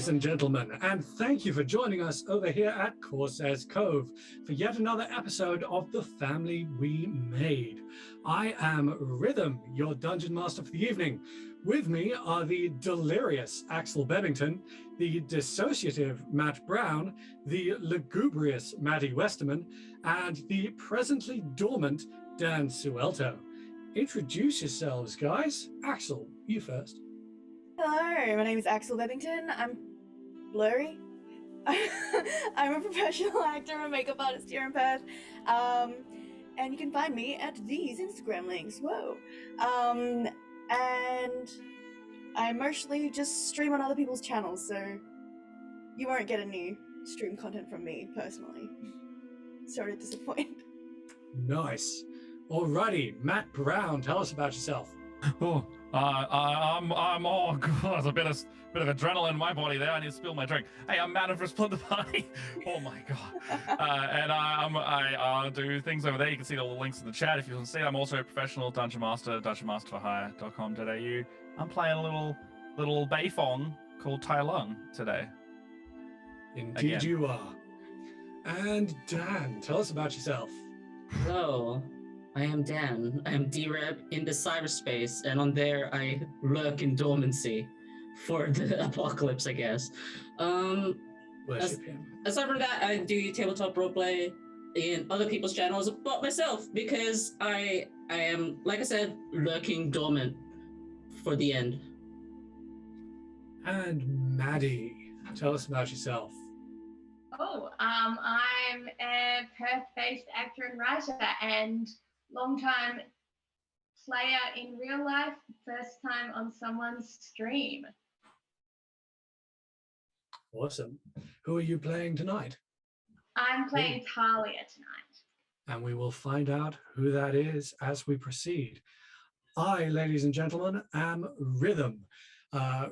ladies and gentlemen, and thank you for joining us over here at Corsair's Cove for yet another episode of The Family We Made. I am Rhythm, your Dungeon Master for the evening. With me are the delirious Axel Bebbington, the dissociative Matt Brown, the lugubrious Maddy Westerman, and the presently dormant Dan Suelto. Introduce yourselves, guys. Axel, you first. Hello, my name is Axel Bebbington. I'm blurry. I'm a professional actor and makeup artist here in Perth. And you can find me at these Instagram links. Whoa. And I mostly just stream on other people's channels, so you won't get any stream content from me personally. Sorry to disappoint. Nice. Alrighty, Matt Brown, tell us about yourself. I'm oh god, a bit of adrenaline in my body there. I need to spill my drink. Hey, I'm Matt for Split the Party. Oh my god. And I do things over there. You can see all the links in the chat if you want to see. I'm also a professional dungeon master, dungeonmasterforhire.com.au. I'm playing a little Beifong called Tai Lung today. Indeed again. You are. And Dan, tell us about yourself. Hello, I am Dan. I am D-Rep in the cyberspace, and on there I lurk in dormancy for the apocalypse, I guess. Worship him. Aside from that, I do tabletop roleplay in other people's channels, but myself, because I am, like I said, lurking dormant for the end. And Maddy, tell us about yourself. I'm a Perth-based actor and writer and long-time player in real life, first time on someone's stream. Awesome. Who are you playing tonight? I'm playing Talia tonight. And we will find out who that is as we proceed. I, ladies and gentlemen, am Rhythm,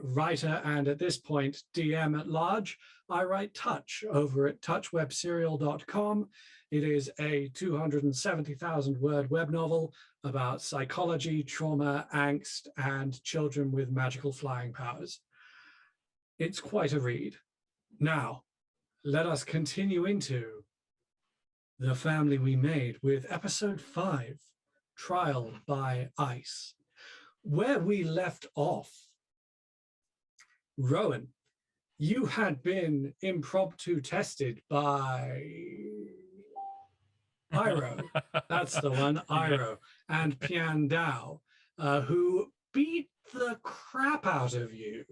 writer and at this point DM at large. I write Touch over at touchwebserial.com. It is a 270,000 word web novel about psychology, trauma, angst, and children with magical flying powers. It's quite a read. Now, let us continue into The Family We Made with episode 5, Trial by Ice. Where we left off, Rohen, you had been impromptu tested by Iro, that's the one, Iro, and Pian Dao, who beat the crap out of you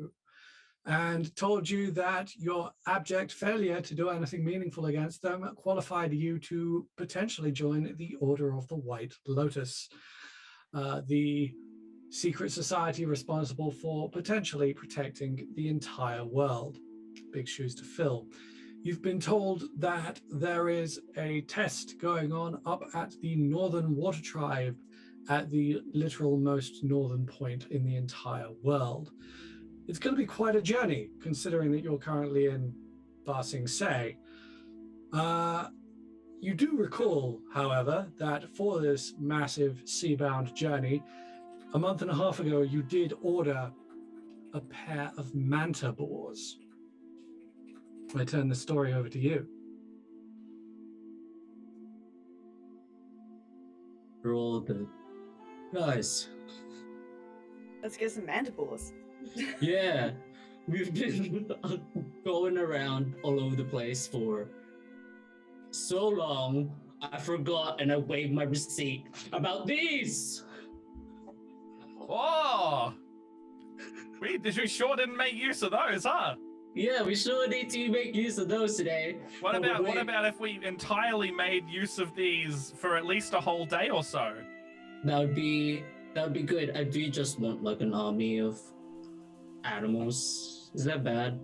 and told you that your abject failure to do anything meaningful against them qualified you to potentially join the Order of the White Lotus, the secret society responsible for potentially protecting the entire world. Big shoes to fill. You've been told that there is a test going on up at the Northern Water Tribe at the literal most northern point in the entire world. It's going to be quite a journey, considering that you're currently in Ba Sing Se. You do recall, however, that for this massive seabound journey, a month and a half ago, you did order a pair of manta boars. I turn the story over to you. Roll the dice. Let's get some manta boars. Yeah, we've been going around all over the place for so long, I forgot and I waived my receipt about these. Oh, we sure didn't make use of those, huh? Yeah, we sure need to make use of those today. What about if we entirely made use of these for at least a whole day or so? That would be good. I do just want like an army of animals. Is that bad?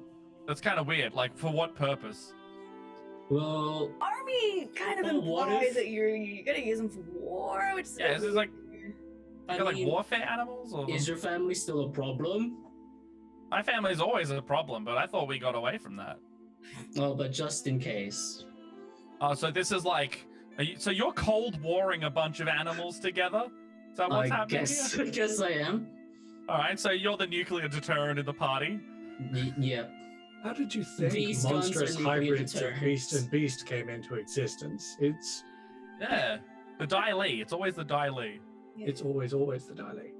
That's kind of weird. Like, for what purpose? Well, Army kind of implies that you're gonna use them for war, which is is this like like warfare animals? Or is your family still a problem? My family's always a problem, but I thought we got away from that. Oh, but just in case. Oh, so this is like, so you're cold warring a bunch of animals together? Is that what's happening here? I guess I am. All right, so you're the nuclear deterrent in the party. Yeah. How did you think These guns monstrous are nuclear hybrids of beast deterrents. and beast came into existence? Yeah, the Dai Li. It's always the Dai Li. It's always the Dali.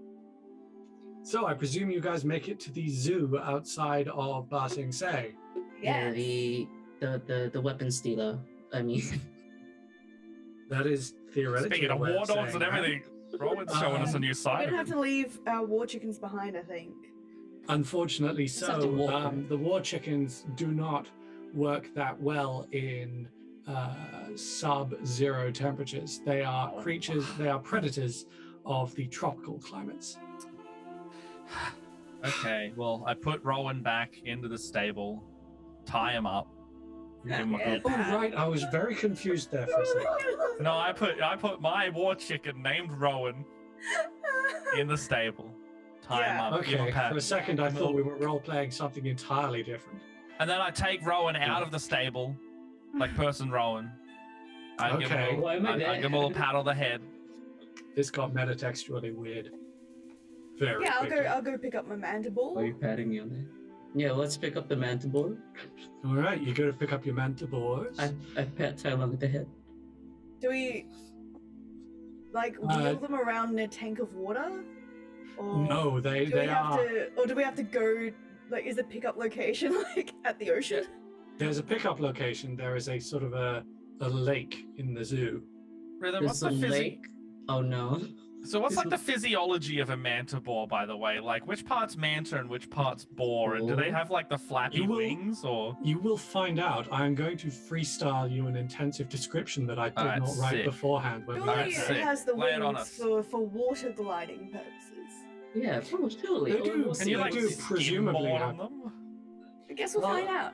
So I presume you guys make it to the zoo outside of Ba Sing Se. Yeah, Yes. the weapon stealer. I mean, That is theoretically. Speaking of a way war dogs saying and that. everything, Rowan's showing us a new We're side gonna of have him. to leave our war chickens behind, I think. Unfortunately, Just have to walk so them. the war chickens do not work that well in sub-zero temperatures. They are creatures. They are predators of the tropical climates. Okay, well, I put Rowan back into the stable, tie him up, give him a good Oh pat. right, I was very confused there for a second. No, I put my war chicken named Rowan in the stable, tie him Yeah. up, give him Okay, a pat. for a second I thought we were role playing something entirely different. And then I take Rowan out of the stable, like person Rowan. I give Okay. him Why am I I there? give him a little pat on the head. This got metatextually weird. Very Yeah, quickly. I'll go pick up my mandible. Why are you patting me on it? Yeah, let's pick up the manticore. All right, you go to pick up your manticores. I pat Tyler on the head. Do we like wheel them around in a tank of water? Or No, do we they have are. to, or do we have to go? Like, is the pickup location like at the ocean? There's a pickup location. There is a sort of a lake in the zoo. Rhythm, what's There's the a lake. Oh no. So what's like the physiology of a manta boar, by the way? Like which part's manta and which part's boar? And do they have like the flappy You will- wings or? You will find out. I'm going to freestyle you an intensive description that I did Alright, not write sick. beforehand. When we Surely Alright, got it there. sick. has the Lay it on wings us. for water gliding purposes. Yeah, surely. They do. We'll Can you They like do skin presumably board have- them? I guess we'll Well, find out.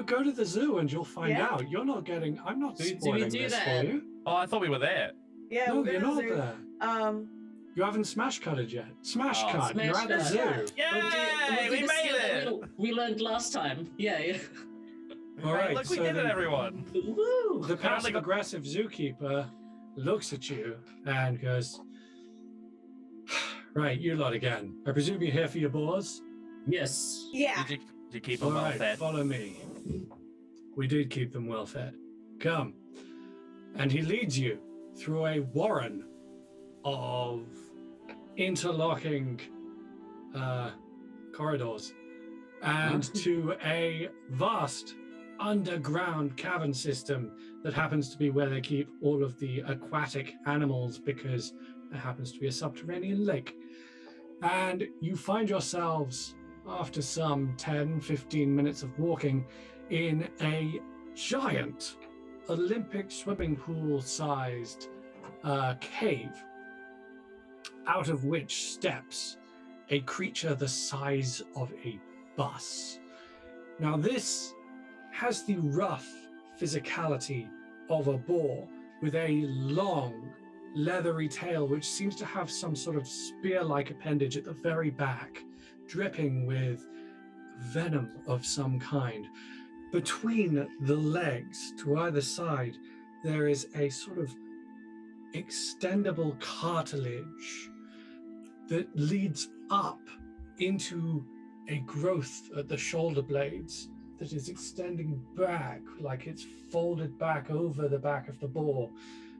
Go to the zoo and you'll find Yeah? out. You're not getting. I'm not Do we spoiling do this that? for you. Oh, I thought we were there. Yeah, No, we'll you're go to not the zoo. there. You haven't smash cutted yet. Smash Oh, cut. You're at the smash zoo. cut. Yay! We made it! We learned last time. Yeah. All right, Look, we so did it, the- everyone. Woo! The Apparently passive got- aggressive zookeeper looks at you and goes, "Right, you lot again. I presume you're here for your boars. Yes. Yeah. Did you keep All them well right, fed? follow me. We did keep them well fed. Come." And he leads you through a warren of interlocking corridors and to a vast underground cavern system that happens to be where they keep all of the aquatic animals because there happens to be a subterranean lake. And you find yourselves, after some 10-15 minutes of walking, in a giant Olympic swimming pool sized cave, out of which steps a creature the size of a bus. Now, this has the rough physicality of a boar with a long, leathery tail, which seems to have some sort of spear-like appendage at the very back, dripping with venom of some kind. Between the legs to either side, there is a sort of extendable cartilage that leads up into a growth at the shoulder blades that is extending back, like it's folded back over the back of the boar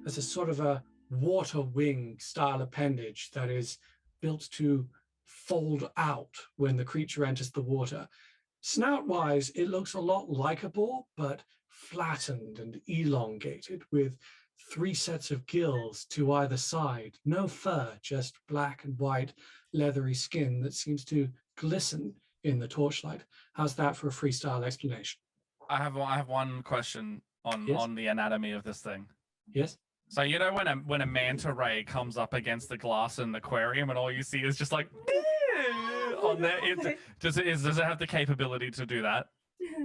as a sort of a water wing style appendage that is built to fold out when the creature enters the water. Snout-wise, it looks a lot like a boar, but flattened and elongated with 3 sets of gills to either side. No fur, just black and white leathery skin that seems to glisten in the torchlight. How's that for a freestyle explanation? I have one question on Yes? on the anatomy of this thing. Yes? So you know when a manta ray comes up against the glass in an aquarium and all you see is just like on there, does it have the capability to do that,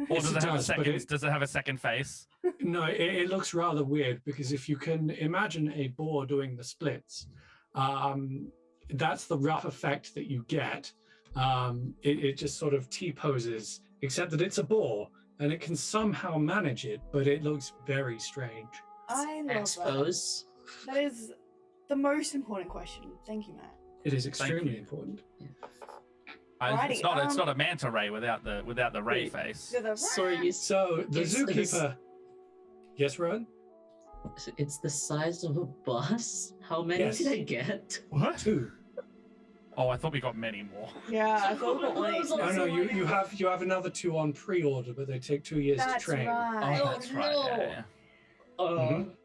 or Yes, does it it have a does, but second? Does it have a second face? No, it looks rather weird because if you can imagine a boar doing the splits, that's the rough effect that you get. It just sort of T-poses, except that it's a boar and it can somehow manage it, but it looks very strange. I love that. Expose. That is the most important question. Thank you, Matt. It is extremely you. important. It's Alrighty, not a manta ray without the ray Wait. face. to the Sorry, right. So the It's- zookeeper. Yes, Rowan? it's the size of a bus. How many Yes. did I get? What? 2. Oh, I thought we got many more. Yeah, I thought we got one each. Oh That's no, all I you got. have another 2 on pre-order, but they take 2 years That's to train. right. Oh, that's right. no. Yeah. Mhm.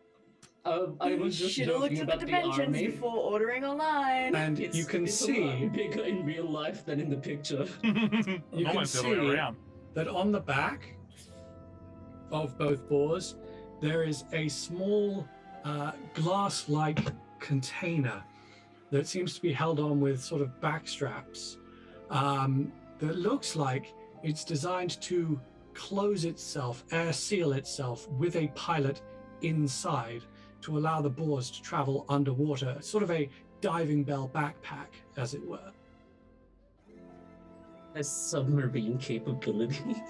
I was just Should have looked joking at the about the dimensions army. before ordering online. And you can it's a see lot bigger in real life than in the picture. You can Almost the other way see- around. that on the back of both boars there is a small glass-like container that seems to be held on with sort of back straps that looks like it's designed to close itself, air seal itself with a pilot inside to allow the boars to travel underwater, sort of a diving bell backpack, as it were. Has submarine capability.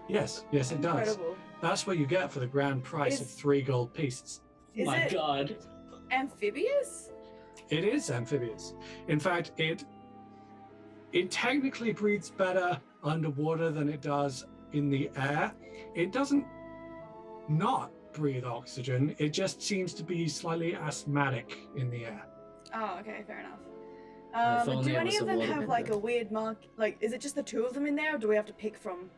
Yes, yes, it does. Incredible. That's what you get for the grand price of Is- 3 gold pieces. Is My it God. amphibious? It is amphibious. In fact, it technically breathes better underwater than it does in the air. It doesn't not breathe oxygen. It just seems to be slightly asthmatic in the air. Oh, okay, fair enough. If only Do I any was of a them have like waterbender. a weird mark? Like, is it just the 2 of them in there, or do we have to pick from?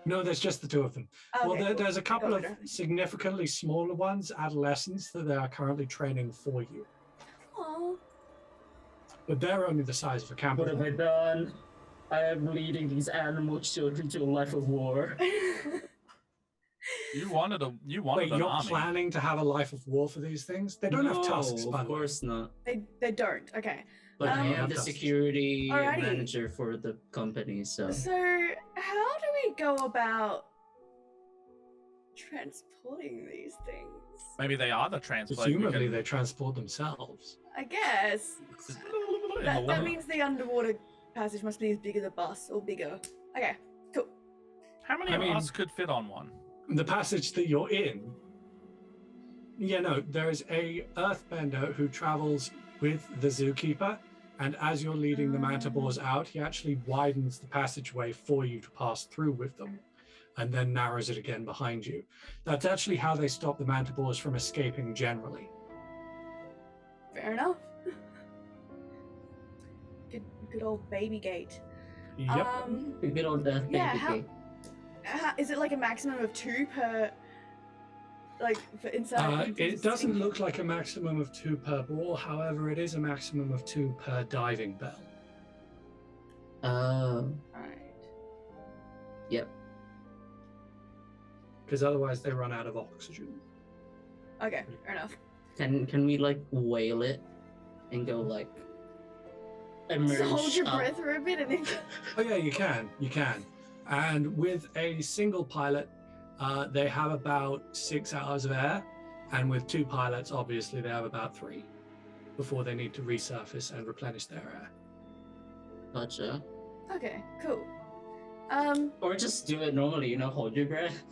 No, there's just the 2 of them. Okay, Well, cool. there's a couple of Got it. significantly smaller ones, adolescents, that they are currently training for you. Aw. But they're only the size of a camper. What have I done? I am leading these animal children to a life of war. You wanted Wait, an you're army. planning to have a life of war for these things? They don't have tusks, by of the way. course not. they don't. Okay. But I Um, am the Tusks. security Alrighty. manager for the company, so So, how do we go about transporting these things? Maybe they are the transport. Presumably, they transport themselves. I guess that means the underwater passage must be as big as a bus or bigger. Okay, cool. How many I of mean- us could fit on one? The passage that you're in, yeah, no, there is a earthbender who travels with the zookeeper, and as you're leading the manta boars out, he actually widens the passageway for you to pass through with them, and then narrows it again behind you. That's actually how they stop the manta boars from escaping generally. Fair enough. Good old baby gate. Yep. a good old death Yeah, baby. Is it like a maximum of 2 per, like, for inside? It doesn't look like a maximum of 2 per boar, however, it is a maximum of 2 per diving bell. Alright. Yep. Because otherwise they run out of oxygen. Okay, fair enough. Can we like whale it and go like emerge So hold your up? breath for a bit and then. Oh yeah, you can. And with a single pilot, they have about 6 hours of air, and with 2 pilots, obviously they have about 3 before they need to resurface and replenish their air. Gotcha. Okay, cool. Or just do it normally, you know, hold your breath.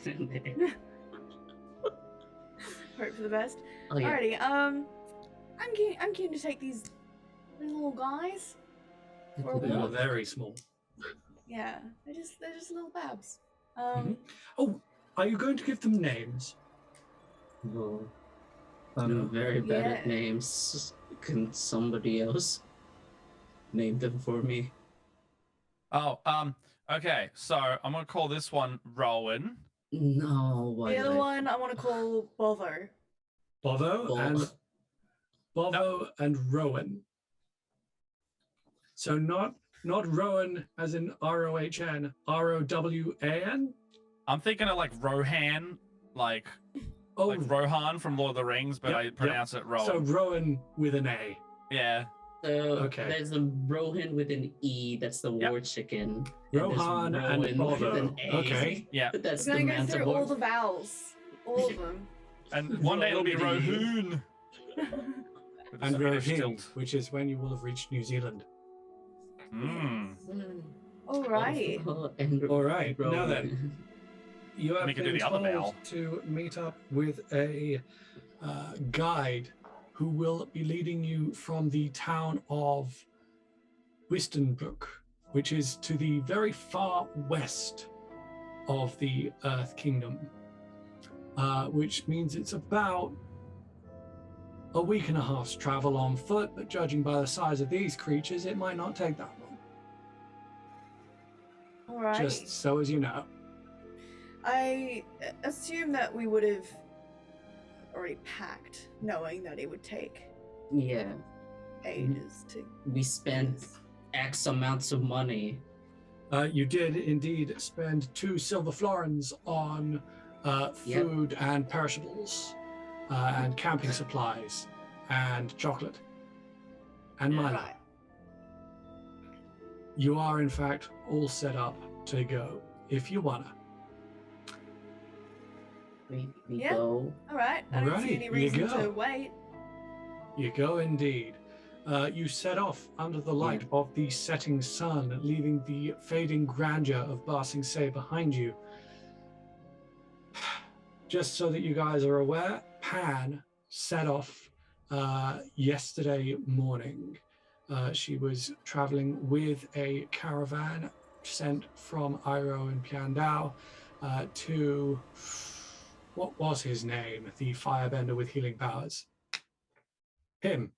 Hope for the best. Oh yeah. Alrighty, I'm keen to take these little guys for a They are walk. very small. Yeah, they're just little babs. Oh, are you going to give them names? No. I'm very bad at Yeah. names. Can somebody else name them for me? Oh, okay. So I'm gonna call this one Rowan. No. Why The other did I- one I want to call Bovo. Bovo Bo- and Rowan. So not Rowan as in Rohan, Rowan. I'm thinking of like Rohan, like Oh, like Rohan from Lord of the Rings, but Yep, I yep. pronounce it Rowan. so Rowan with an A. Yeah. So Okay. there's a Rohen with an E. That's the Yep. war chicken. And Rohan there's and Rowan Bovo. with an A. Okay. Yeah. That's We're the gonna go manta through all boar. the vowels, all of them. And one day it'll be Rowan. Rohoon. With And a Swedish Rohin, tilt. which is when you will have reached New Zealand. Mm. Alrighty. All right, now Rowan. then. You have We can do been the other told vowel. to meet up with a guide who will be leading you from the town of Wistenbrook which is to the very far west of the Earth Kingdom, which means it's about a week and a half's travel on foot, but judging by the size of these creatures, it might not take that long. All right. Just so as you know. I assume that we would have already packed, knowing that it would take Yeah, ages to. we spent X amounts of money. You did indeed spend 2 silver florins on food and perishables, and camping supplies, and chocolate, and Milo. Right. You are, in fact, all set up to go if you wanna. We Yeah. go. All right. I don't see Alrighty, any you reason go. to wait. You go indeed. You set off under the light of the setting sun, leaving the fading grandeur of Ba Sing Se behind you. Just so that you guys are aware, Pan set off yesterday morning. She was traveling with a caravan sent from Iroh and Piandao to, what was his name? The firebender with healing powers. Him.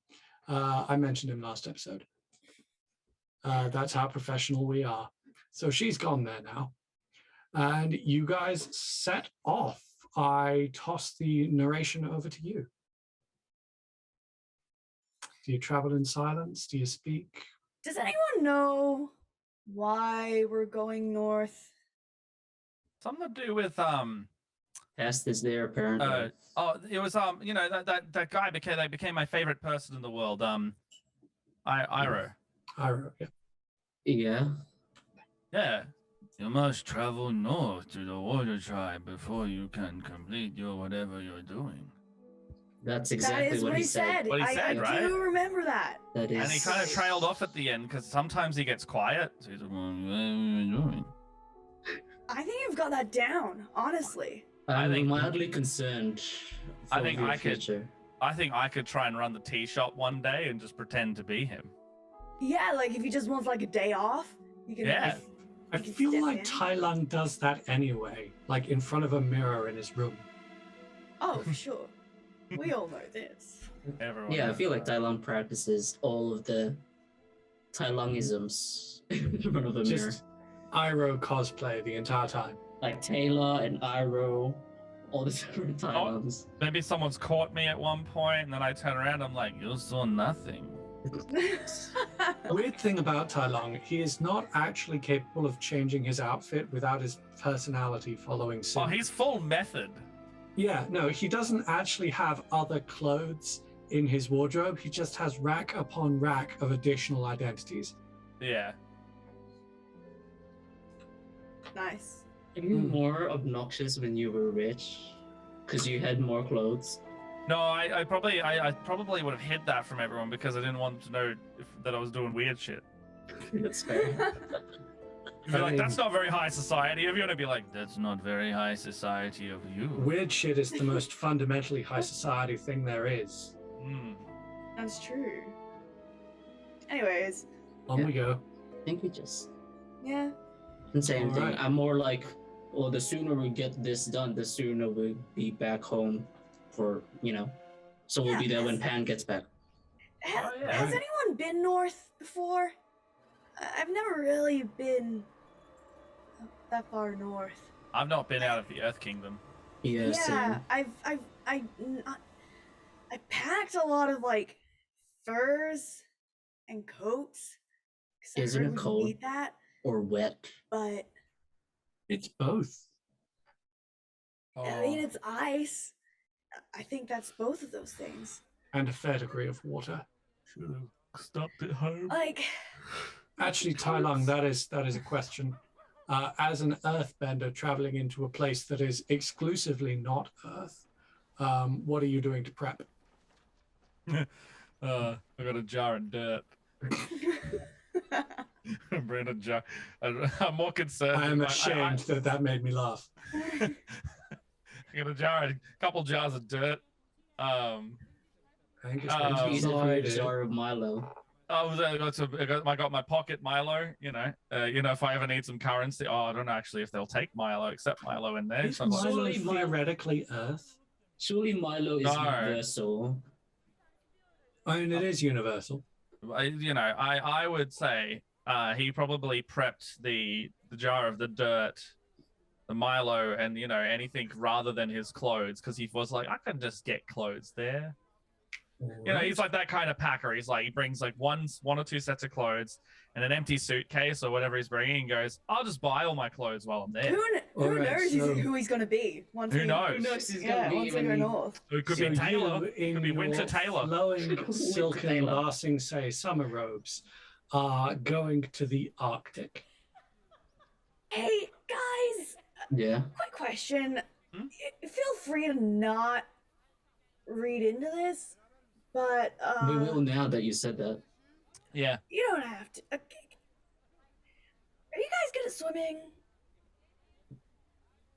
I mentioned him last episode. That's how professional we are. So she's gone there now. And you guys set off. I toss the narration over to you. Do you travel in silence? Do you speak? Does anyone know why we're going north? Something to do with Past is there apparently. it was you know, that guy became my favorite person in the world. Iroh. Iroh, yeah. Yeah. Yeah. You must travel north to the water tribe before you can complete your whatever you're doing. That's exactly that is what he said. What he I said, right? do remember that. That is. And he kind of trailed off at the end because sometimes he gets quiet. So he's like, "What are you doing?" I think you've got that down, honestly. I I'm think- mildly concerned. I for think your I could- future. I think I could try and run the tea shop one day and just pretend to be him. Yeah, like if he just wants like a day off, you can. Yeah. I You can feel step like in. Tai Lung does that anyway, like in front of a mirror in his room. Oh, for sure. We all know this. Everyone Yeah, I knows feel like that. Tai Lung practices all of the Tai Lungisms in front of a mirror. Just Iroh cosplay the entire time. Like Taylor and Iroh, all the different Tai Oh. Lungs. Maybe someone's caught me at one point, and then I turn around. I'm like, "You saw nothing." Weird thing about Tai Lung, he is not actually capable of changing his outfit without his personality following suit. Oh, he's full method. Yeah, no, he doesn't actually have other clothes in his wardrobe. He just has rack upon rack of additional identities. Yeah. Nice. Are you more obnoxious when you were rich? Because you had more clothes? No, I probably would have hid that from everyone because I didn't want them to know that I was doing weird shit. That's fair. You'd be like, "That's not very high society." Everyone would be like, "That's not very high society of you." Weird shit is the most fundamentally high society thing there is. Mm. That's true. Anyways, On we go. I think we just yeah. didn't say anything. Alright. I'm more like, well, the sooner we get this done, the sooner we'll be back home for, so we'll Yeah, be there when that's- Pan gets back. Has, Oh, yeah. has anyone been north before? I've never really been that far north. I've not been out of the Earth Kingdom. Yeah, Yeah, same. I packed a lot of like furs and coats. 'Cause I Isn't heard it we cold? need that, Or wet. but It's both. I mean it's ice. I think that's both of those things. And a fair degree of water. Should have stopped at home. Like, Actually, Tai Lung, that is a question. As an earthbender traveling into a place that is exclusively not Earth, what are you doing to prep? I got a jar of dirt. Bring a jar. I'm more concerned. I am with ashamed that made me laugh. I got a couple jars of dirt. I think it's Oh. going to Use it for your slide. jar of Milo. I got my pocket Milo. If I ever need some currency. Oh, I don't know actually if they'll take Milo, accept Milo in there. Is So I'm like, Milo Surely Milo- theoretically Earth? Surely Milo is No. universal. I mean, it is universal. I would say he probably prepped the jar of the dirt, the Milo, and anything rather than his clothes, because he was like, I can just get clothes there. He's like that kind of packer. He's like, he brings like one or two sets of clothes and an empty suitcase or whatever he's bringing, and goes, I'll just buy all my clothes while I'm there. Who Alright, knows so- who he's gonna be once Who we knows? Who knows he's yeah, gonna be once we go when north. So it could So be Taylor. you, in Could be Winter your Taylor. flowing Winter silken Taylor. Larsing say summer robes are going to the Arctic. Hey guys, Yeah. quick question. Hmm? Feel free to not read into this, but We will now that you said that. Yeah. you don't have to. Okay. Are you guys good at swimming?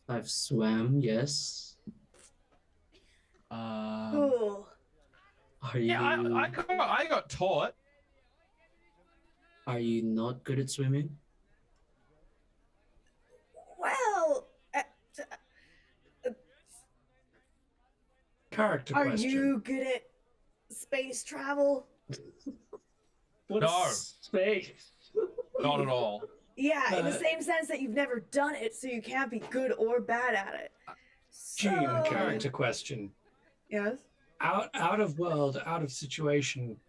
I've swam, yes. Cool. Are you Yeah, I got taught. are you not good at swimming? Well, Character are question. you good at space travel? What's space? Not at all. Yeah, in the Uh, same sense that you've never done it, so you can't be good or bad at it. Gene, So- character question. Yes. Out of world, out of situation,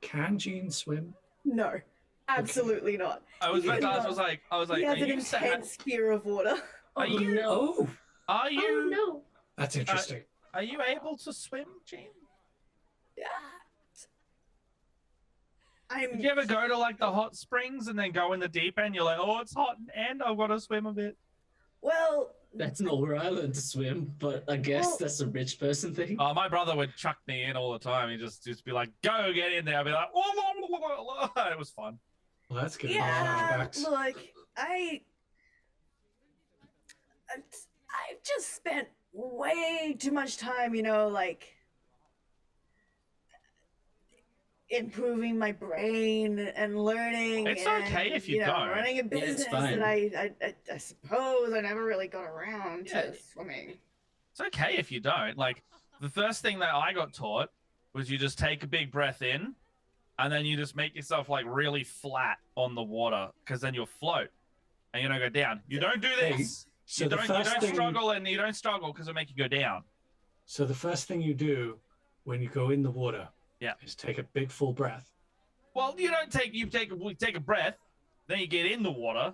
can Gene swim? No, absolutely not. I was He about to ask. has I was like, he has are an you sad? intense fear of water. Are you? Oh, Are you? no. that's interesting. Are you able to swim, Gene? I'm. Did you ever go to like the hot springs and then go in the deep end? You're like, oh, it's hot and I've got to swim a bit. Well, That's not where I learned to swim, but I guess Well- that's a rich person thing. Oh, my brother would chuck me in all the time. He'd just be like, go get in there. I'd be like, whoa, whoa, whoa, whoa, whoa. It was fun. Well, that's good. yeah. Flashbacks. Look, I've just spent way too much time, like improving my brain and learning. It's and, okay if you don't. running a it's business fine. that I suppose I never really got around Yeah. to swimming. It's okay if you don't. Like, the first thing that I got taught was you just take a big breath in and then you just make yourself like really flat on the water because then you'll float and you don't go down. You don't do this. So you the don't first thing, struggle and you don't struggle because it'll make you go down. so the first thing you do when you go in the water, Yeah. is take a big full breath. Well, you take a breath, then you get in the water.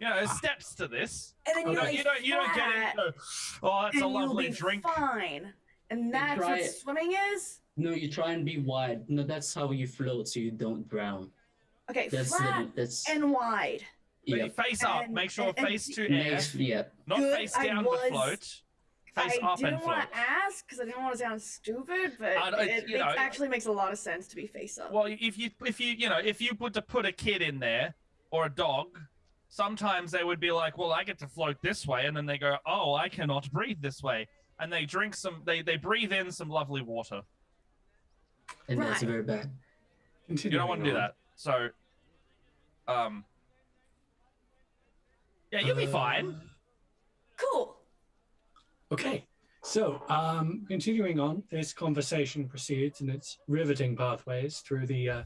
There's steps to this. And then Okay. you You don't get in. flat, and go, oh, that's and a lovely you'll be drink. fine. And that's try what it. swimming is. No, you try and be wide. No, that's how you float so you don't drown. Okay, That's flat that's and wide. But yeah. you face up. And- Make sure and- face to air, Yeah. not Good, face I down to was- float. Face I up and didn't float. want to ask because I didn't want to sound stupid, but It's, actually makes a lot of sense to be face up. Well, if you put a kid in there or a dog, sometimes they would be like, well, I get to float this way, and then they go, oh, I cannot breathe this way, and they they breathe in some lovely water. And that's Right. very bad. You don't want to do that. So, yeah, you'll be fine. Cool. Okay, so continuing on, this conversation proceeds in its riveting pathways through the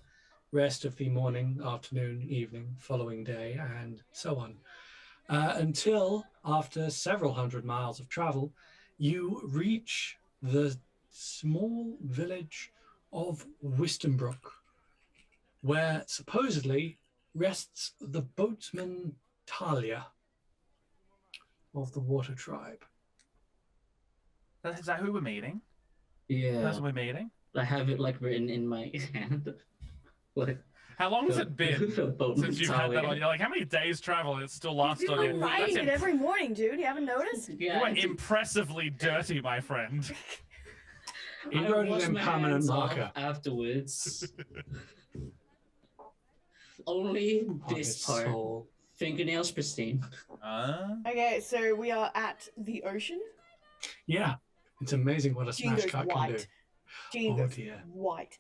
rest of the morning, afternoon, evening, following day, and so on. Until, after several hundred miles of travel, you reach the small village of Wistenbrook, where supposedly rests the boatman Talia of the Water Tribe. Is that who we're meeting? Yeah. That's who we're meeting. I have it like written in my hand. Like How long has it been the boat since you've had that on? Talia. You're like, how many days travel? It's still lost You on you. were writing it every morning, dude. You haven't noticed? You Yeah, are I do. impressively dirty, my friend. He I wrote it wash in my permanent hands off marker. afterwards. Only On this its part. soul. Fingernails pristine. Okay, so we are at the ocean. Yeah, it's amazing what a Gene smash goes cut can do. white. Gene Oh goes dear. white.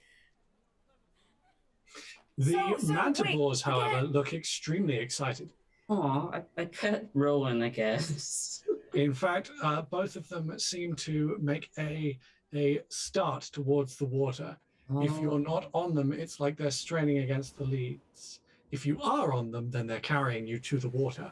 The So, manticores, wait, however, again. look extremely excited. Aw, I pet Rowan, I guess. In fact, both of them seem to make a start towards the water. If you're not on them, it's like they're straining against the leads. If you are on them, then they're carrying you to the water.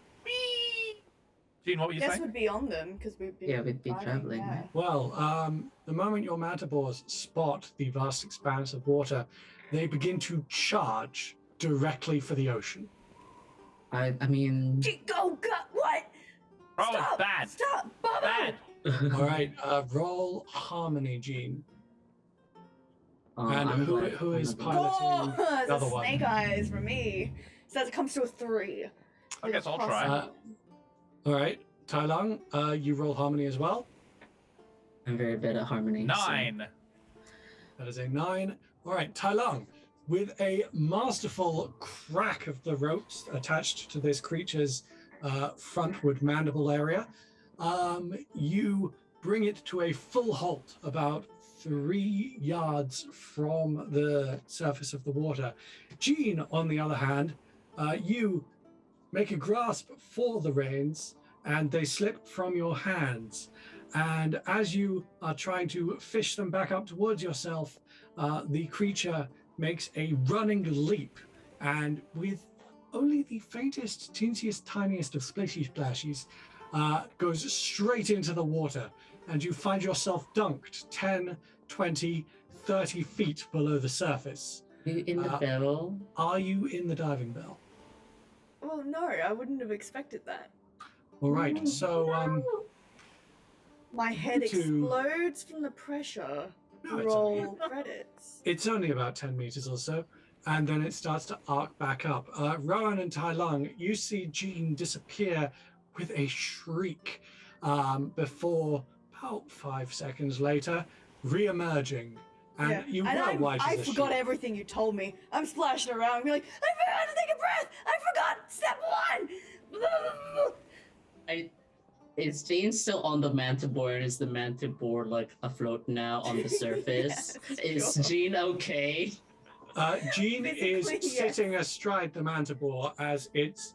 Gene, what were you Yes, saying? would be on them because we'd be we'd be riding, traveling, yeah. right? Well, the moment your manticores spot the vast expanse of water, they begin to charge directly for the ocean. I mean, Go, what? Oh, Stop! it's bad. Stop! Bobo! Bad. All right, roll harmony, Gene. And I'm glad who I'm is not- piloting Oh, the other it's a one? snake eyes for me. So it comes to a 3. I guess I'll try. All right, Tai Lung, you roll harmony as well. I'm very bad at harmony. 9. That is a 9. All right, Tai Lung, with a masterful crack of the ropes attached to this creature's frontward mandible area, you bring it to a full halt about 3 yards from the surface of the water. Gene, on the other hand, you make a grasp for the reins and they slip from your hands. And as you are trying to fish them back up towards yourself, the creature makes a running leap, and with only the faintest, teensiest, tiniest of splashy splashies, goes straight into the water, and you find yourself dunked 10, 20, 30 feet below the surface. You in the bell? Are you in the diving bell? Well, no, I wouldn't have expected that. All right, so My head You two- explodes from the pressure. no, Roll credits. it's only about 10 meters or so, and then it starts to arc back up. Rowan and Tai Lung, you see Jean disappear with a shriek before about 5 seconds later, re-emerging. And Yeah. you And were white I as a forgot sheet. everything you told me. I'm splashing around, be like, I forgot to take a breath. I forgot step 1. Is Jane still on the manticore, and is the manticore like afloat now on the surface? Yes, Is sure. Jean okay? Jean is Physically, yes. sitting astride the manticore as its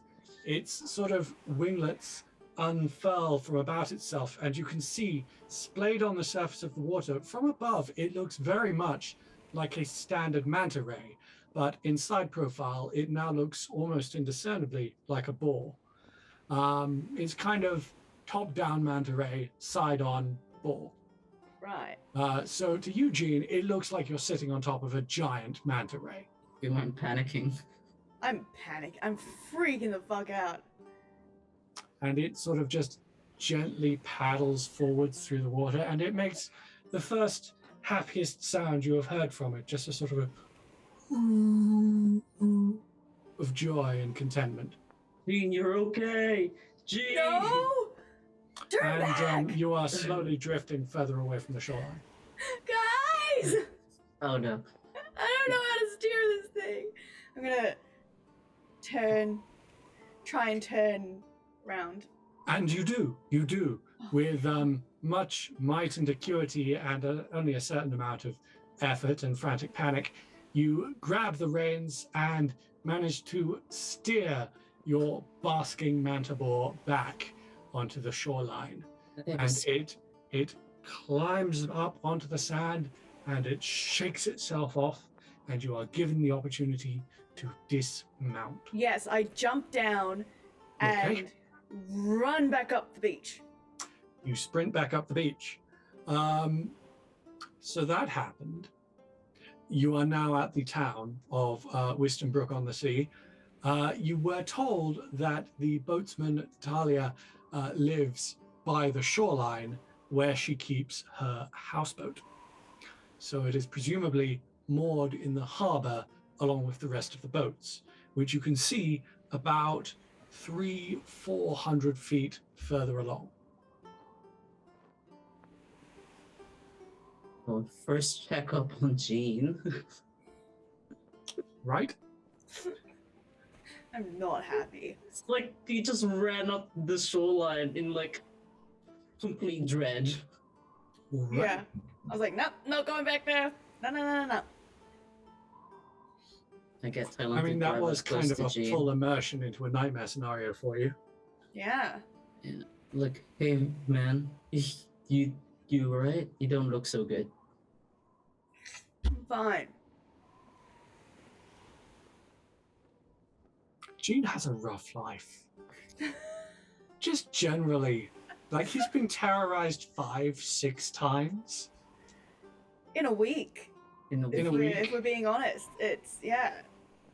sort of winglets unfurl from about itself, and you can see splayed on the surface of the water from above, it looks very much like a standard manta ray, but in side profile, it now looks almost indiscernibly like a boar. It's kind of top-down manta ray, side-on boar. Right. So to Eugene, it looks like you're sitting on top of a giant manta ray. I'm panicking. I'm panicking. I'm freaking the fuck out. And it sort of just gently paddles forwards through the water, and it makes the first happiest sound you have heard from it, just a sort of a of joy and contentment. Jean, you're okay. Jean. No! Turn back! And you are slowly drifting further away from the shoreline. Guys! Oh no. I don't know how to steer this thing. I'm gonna try and turn round. And you do, with much might and acuity and only a certain amount of effort and frantic panic, you grab the reins and manage to steer your basking manticore back onto the shoreline. And it climbs up onto the sand and it shakes itself off, and you are given the opportunity to dismount. Yes, I jump down and Okay. run back up the beach. You sprint back up the beach. So that happened. You are now at the town of Wistonbrook-on-the-Sea. You were told that the boatsman Talia lives by the shoreline where she keeps her houseboat. So it is presumably moored in the harbor along with the rest of the boats, which you can see about 300-400 feet further along. Well, first check up on Jean. Right? I'm not happy. It's like he just ran up the shoreline in like complete dread. Right. Yeah. I was like, nope, no going back there. No. I get Thailand. I mean, to that drive was us close kind of to a Jean. full immersion into a nightmare scenario for you. Yeah. Look, hey man, you alright? You don't look so good. I'm fine. Gene has a rough life. Just generally. Like, he's been terrorized 5-6 times. In a week. In a In a week. week. If we're being honest, it's yeah.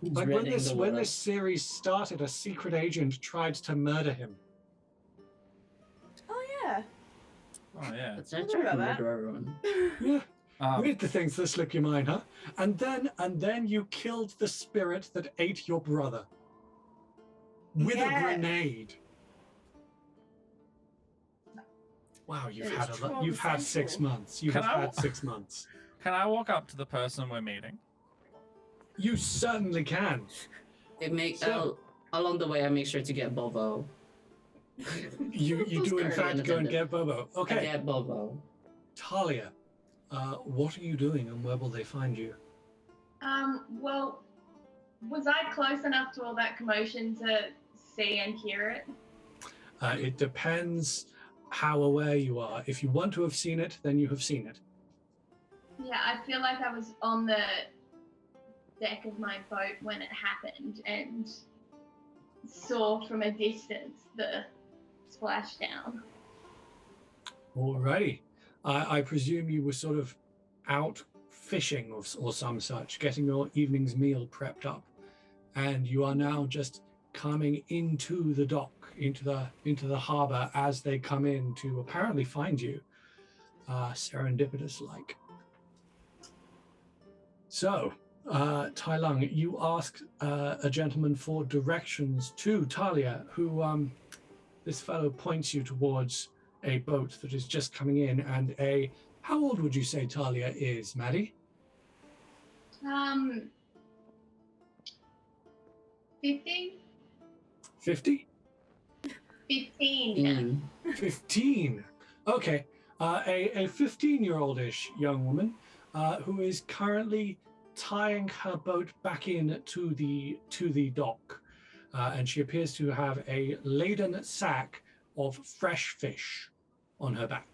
Like, when this series started, a secret agent tried to murder him. Oh yeah. Oh yeah. That's I actually about that. murder everyone. Yeah. Read the things that slip your mind, huh? And then you killed the spirit that ate your brother. With a Yes. grenade. Wow, you've had 6 months. You Can have I- had 6 months. Can I walk up to the person we're meeting? You certainly can. Along the way, I make sure to get Bobo. You do in fact go and get Bobo. I Okay, get Bobo. Talia, what are you doing and where will they find you? Well, was I close enough to all that commotion to see and hear it? It depends how aware you are. If you want to have seen it, then you have seen it. Yeah, I feel like I was on the deck of my boat when it happened and saw from a distance the splashdown. Alrighty. I presume you were sort of out fishing or some such, getting your evening's meal prepped up, and you are now just coming into the dock, into the harbor as they come in to apparently find you, serendipitous-like. So, Tai Lung, you asked a gentleman for directions to Talia, who this fellow points you towards a boat that is just coming in, and how old would you say Talia is, Maddy? 15? 50? 15. 15. Okay. A 15-year-old-ish young woman who is currently tying her boat back in to the dock. And she appears to have a laden sack of fresh fish on her back.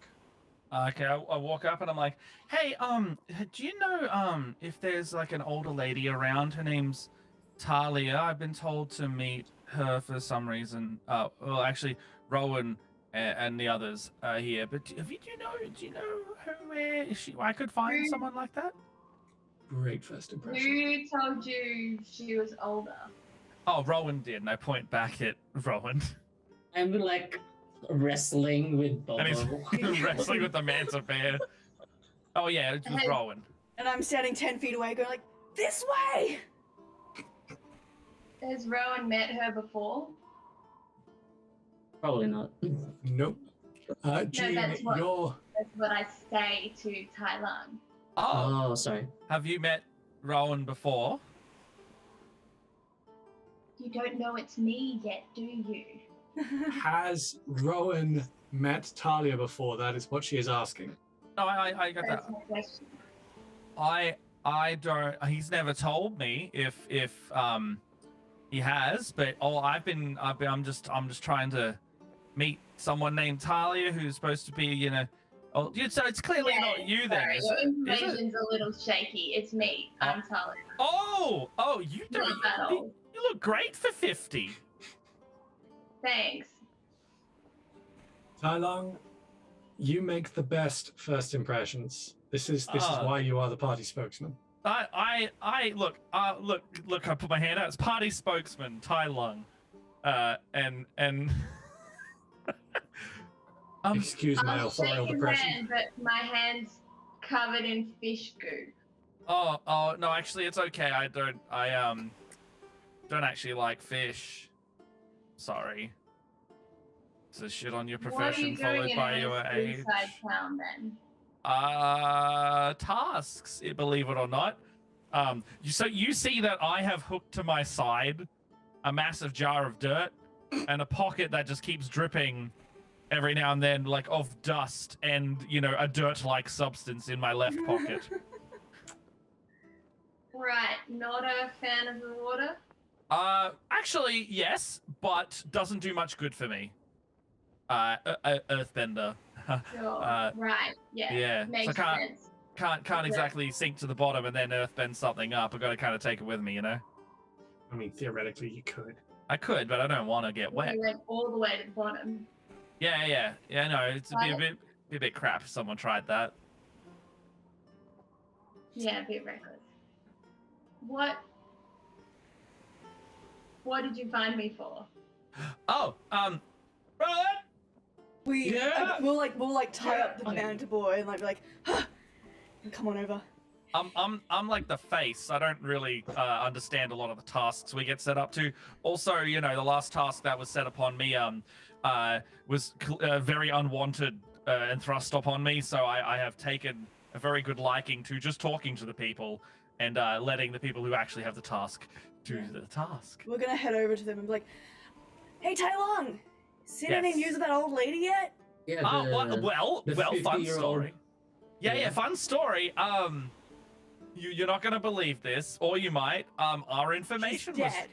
Okay, I walk up and I'm like, hey, do you know if there's like an older lady around? Her name's Talia. I've been told to meet her for some reason. Well, actually, Rohen and the others are here. But do you know where is she? I could find someone like that. Great first impression. Who told you she was older? Oh, Rohen did, and I point back at Rohen. I'm like wrestling with Bobo. And he's wrestling with the manta bear. Oh yeah, it was Rohen. And I'm standing 10 feet away going like, this way! Has Rowan met her before? Probably not. Nope. Jean, that's what I say to Tai Lung. Oh, Oh, sorry. have you met Rohen before? You don't know it's me yet, do you? Has Rowan met Talia before? That is what she is asking. No, I got That's that. my question. I don't. He's never told me if he has, but I'm just trying to meet someone named Talia who's supposed to be Oh, so it's clearly not you then. Sorry, Is your it? information's a little shaky. It's me. I'm Talia. Oh, you don't. Not that old. You look great for 50. Thanks. Tai Lung, you make the best first impressions. This is why you are the party spokesman. I look. I put my hand out. It's party spokesman Tai Lung, and Excuse my I'll authorial shake his depression. hand, but my hand's covered in fish goo. Oh no, actually it's okay. I don't actually like fish. Sorry. It's a shit on your profession What are you doing followed by in your a age. seaside town then? Tasks, believe it or not. So you see that I have hooked to my side a massive jar of dirt and a pocket that just keeps dripping every now and then, like of dust and a dirt-like substance in my left pocket. Right. not a fan of the water? Actually, yes, but doesn't do much good for me. Earthbender. Sure. Right. Yeah. Yeah. Makes So sense. can't Yeah. exactly sink to the bottom and then earthbend something up. I've got to kind of take it with me, you know. I mean, theoretically, you could. I could, but I don't want to get wet. We went all the way to the bottom. Yeah. No, it's be a bit crap if someone tried that. Yeah, a bit reckless. What did you find me for? Oh, Rohen! We'll tie up the manta boy and be like, and come on over. I'm like the face. I don't really understand a lot of the tasks we get set up to. Also, you know, the last task that was set upon me was very unwanted and thrust upon me. So I have taken a very good liking to just talking to the people and letting the people who actually have the task do the task. We're gonna head over to them and be like, hey, Tai Long, seen any Yes. news of that old lady yet? Yeah. Well, the fun 50-year-old. story. Yeah, Yeah. fun story. You're not gonna believe this, or you might. Our information She's was dead.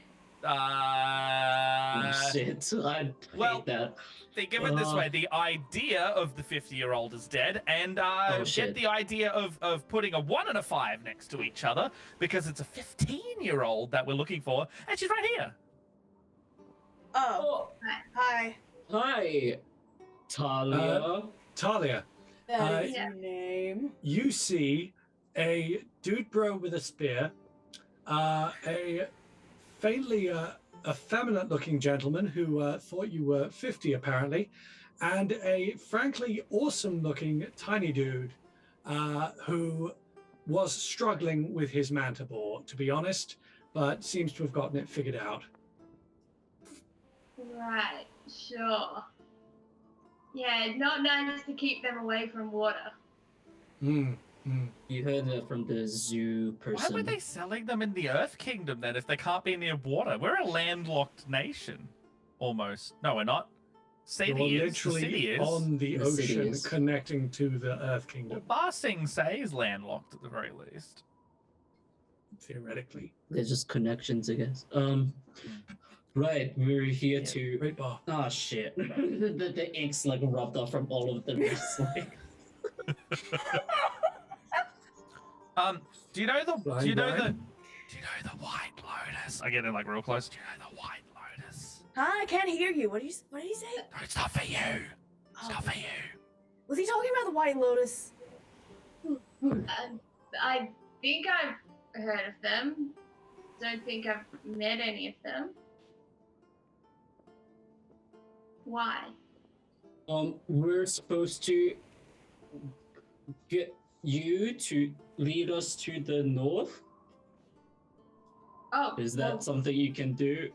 Oh, shit. I hate that. Think of it this way: the idea of the 50-year-old is dead, and get shit. the idea of putting a 1 and a 5 next to each other because it's a 15-year-old that we're looking for, and she's right here. Oh, hi. Hi, Talia. Talia, That is Yeah. your name. you see a dude bro with a spear, a faintly effeminate looking gentleman who thought you were 50 apparently, and a frankly awesome looking tiny dude who was struggling with his manta boar, to be honest, but seems to have gotten it figured out. Right. Sure. Yeah, not nice to keep them away from water. You heard that from the zoo person. Why were they selling them in the Earth Kingdom then if they can't be near water? We're a landlocked nation, almost. No, we're not. You're City is. The literally city is. on the The city ocean is. connecting to the Earth Well, Kingdom, Ba Sing Se is landlocked at the very least. theoretically. They're just connections, I guess. Right, we're here Yeah. to. Great bar. Oh shit! the ink's like rubbed off from all of the wrists. Like, Do you know the Blind Brian? White Lotus? I get in like real close. Do you know the White Lotus? Hi, I can't hear you. What did he say? No, it's not for you. It's Oh. not for you. Was he talking about the White Lotus? I think I've heard of them. Don't think I've met any of them. Why? we're supposed to get you to lead us to the north. Oh, Is that well, something you can do?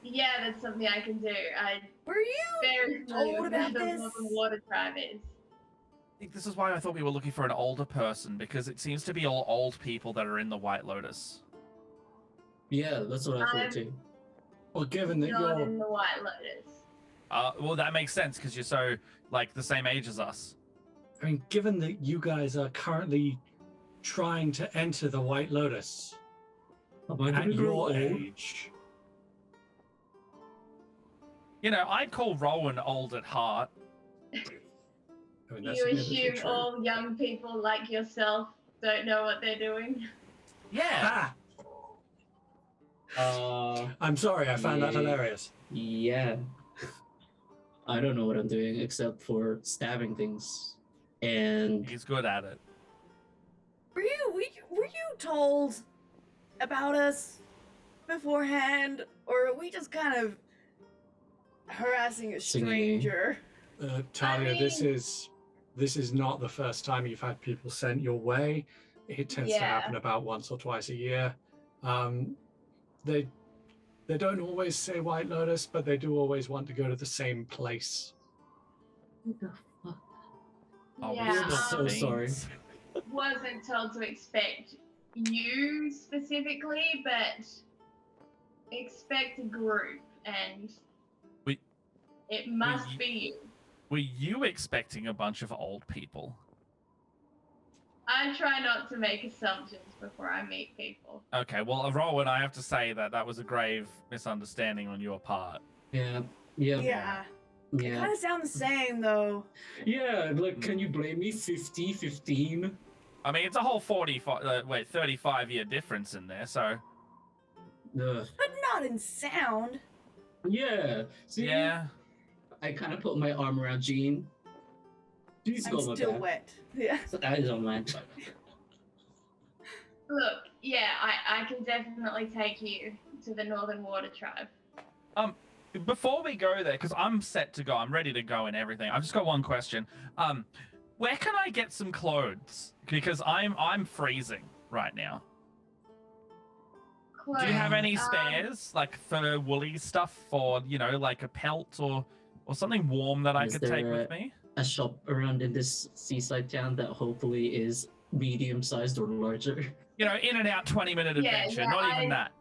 yeah, that's something I can do. I'm Were you very familiar told with about what the this? Northern Water Tribe is. I think this is why I thought we were looking for an older person, because it seems to be all old people that are in the White Lotus. Yeah, that's what I thought too. Well, given that Not you're in the White Lotus. Well, that makes sense because you're so like the same age as us. I mean, given that you guys are currently trying to enter the White Lotus Am I at gonna grow your old? age, You know, I'd call Rowan old at heart. I mean, that's You admittedly assume true. all young people like yourself don't know what they're doing. Yeah. Ah, I'm sorry, I found that Yeah. hilarious. Yeah. I don't know what I'm doing except for stabbing things. And He's good at it. Were you told about us beforehand, or are we just kind of harassing a Singing. stranger? Talia, this mean- is not the first time you've had people sent your way. It tends to Yeah. happen about once or twice a year. They don't always say White Lotus, but they do always want to go to the same place. what the fuck? Oh, Yeah, we so still sorry. beans. Wasn't told to expect you specifically, but expect a group, and We- it must we- be you. Were you expecting a bunch of old people? I try not to make assumptions before I meet people. Okay, well, Rowan, I have to say that was a grave misunderstanding on your part. Yeah. Yeah. Yeah. It Yeah. kind of sounds the same though. Yeah, like, can you blame me? 50, 15? I mean, it's a whole 35-year difference in there, so... Ugh. But not in sound. Yeah. See? Yeah. I kind of put my arm around Jean. She's I'm got my still back. wet. Yeah. So I don't mind. Look, yeah, I can definitely take you to the Northern Water Tribe. Before we go there, because I'm set to go, I'm ready to go and everything. I've just got one question. Where can I get some clothes? Because I'm freezing right now. Close. Do you have any spares, like for woolly stuff, or like a pelt or something warm that I Is could take there with me? A shop around in this seaside town that hopefully is medium-sized or larger. In and out 20-minute Yeah, adventure, yeah, not even that.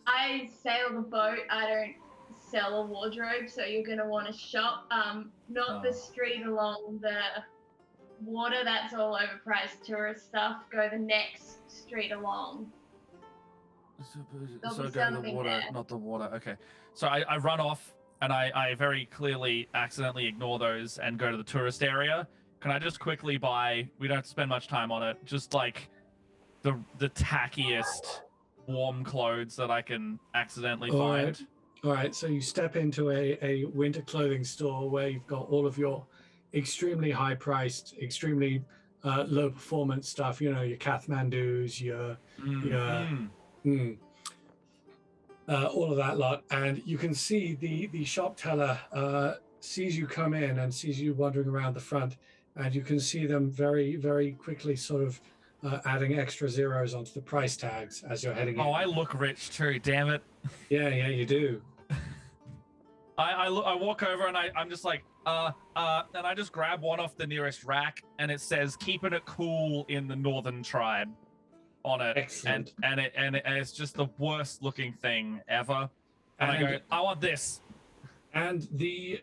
I sail the boat. I don't sell a wardrobe, so you're gonna want to shop. Not the street along the water. That's all overpriced tourist stuff. Go the next street along. So be go to the something water, there. not the water. Okay. So I run off and I very clearly accidentally ignore those and go to the tourist area. Can I just quickly buy, we don't have to spend much time on it, just like the tackiest warm clothes that I can accidentally All find? right. All right, so you step into a winter clothing store where you've got all of your extremely high-priced, extremely low-performance stuff. Your Kathmandus, your all of that lot, and you can see the shop teller sees you come in and sees you wandering around the front, and you can see them very, very quickly sort of adding extra zeros onto the price tags as you're heading in. Oh, I look rich too, damn it. Yeah, you do. I walk over and I'm just like, and I just grab one off the nearest rack and it says, keeping it cool in the Northern Tribe on it. Excellent. And it's just the worst looking thing ever. And I go, I want this. And the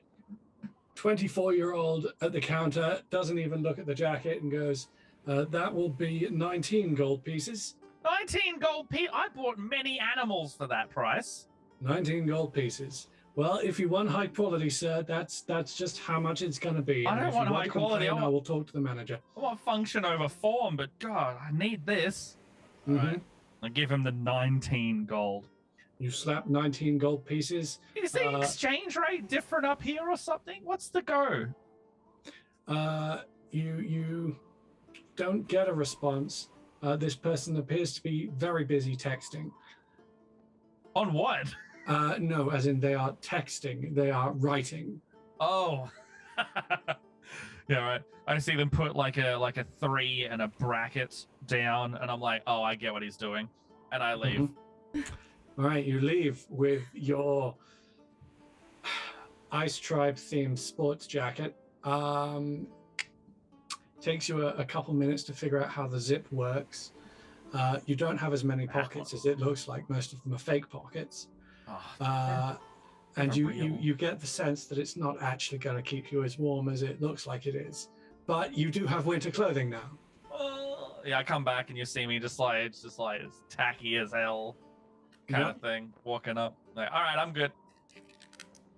24-year-old at the counter doesn't even look at the jacket and goes, that will be 19 gold pieces. 19 gold pieces. I bought many animals for that price. 19 gold pieces. Well, if you want high quality, sir, that's just how much it's going to be. I And don't if want you high to quality, complain, I I will talk to the manager. I want function over form, but God, I need this. Mhm. All right. I give him the 19 gold. You slap 19 gold pieces. Is the exchange rate different up here or something? What's the go? You don't get a response. This person appears to be very busy texting. On what? No, as in they are texting. They are writing. Oh. Yeah, right. I see them put like a 3 and a bracket down, and I'm like, oh, I get what he's doing, and I leave. All right, you leave with your Ice Tribe themed sports jacket. Takes you a couple minutes to figure out how the zip works. You don't have as many pockets as it looks like. Most of them are fake pockets. And you get the sense that it's not actually going to keep you as warm as it looks like it is. But you do have winter clothing now. Yeah, I come back and you see me just like it's tacky as hell kind of thing, walking up. Like, all right, I'm good.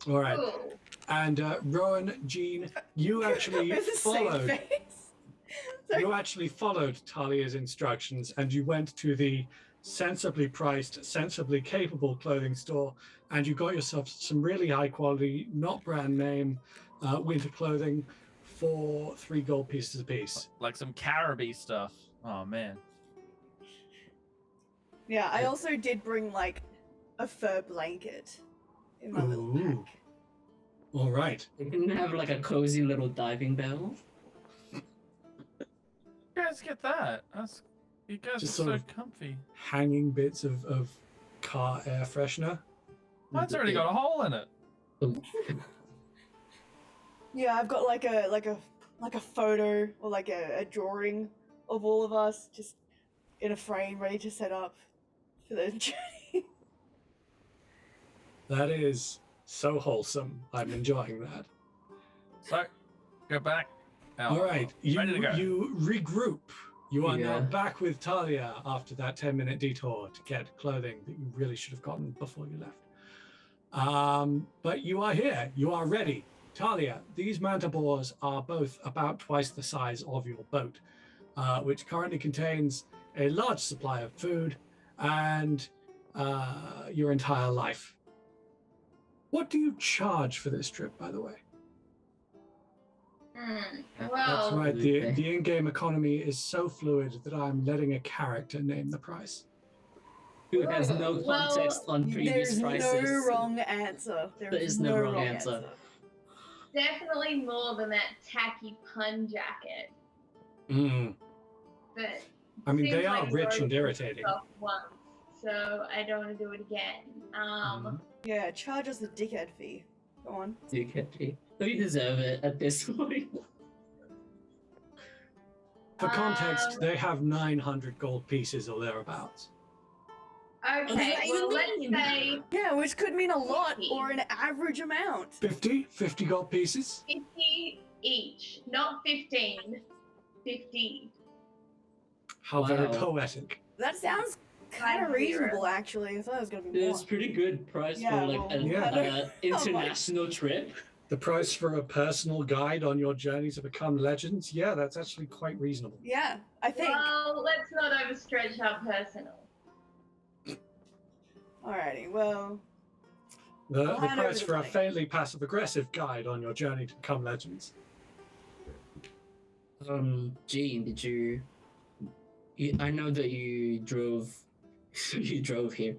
All right. Ooh. And Rowan, Jean, you actually With the same followed. face. Sorry. You actually followed Talia's instructions, and you went to the sensibly priced, sensibly capable clothing store, and you got yourself some really high quality, not brand name, winter clothing for 3 gold pieces apiece. Like some Caribbean stuff. Oh man. Yeah, I also did bring like a fur blanket in my little Ooh. pack. All right. You can have like a cozy little diving bell. You guys get that? You guys Just are sort so of- comfy. Hanging bits of car air freshener. Mine's already got a hole in it. Yeah, I've got like a photo or like a drawing of all of us just in a frame ready to set up for the journey. That is so wholesome. I'm enjoying that. So, go back. All right, ready to go. you regroup. You are now Yeah. back with Talia after that 10-minute detour to get clothing that you really should have gotten before you left. But you are here. You are ready. Talia, these manticores are both about twice the size of your boat, which currently contains a large supply of food and your entire life. What do you charge for this trip, by the way? That's Well, right. The in-game economy is so fluid that I'm letting a character name the price. Who has no Well, context on previous There's prices? no wrong answer. There There's is no wrong answer. definitely more than that tacky pun jacket. Mm. But I mean, they seems are like rich you and already irritating. pissed off once, so I don't want to do it again. Yeah, charge us the dickhead fee. Go on. You deserve it at this point. For context, Um, they have 900 gold pieces or thereabouts. does Okay, that even well let's mean? say Yeah, which could mean a lot or an average amount. 50 gold pieces? 50 each, not 15. 50. How very Wow. poetic. That sounds kind of 50. reasonable, actually. I thought it was gonna be more. It's pretty good price Yeah, for like well, an yeah. international trip. The price for a personal guide on your journey to become legends? Yeah, that's actually quite reasonable. Yeah, I think. Well, let's not overstretch our personal. Alrighty, well, The I'll hand over price the for a money. faintly passive-aggressive guide on your journey to become legends. Jean, did you? I know that you drove, you drove here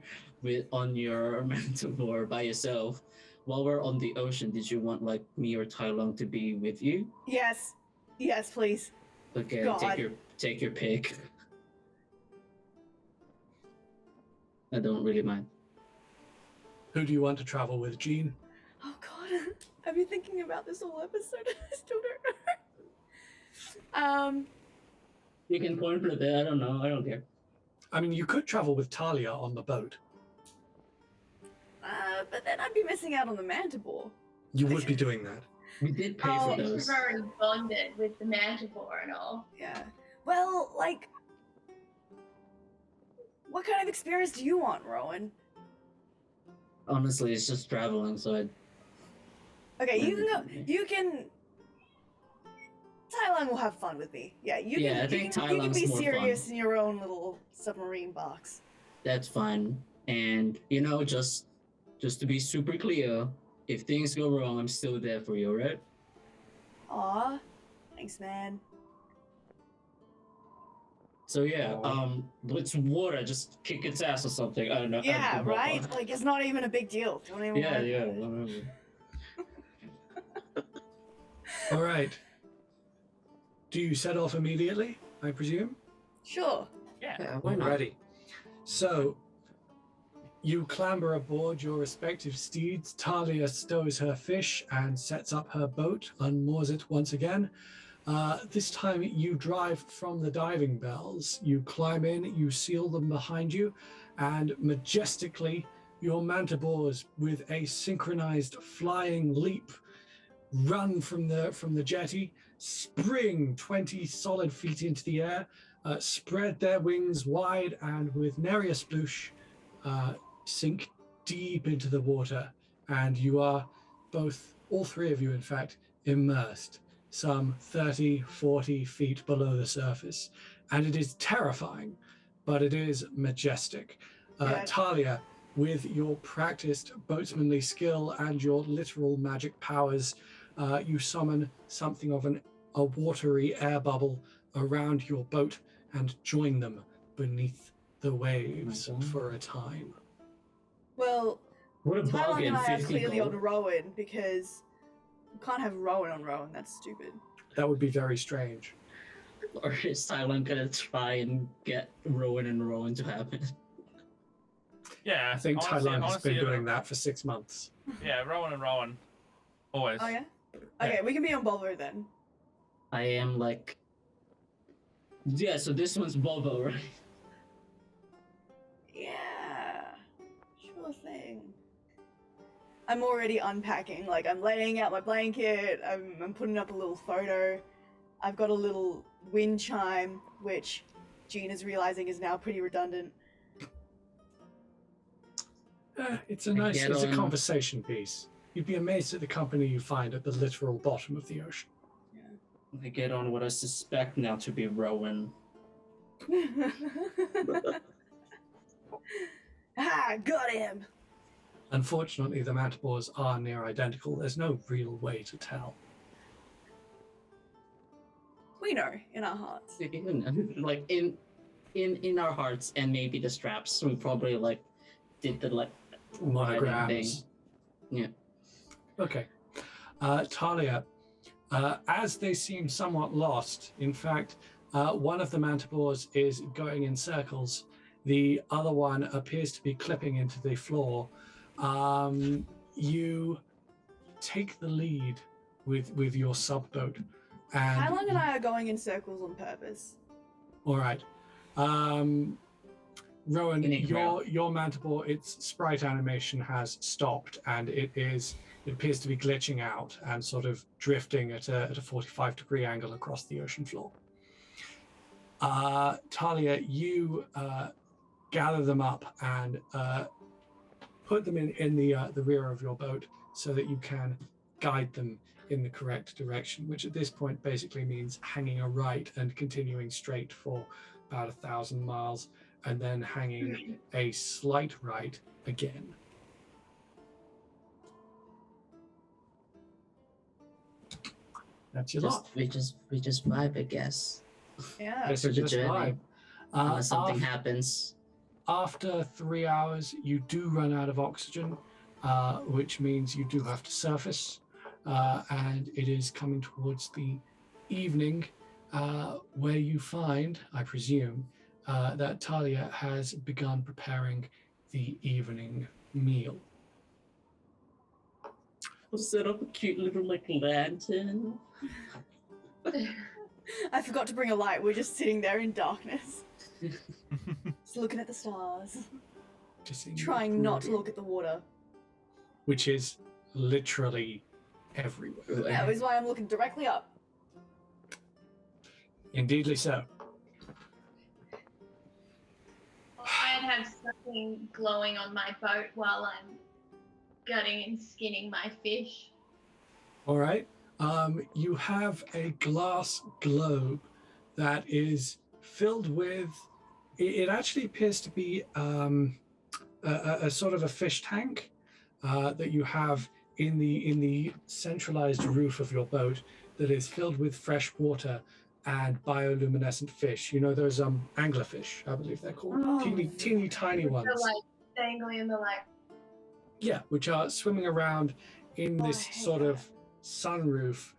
on your Manticore by yourself. While we're on the ocean, did you want like me or Tai Long to be with you? yes. Yes, please. Okay, God. take your pick. I don't really mind. Who do you want to travel with, Jean? Oh god. I've been thinking about this whole episode and I still don't know. You can point flip it. I don't know. I don't care. I mean, you could travel with Talia on the boat. But then I'd be missing out on the Manticore. You would be doing that. We did pay Oh, for Since those. you've already bonded with the Manticore and all. Yeah. Well, like, what kind of experience do you want, Rowan? Honestly, it's just traveling, so I. Okay, you can go. You can. Tylung will have fun with me. Yeah, you Yeah, can. I think you can Tylung's be more serious in your own little submarine box. That's fine. And just to be super clear, if things go wrong, I'm still there for you, right? Aw, thanks, man. So yeah, it's water, just kick its ass or something. I don't know. Yeah, right. Like it's not even a big deal. Don't even. Yeah, worry yeah. about it. Whatever. All right. Do you set off immediately, I presume? Sure. Yeah, why not? Ready. So, you clamber aboard your respective steeds. Talia stows her fish and sets up her boat, unmoors it once again. This time you drive from the diving bells. You climb in, you seal them behind you, and majestically, your manticores, with a synchronized flying leap, run from the jetty, spring 20 solid feet into the air, spread their wings wide, and with nary a sploosh, sink deep into the water. And you are all three of you, in fact, immersed some 30, 40 feet below the surface. And it is terrifying, but it is majestic. Yeah. Talia, with your practiced boatsmanly skill and your literal magic powers, you summon something of a watery air bubble around your boat and join them beneath the waves God. for a time. Well, What a Tylung bargain! and I are 50 clearly gold. on Rowan because you can't have Rowan on Rowan. That's stupid. That would be very strange. Or is Tylung gonna try and get Rowan and Rowan to happen? Yeah, I think honestly- Thailand has honestly, been doing that for 6 months. Yeah, Rowan and Rowan. Always. Oh yeah. Okay, we can be on Volvo then. I am like. Yeah, so this one's Volvo, right? Yeah. Sure thing. I'm already unpacking. Like I'm laying out my blanket. I'm putting up a little photo. I've got a little wind chime, which Gina's realizing is now pretty redundant. It's a I nice, get it's a on- conversation piece. You'd be amazed at the company you find at the literal bottom of the ocean. I get on what I suspect now to be Rowan. Ah, got him! Unfortunately, the manticores are near identical. There's no real way to tell. We know in our hearts. Like in our hearts, and maybe the straps. We probably like did the like Monograms. Yeah. Okay. Talia, as they seem somewhat lost, in fact, one of the manticores is going in circles. The other one appears to be clipping into the floor. You take the lead with your subboat. And Tylung and I are going in circles on purpose. all right. Rowan, Getting your manticore, its sprite animation has stopped, and it appears to be glitching out and sort of drifting at a 45-degree angle across the ocean floor. Talia, you gather them up and put them in the rear of your boat so that you can guide them in the correct direction, which at this point basically means hanging a right and continuing straight for about 1,000 miles, and then hanging a slight right again. That's your lot. We just vibe, I guess. Yeah. This for is the just journey. vibe. Unless something After- happens. After 3 hours, you do run out of oxygen, which means you do have to surface, and it is coming towards the evening, where you find, I presume, that Talia has begun preparing the evening meal. We'll set up a cute little like lantern. I forgot to bring a light. We're just sitting there in darkness. Just looking at the stars. Just in Trying not to brooding, look at the water. which is literally everywhere. That is why I'm looking directly up. Indeedly so. I'd have something glowing on my boat while I'm gutting and skinning my fish. All right. You have a glass globe that is filled with. It actually appears to be a sort of a fish tank that you have in the centralized roof of your boat that is filled with fresh water and bioluminescent fish. You know those anglerfish, I believe they're called. Oh, Teeny tiny ones. They're like dangling, they're like, Yeah, which are swimming around in Oh, this I hate sort that. of sunroof,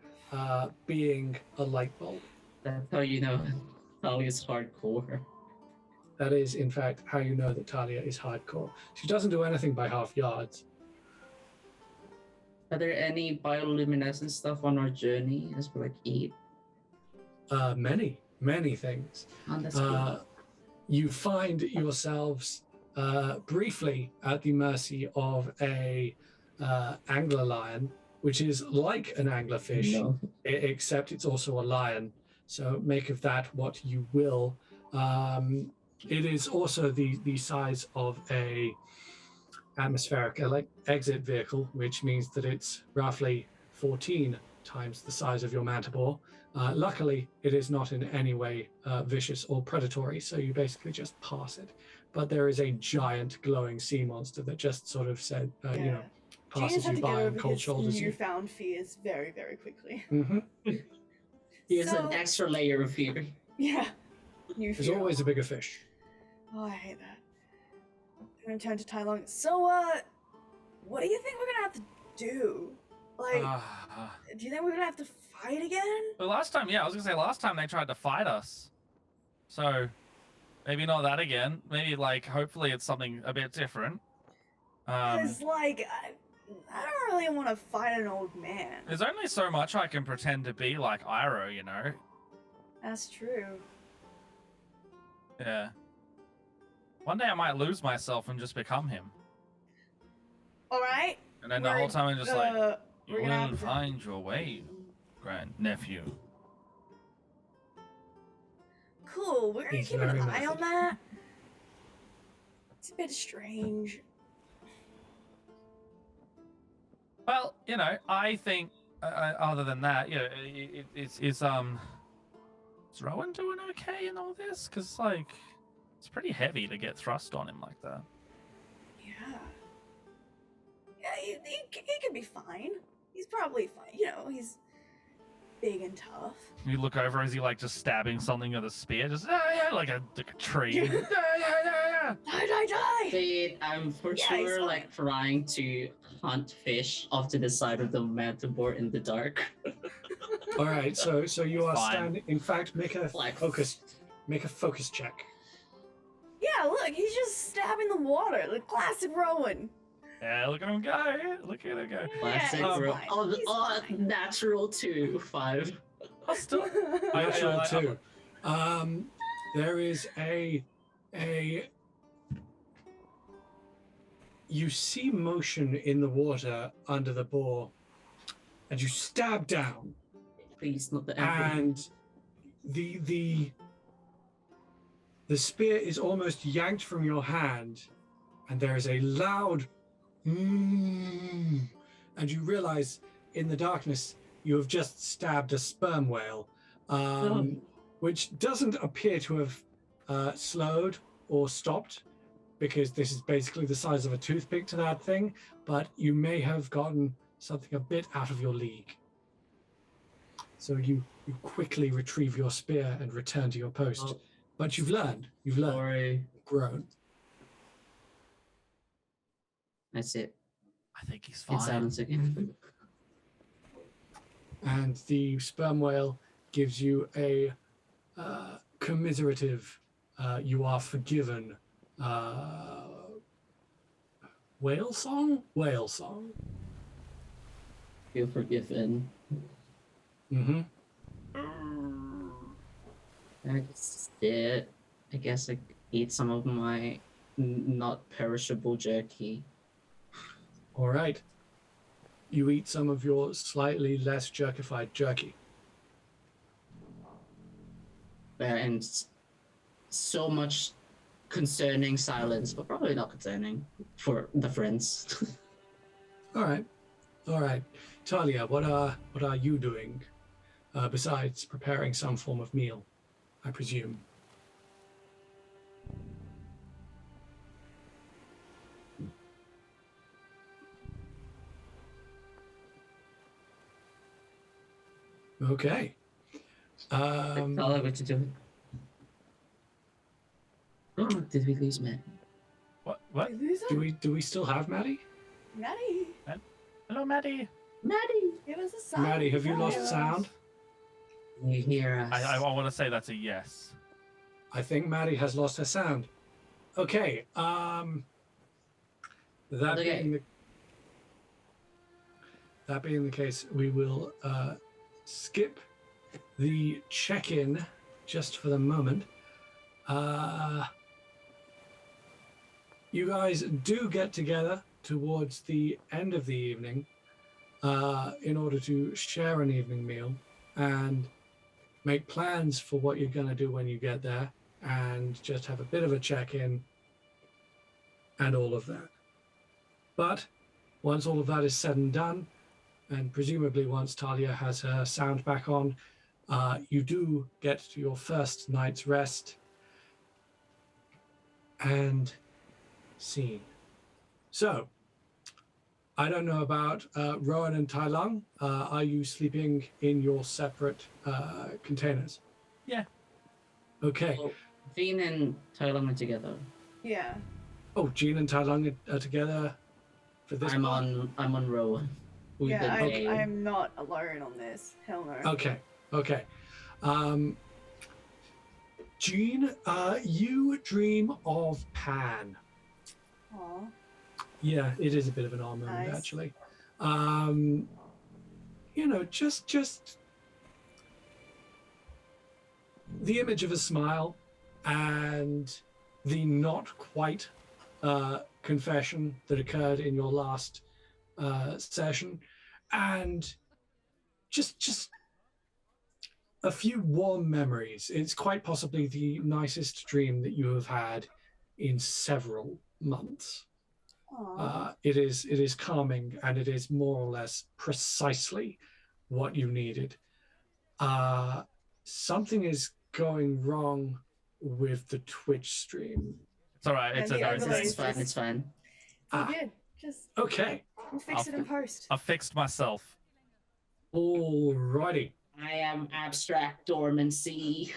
being a light bulb. That's how you know Talia's hardcore. That is, in fact, how you know that Talia is hardcore. She doesn't do anything by half yards. Are there any bioluminescent stuff on our journey as we like eat? Many things. Oh, that's cool. You find yourselves briefly at the mercy of a angler lion, which is like an anglerfish, No. except it's also a lion. So make of that what you will. It is also the size of a atmospheric exit vehicle, which means that it's roughly 14 times the size of your manticore. Luckily, it is not in any way vicious or predatory, so you basically just pass it. But there is a giant glowing sea monster that just sort of said, Yeah. passes Genius had you to get by and over cold his shoulders you. newfound fears very, very quickly. Hmm. Here's So- an extra layer of fear. Yeah. New There's fear. always a bigger fish. Oh, I hate that. I'm gonna turn to Tylung. So, what do you think we're gonna have to do? Like, do you think we're gonna have to fight again? Well, last time, yeah, I was gonna say last time they tried to fight us. So maybe not that again. Maybe like hopefully it's something a bit different. Because, like, I don't really want to fight an old man. There's only so much I can pretend to be like Iroh, you know? That's true. Yeah. One day I might lose myself and just become him. All right. And then the whole time I'm just like, you we're gonna will have to- find your way, grand nephew. cool. We're gonna He's keep an very eye on method. that. It's a bit strange. Well, I think other than that, is Rowan doing okay in all this? Because like, it's pretty heavy to get thrust on him like that. Yeah. Yeah, he could be fine. He's probably fine. You know, he's big and tough. You look over, is he like just stabbing something with a spear? Just like a tree. Yeah. Yeah. Die! Fade, I'm for Yeah, he's sure fine. like trying to hunt fish off to the side of the metaphor in the dark. All right, so you are Fine. standing. In fact, make a Like- focus check. Yeah, look, he's just stabbing the water. The classic Rowan. Yeah, look at him go. Look at him go. Classic he's bro. fine. Oh, He's fine. natural 2, 5. I'll still. Natural I- two. There is a. You see motion in the water under the bore, and you stab down, Please, not the emperor. and the spear is almost yanked from your hand, and there is a loud and you realize in the darkness you have just stabbed a sperm whale, which doesn't appear to have slowed or stopped, because this is basically the size of a toothpick to that thing, but you may have gotten something a bit out of your league. So you quickly retrieve your spear and return to your post. Oh. But you've learned, Sorry. grown. That's it. I think he's It's fine. silence again. And the sperm whale gives you a commiserative, you are forgiven whale song? Whale song. Feel forgiven. Mm-hmm. That's it. I guess I eat some of my not perishable jerky. All right. You eat some of your slightly less jerkified jerky. And so much concerning silence, but probably not concerning for the friends. All right. All right. Talia, what are you doing besides preparing some form of meal, I presume? Okay. Tell her what to do. Oh, did we lose Matt? What? Did we lose him? Do we still have Maddy? Maddie, Hello, Maddie. Maddy! give us a sign. Maddy, have you Maddie. lost sound? You hear us? I want to say that's a yes. I think Maddy has lost her sound. Okay. That Okay. being the case, we will skip the check-in just for the moment. You guys do get together towards the end of the evening in order to share an evening meal and make plans for what you're going to do when you get there, and just have a bit of a check-in and all of that. But once all of that is said and done, and presumably once Talia has her sound back on, you do get to your first night's rest and scene. So, I don't know about Rowan and Tai Lung. Are you sleeping in your separate containers? Yeah. Okay. Oh, Jean and Tyler are together. Yeah. Oh, Jean and Tai Lung are together for this I'm part? on Rowan. We've Yeah, been paid. I'm not alone on this. Hell no. Okay. Jean, you dream of Pan. Aw. Yeah, it is a bit of an odd moment, Nice. actually. Just the image of a smile and the not quite confession that occurred in your last session, and just a few warm memories. It's quite possibly the nicest dream that you have had in several months. Aw. It is calming, and it is more or less precisely what you needed. Something is going wrong with the Twitch stream. It's all right. It's And a the no. overlay. It's fine. It's fine. Oh, Ah. good. Just Okay, we'll fix it in post. I fixed myself. alrighty. I am abstract dormancy.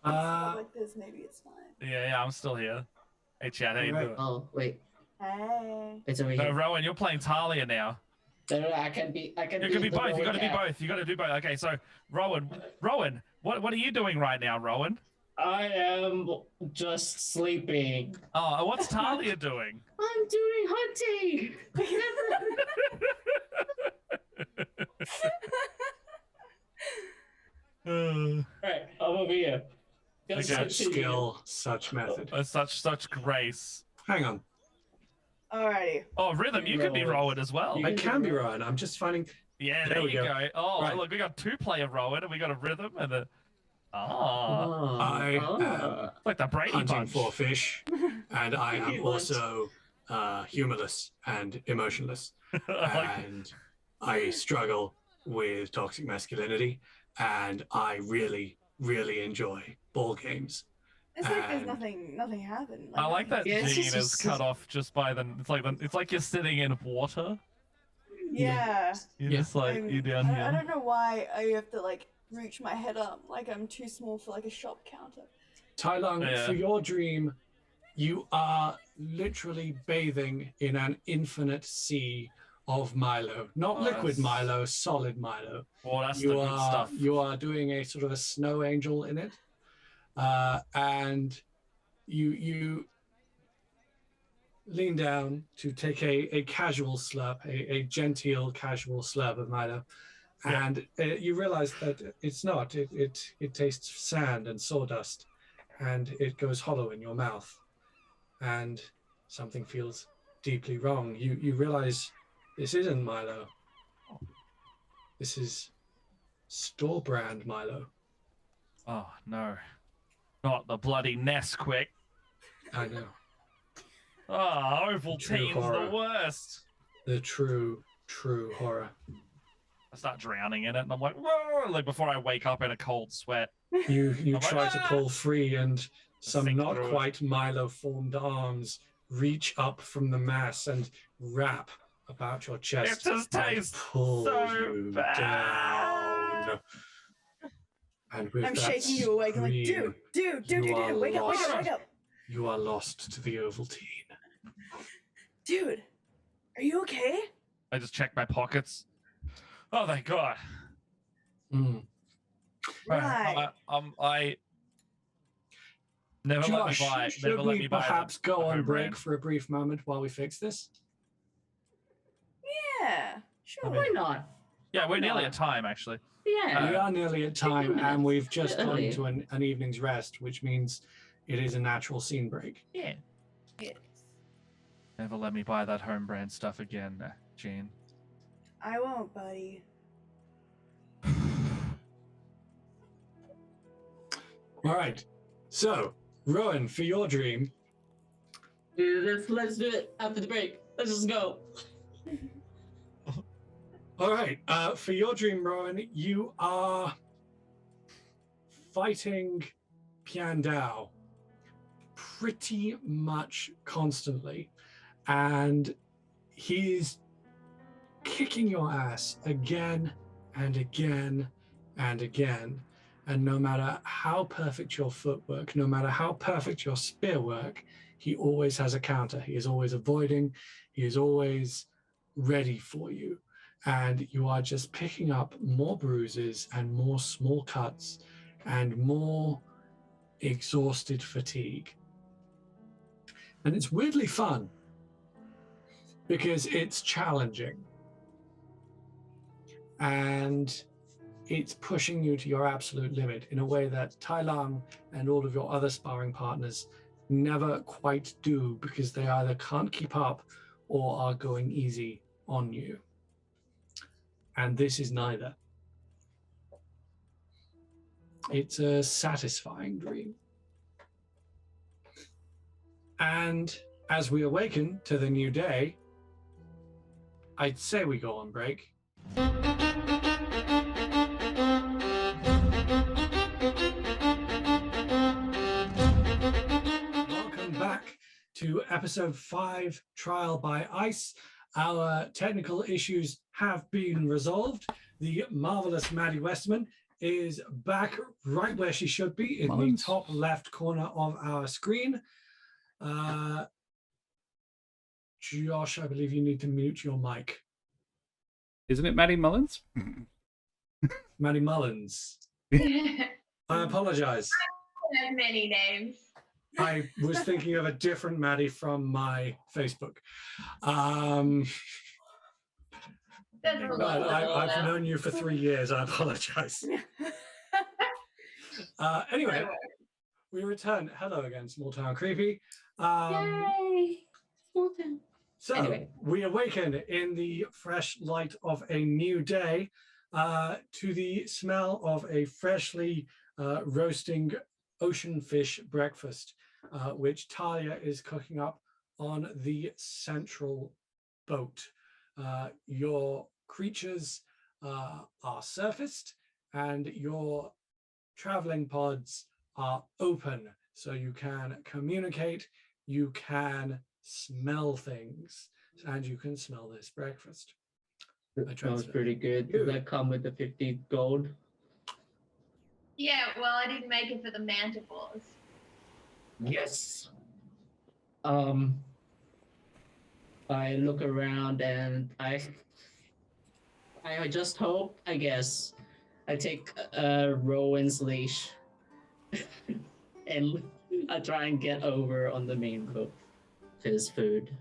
Like this, maybe it's fine. Yeah, I'm still here. Hey, Chad, how you Alright. doing? Oh wait, Hey. it's over No, here. Rowan, you're playing Talia now. No, I can be. I can. You can be the both. You Rowan got to be cat. both. You got to do both. Okay, so Rowan, what are you doing right now, Rowan? I am just sleeping. Oh, what's Talia doing? I'm doing hunting. Alright, I'm over here. Gonna Okay. Such continue. skill, such method. Such grace. Hang on. Alrighty. Oh, Rhythm, you could be Rowan. Rowan as well. You I can be Rowan. I'm just finding. Yeah, There there we you go. go. Oh, Right. look, we got 2-player Rowan, and we got a Rhythm and a. Oh, I am like the Brady hunting Bunch. for fish, and I am Humorless. also humorless and emotionless, Like- and I struggle with toxic masculinity, and I really, really enjoy ball games. It's like there's And- nothing happened. I like that Yeah, it's gene just- is cut off just by the. It's like you're sitting in water. Yeah. You're Yeah. just like you're down I here. don't know why I have to like reach my head up. Like I'm too small for like a shop counter. Tai Lung, Yeah. for your dream, you are literally bathing in an infinite sea of Milo. Not Oh, liquid that's- Milo, solid Milo. Oh, that's the You good are stuff. you are doing a sort of a snow angel in it, and you lean down to take a casual slurp, a genteel casual slurp of Milo, Yeah. and you realize that it's not. It tastes sand and sawdust, and it goes hollow in your mouth, and something feels deeply wrong. You realize this isn't Milo. This is store brand Milo. Oh no, not the bloody Nesquik. I know. Oh, Ovaltine's horror. the worst. The true horror. I start drowning in it, and I'm like, whoa! Like before I wake up in a cold sweat. You I'm like, try to "Ah!" pull free, and some Sink not through it. quite Milo formed arms reach up from the mass and wrap about your It chest just and tastes pull so you bad. down. And with I'm that shaking you awake. I'm like, scream, dude, you are wake up, lost. wake up. you are lost to the Ovaltine. Dude, are you okay? I just check my pockets. Oh, thank God. Mm. Right. I never let me Josh, buy. should Never let we me buy. perhaps the go on home break brand. for a brief moment while we fix this? Yeah, sure. I Why mean- not? Yeah, we're nearly at time actually. Yeah. We are nearly at time, minutes and we've just gone early. to an evening's rest, which means it is a natural scene break. Yeah. Yes. Never let me buy that home brand stuff again, Gene. I won't, buddy. All right. So, Rowan, for your dream, Let's do it after the break. Let's just go. all right. For your dream, Rowan, you are fighting Piandao pretty much constantly, and he is kicking your ass again and again and again. And no matter how perfect your footwork, no matter how perfect your spear work, he always has a counter. He is always avoiding. He is always ready for you. And you are just picking up more bruises and more small cuts and more exhausted fatigue. And it's weirdly fun because it's challenging. And it's pushing you to your absolute limit in a way that Tai Lang and all of your other sparring partners never quite do, because they either can't keep up or are going easy on you. And this is neither. It's a satisfying dream. And as we awaken to the new day, I'd say we go on break. Welcome back to episode 5, Trial by Ice. Our technical issues have been resolved. The marvelous Maddy Westerman is back right where she should be in Mullins. the top left corner of our screen. Josh, I believe you need to mute your mic. Isn't it Maddy Mullins? Maddy Mullins. I I apologize. have many names. I was thinking of a different Maddy from my Facebook. There's a But lot of them I've now. known you for 3 years. I apologize. Anyway, we return. Hello again, Small Town Creepy. Yay! Small town. So Anyway. we awaken in the fresh light of a new day to the smell of a freshly roasting ocean fish breakfast, which Talia is cooking up on the central boat. Your creatures are surfaced and your traveling pods are open, so you can communicate, you can smell things, and you can smell this breakfast. That transfer. was pretty good. Does that come with the 50 gold? Yeah, well, I didn't make it for the manticores. Yes. I look around and I just hope, I guess, I take Rowan's leash and I try and get over on the main boat for his food.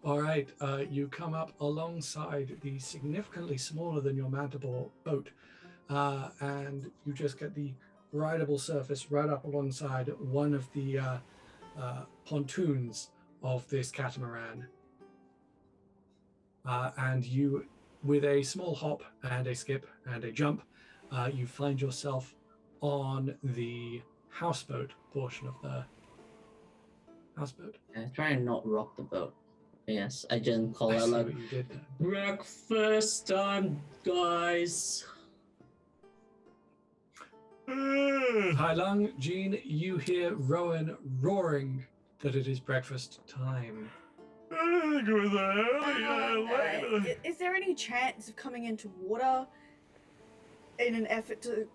All right, you come up alongside the significantly smaller than your manticore boat, and you just get the rideable surface right up alongside one of the pontoons of this catamaran. And you, with a small hop and a skip and a jump, you find yourself on the houseboat portion of the houseboat. Try and not rock the boat. Yes, I didn't call I out see like what you did there. breakfast time, guys. Hailung, Jean, you hear Rowan roaring that it is breakfast time. Is there any chance of coming into water in an effort to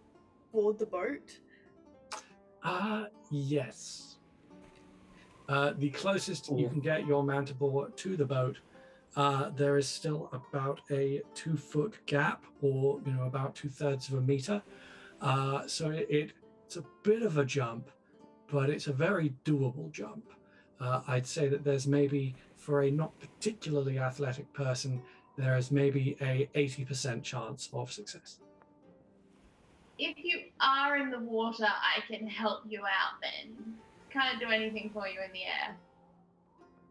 board the boat? Yes. The closest you can get your manticore to the boat, there is still about a 2-foot gap, or about 2/3 of a meter. So it's a bit of a jump, but it's a very doable jump. I'd say that there's maybe, for a not particularly athletic person, there is maybe a 80% chance of success. If you are in the water, I can help you out then. Can't do anything for you in the air.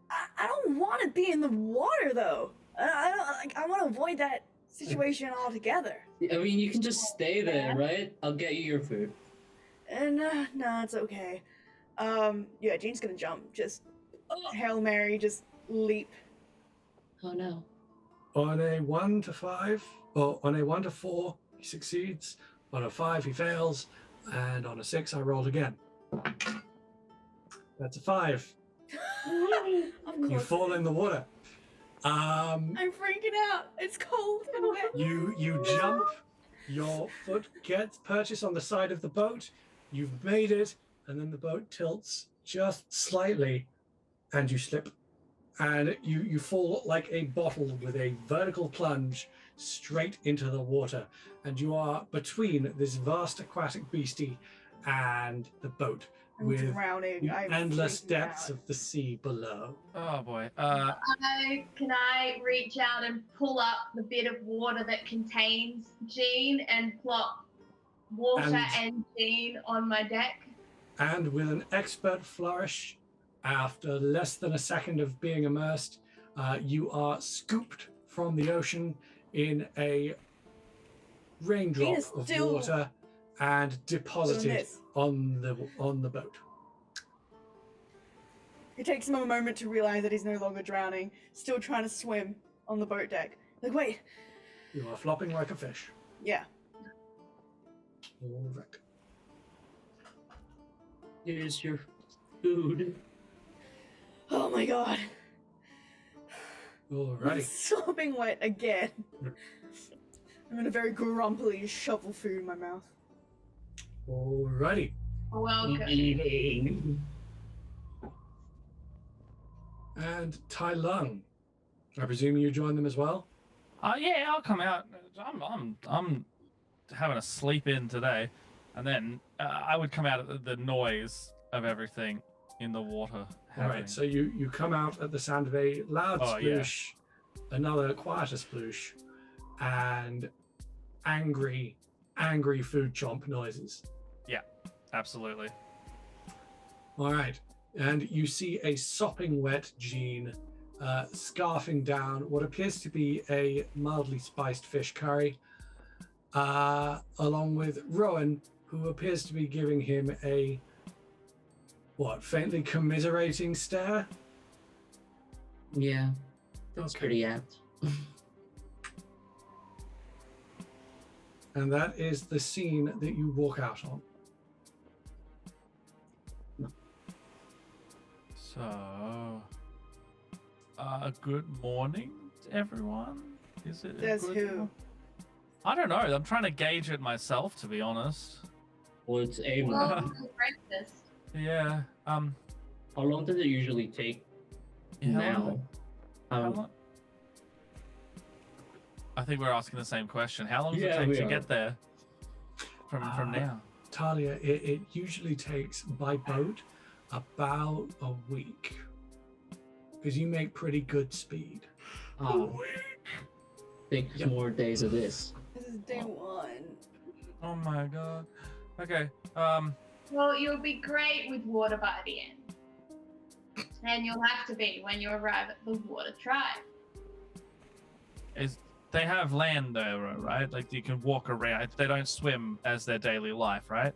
I don't want to be in the water though. I want to avoid that situation altogether. I mean, you can just stay there, right? I'll get you your food. No, it's okay. Yeah, Jean's gonna jump. Just Hail Mary, just leap. Oh no. On a 1 to 5, or on a 1 to 4, he succeeds. On a 5, he fails. And on a 6, I rolled again. That's a 5. Of course. You fall in the water. I'm freaking out. It's cold and wet. You jump. Your foot gets purchased on the side of the boat. You've made it, and then the boat tilts just slightly, and you slip. And you fall like a bottle with a vertical plunge straight into the water. And you are between this vast aquatic beastie and the boat, I'm with drowning. the I'm endless freaking depths out. of the sea below. Oh boy. Can I reach out and pull up the bit of water that contains Jean and plop water and Jean on my deck? And with an expert flourish, after less than a second of being immersed, you are scooped from the ocean in a raindrop is of still- water and deposited this. on the boat. It takes him a moment to realize that he's no longer drowning, still trying to swim on the boat deck. Like, wait. You are flopping like a fish. Yeah. All right. Here's your food. Oh my god. I'm Alrighty. sopping wet again. I'm gonna very grumpily shovel food in my mouth. Alrighty. Welcome. Eating. And Tai Lung. I presume you join them as well? Yeah, I'll come out. I'm having a sleep in today, and then I would come out at the noise of everything in the water. All right, so you come out at the sound of a loud sploosh, another quieter sploosh, and angry food chomp noises. Absolutely. All right, and you see a sopping wet Jean scarfing down what appears to be a mildly spiced fish curry, along with Rohen, who appears to be giving him a faintly commiserating stare. Yeah, that's Okay. pretty apt. And that is the scene that you walk out on. So, good morning, everyone. Is it? a Says good who? mo- I don't know. I'm trying to gauge it myself, to be honest. Well, it's a Well, month. for breakfast. Yeah. How long does it usually take Yeah, now? How long? I think we're asking the same question. How long does Yeah, it take we to are. get there from now? Talia, it usually takes by boat about a week because you make pretty good speed. Six Yep. more days of this. This is day one. Oh my god. Okay. Well, you'll be great with water by the end. And you'll have to be when you arrive at the water tribe. They have land there, right? Like you can walk around. They don't swim as their daily life, right?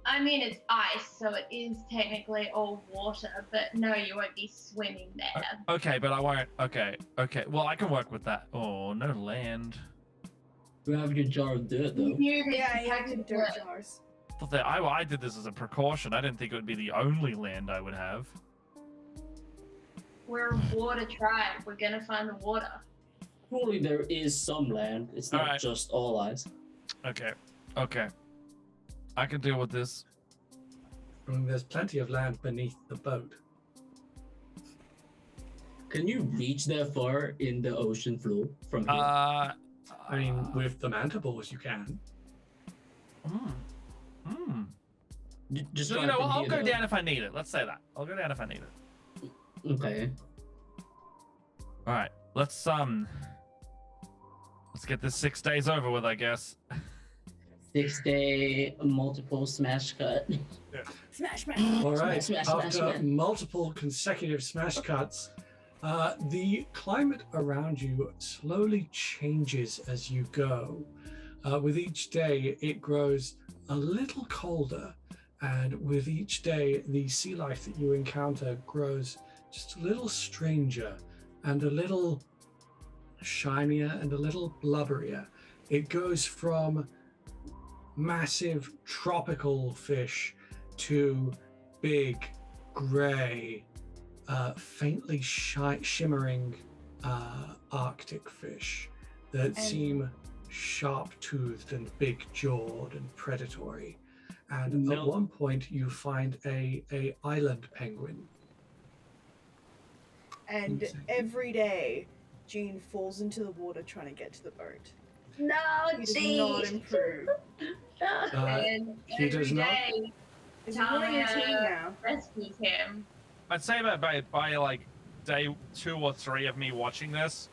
I mean, it's ice, so it is technically all water, but no, you won't be swimming there. Okay, but I won't. Okay. Well, I can work with that. Oh, no land. You have your jar of dirt, You though. knew this Yeah, you had have to to do dirt it. jars. Thought that I did this as a precaution. I didn't think it would be the only land I would have. We're a water tribe. We're gonna find the water. Surely there is some land. It's not Alright. just all ice. Okay. I can deal with this. I mean, there's plenty of land beneath the boat. Can you reach that far in the ocean floor from here? I mean, with the mantibles, you can. Just So, try you know, from I'll here, go though. down if I need it. Let's say that. I'll go down if I need it. Okay. All right. Let's get this 6 days over with, I guess. 6-day multiple smash cut. Smash, smash. All right. Smash, After smash. multiple consecutive smash cuts, the climate around you slowly changes as you go. With each day, it grows a little colder, and with each day, the sea life that you encounter grows just a little stranger and a little shinier and a little blubberier. It goes from massive tropical fish to big, grey, faintly shimmering Arctic fish that And- seem sharp-toothed and big-jawed and predatory. And No. at one point, you find a island penguin. And Insane. every day, Jean falls into the water trying to get to the boat. No, He does not improve. and he does every not- day It's a morning Talia routine now. rescues him. I'd say that by like day 2 or 3 of me watching this,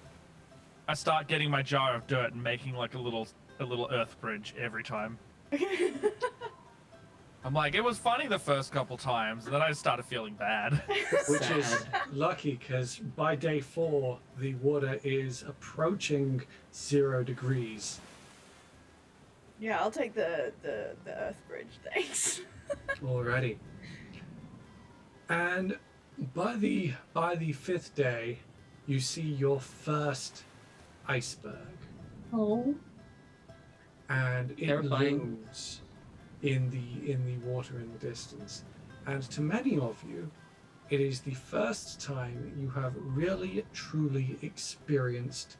I start getting my jar of dirt and making like a little earth bridge every time. I'm like, it was funny the first couple times, and then I started feeling bad. Which is Sad. lucky because by day 4, the water is approaching 0 degrees. Yeah, I'll take the earth bridge, thanks. Alrighty. And by the 5th day, you see your first iceberg, Oh. and it Terrifying. looms in the water in the distance. And to many of you, it is the first time you have really truly experienced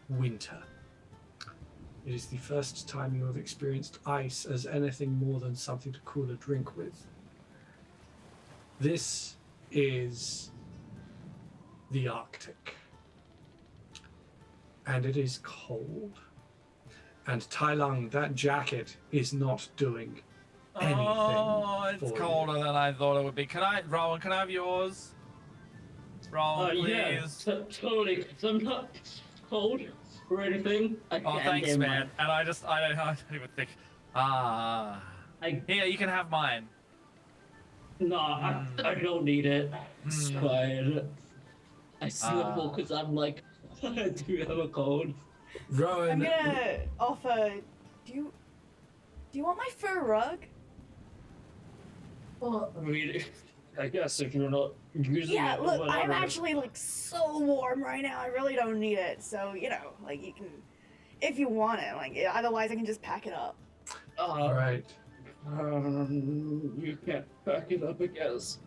winter. It is the first time you have experienced ice as anything more than something to cool a drink with. This is the Arctic. And it is cold. And Tailung, that jacket is not doing anything. Oh, it's for colder you. than I thought it would be. Rowan, can I have yours? Rowan, Yeah, please. totally. I'm not cold or anything. Oh, thanks, man. And I don't even think. Here, you can have mine. No, I don't need it. It's Mm. fine. I sniffle because I'm like, I do have a cold. Rowan, I'm gonna offer. Do you want my fur rug? Well, I mean, I guess if you're not using Yeah, it, look, I'm whatever. actually like so warm right now. I really don't need it. So like you can, if you want it. Like otherwise, I can just pack it up. all right. You can't pack it up, I guess.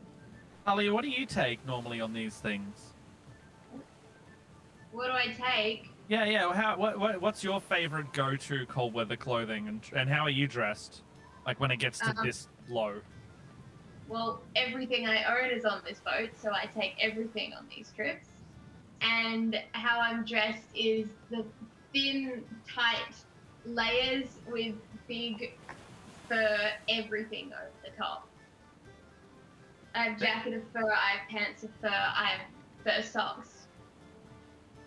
Talia, what do you take normally on these things? What do I take? Yeah. What's your favorite go-to cold weather clothing, and how are you dressed? Like when it gets to this low. Well, everything I own is on this boat, so I take everything on these trips. And how I'm dressed is the thin, tight layers with big fur, everything over the top. I have jacket of fur, I have pants of fur, I have fur socks.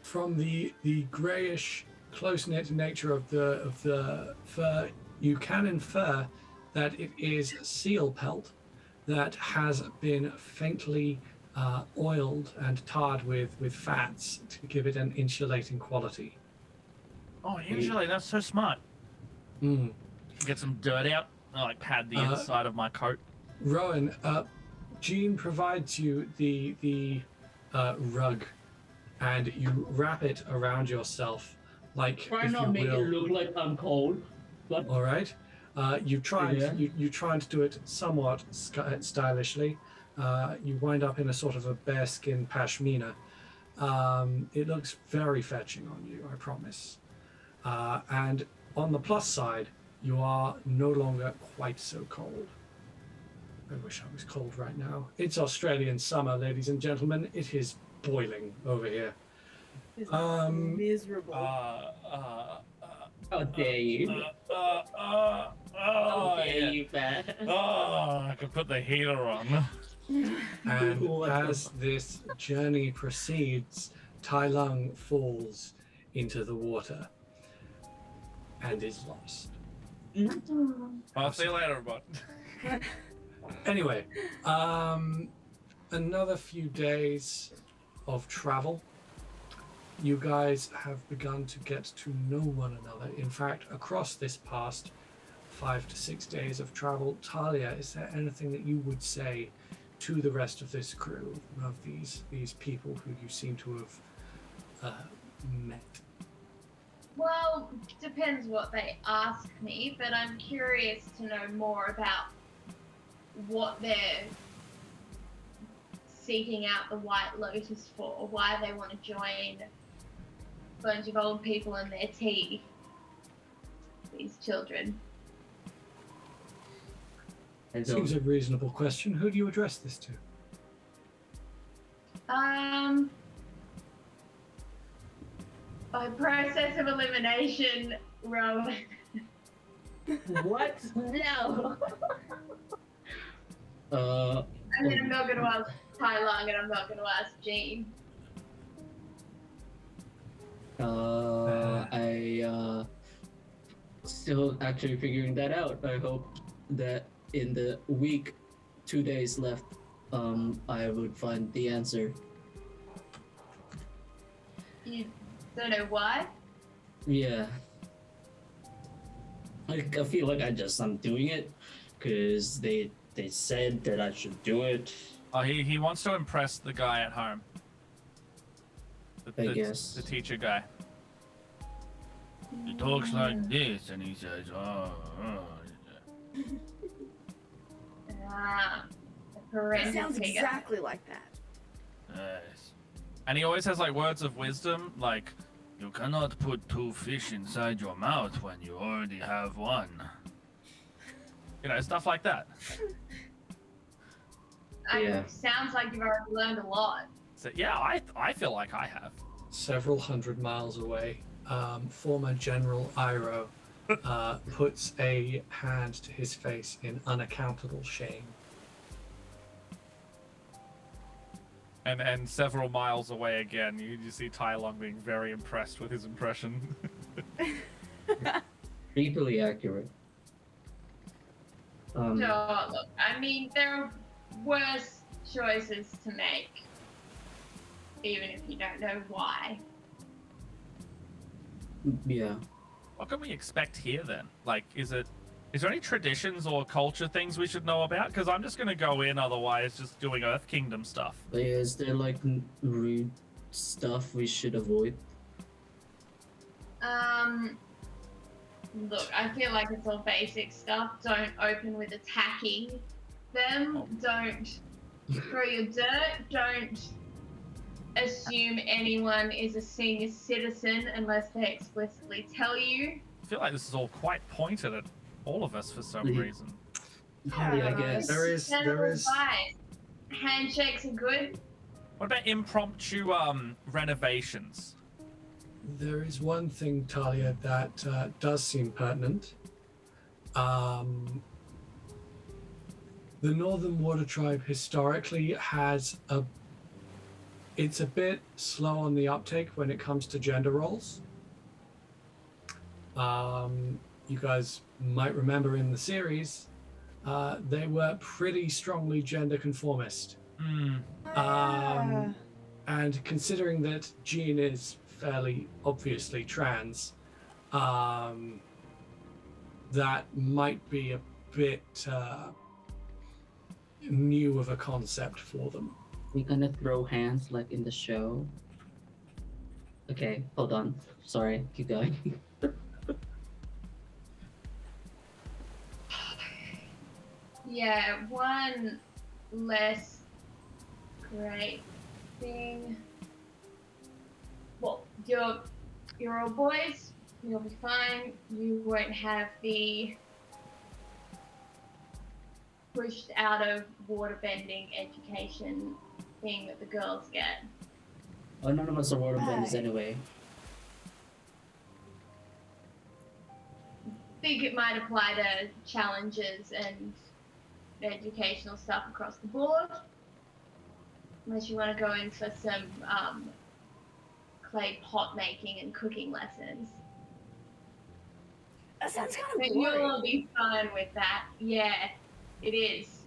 From the greyish, close-knit nature of the fur, you can infer that it is seal pelt that has been faintly oiled and tarred with fats to give it an insulating quality. Oh, usually that's so smart. Mm. Get some dirt out. I like pad the inside of my coat. Rowan, Jean provides you the rug, and you wrap it around yourself, like Try if not you make will. it look like I'm cold. But All right. You try and you try and do it somewhat stylishly. You wind up in a sort of a bearskin pashmina. It looks very fetching on you, I promise. And on the plus side, you are no longer quite so cold. I wish I was cold right now. It's Australian summer, ladies and gentlemen. It is boiling over here. It's miserable. how dare you? How dare you, man? Oh, I could put the heater on. And as this journey proceeds, Tai Lung falls into the water and is lost. I'll see you later, bud. Anyway, another few days of travel. You guys have begun to get to know one another. In fact, across this past 5 to 6 days of travel, Talia, is there anything that you would say to the rest of this crew, of these people who you seem to have met? Well, depends what they ask me, but I'm curious to know more about what they're seeking out the White Lotus for, why they want to join a bunch of old people and their tea, these children. Seems a reasonable question. Who do you address this to? By process of elimination, Rowan. What? No. I mean, I'm not going to ask Tai Lung and I'm not going to ask Jean. I still actually figuring that out. I hope that in the week, 2 days left, I would find the answer. You don't know why? Yeah. Like, I feel like I'm doing it because they said that I should do it. Oh, he wants to impress the guy at home. I guess. The teacher guy. He talks like this, and he says, "Oh." Ah, a It parental sounds figure. exactly like that. Yes. And he always has like words of wisdom, like, "You cannot put 2 fish inside your mouth when you already have 1." You know, stuff like that. Yeah. Sounds like you've already learned a lot. So yeah, I feel like I have. Several hundred miles away, former General Iro puts a hand to his face in unaccountable shame. And several miles away again, you see Tai Lung being very impressed with his impression. Creepily accurate. So, look, I mean, there are worse choices to make, even if you don't know why. Yeah. What can we expect here then? Like, is there any traditions or culture things we should know about? Because I'm just gonna go in otherwise, just doing Earth Kingdom stuff. But yeah, is there like rude stuff we should avoid? Look, I feel like it's all basic stuff. Don't open with attacking them. Oh. Don't throw your dirt. Don't assume anyone is a senior citizen unless they explicitly tell you. I feel like this is all quite pointed at all of us for some Yeah. reason. Yeah, I guess. There is General advice. Handshakes are good. What about impromptu renovations? There is one thing, Talia, that does seem pertinent. The Northern Water Tribe historically has it's a bit slow on the uptake when it comes to gender roles. You guys might remember in the series, they were pretty strongly gender conformist. And considering that Jean is fairly obviously trans, that might be a bit new of a concept for them. We gonna throw hands like in the show? Okay, hold on. Sorry, keep going. Yeah, one less great thing. Well, you're all boys. You'll be fine. You won't have the pushed out of waterbending education thing that the girls get. Oh, none of us are waterbenders Right. anyway. Think it might apply to challenges and educational stuff across the board. Unless you want to go in for some clay pot making and cooking lessons. That sounds kind But of you'll boring. be fine with that. Yeah, it is.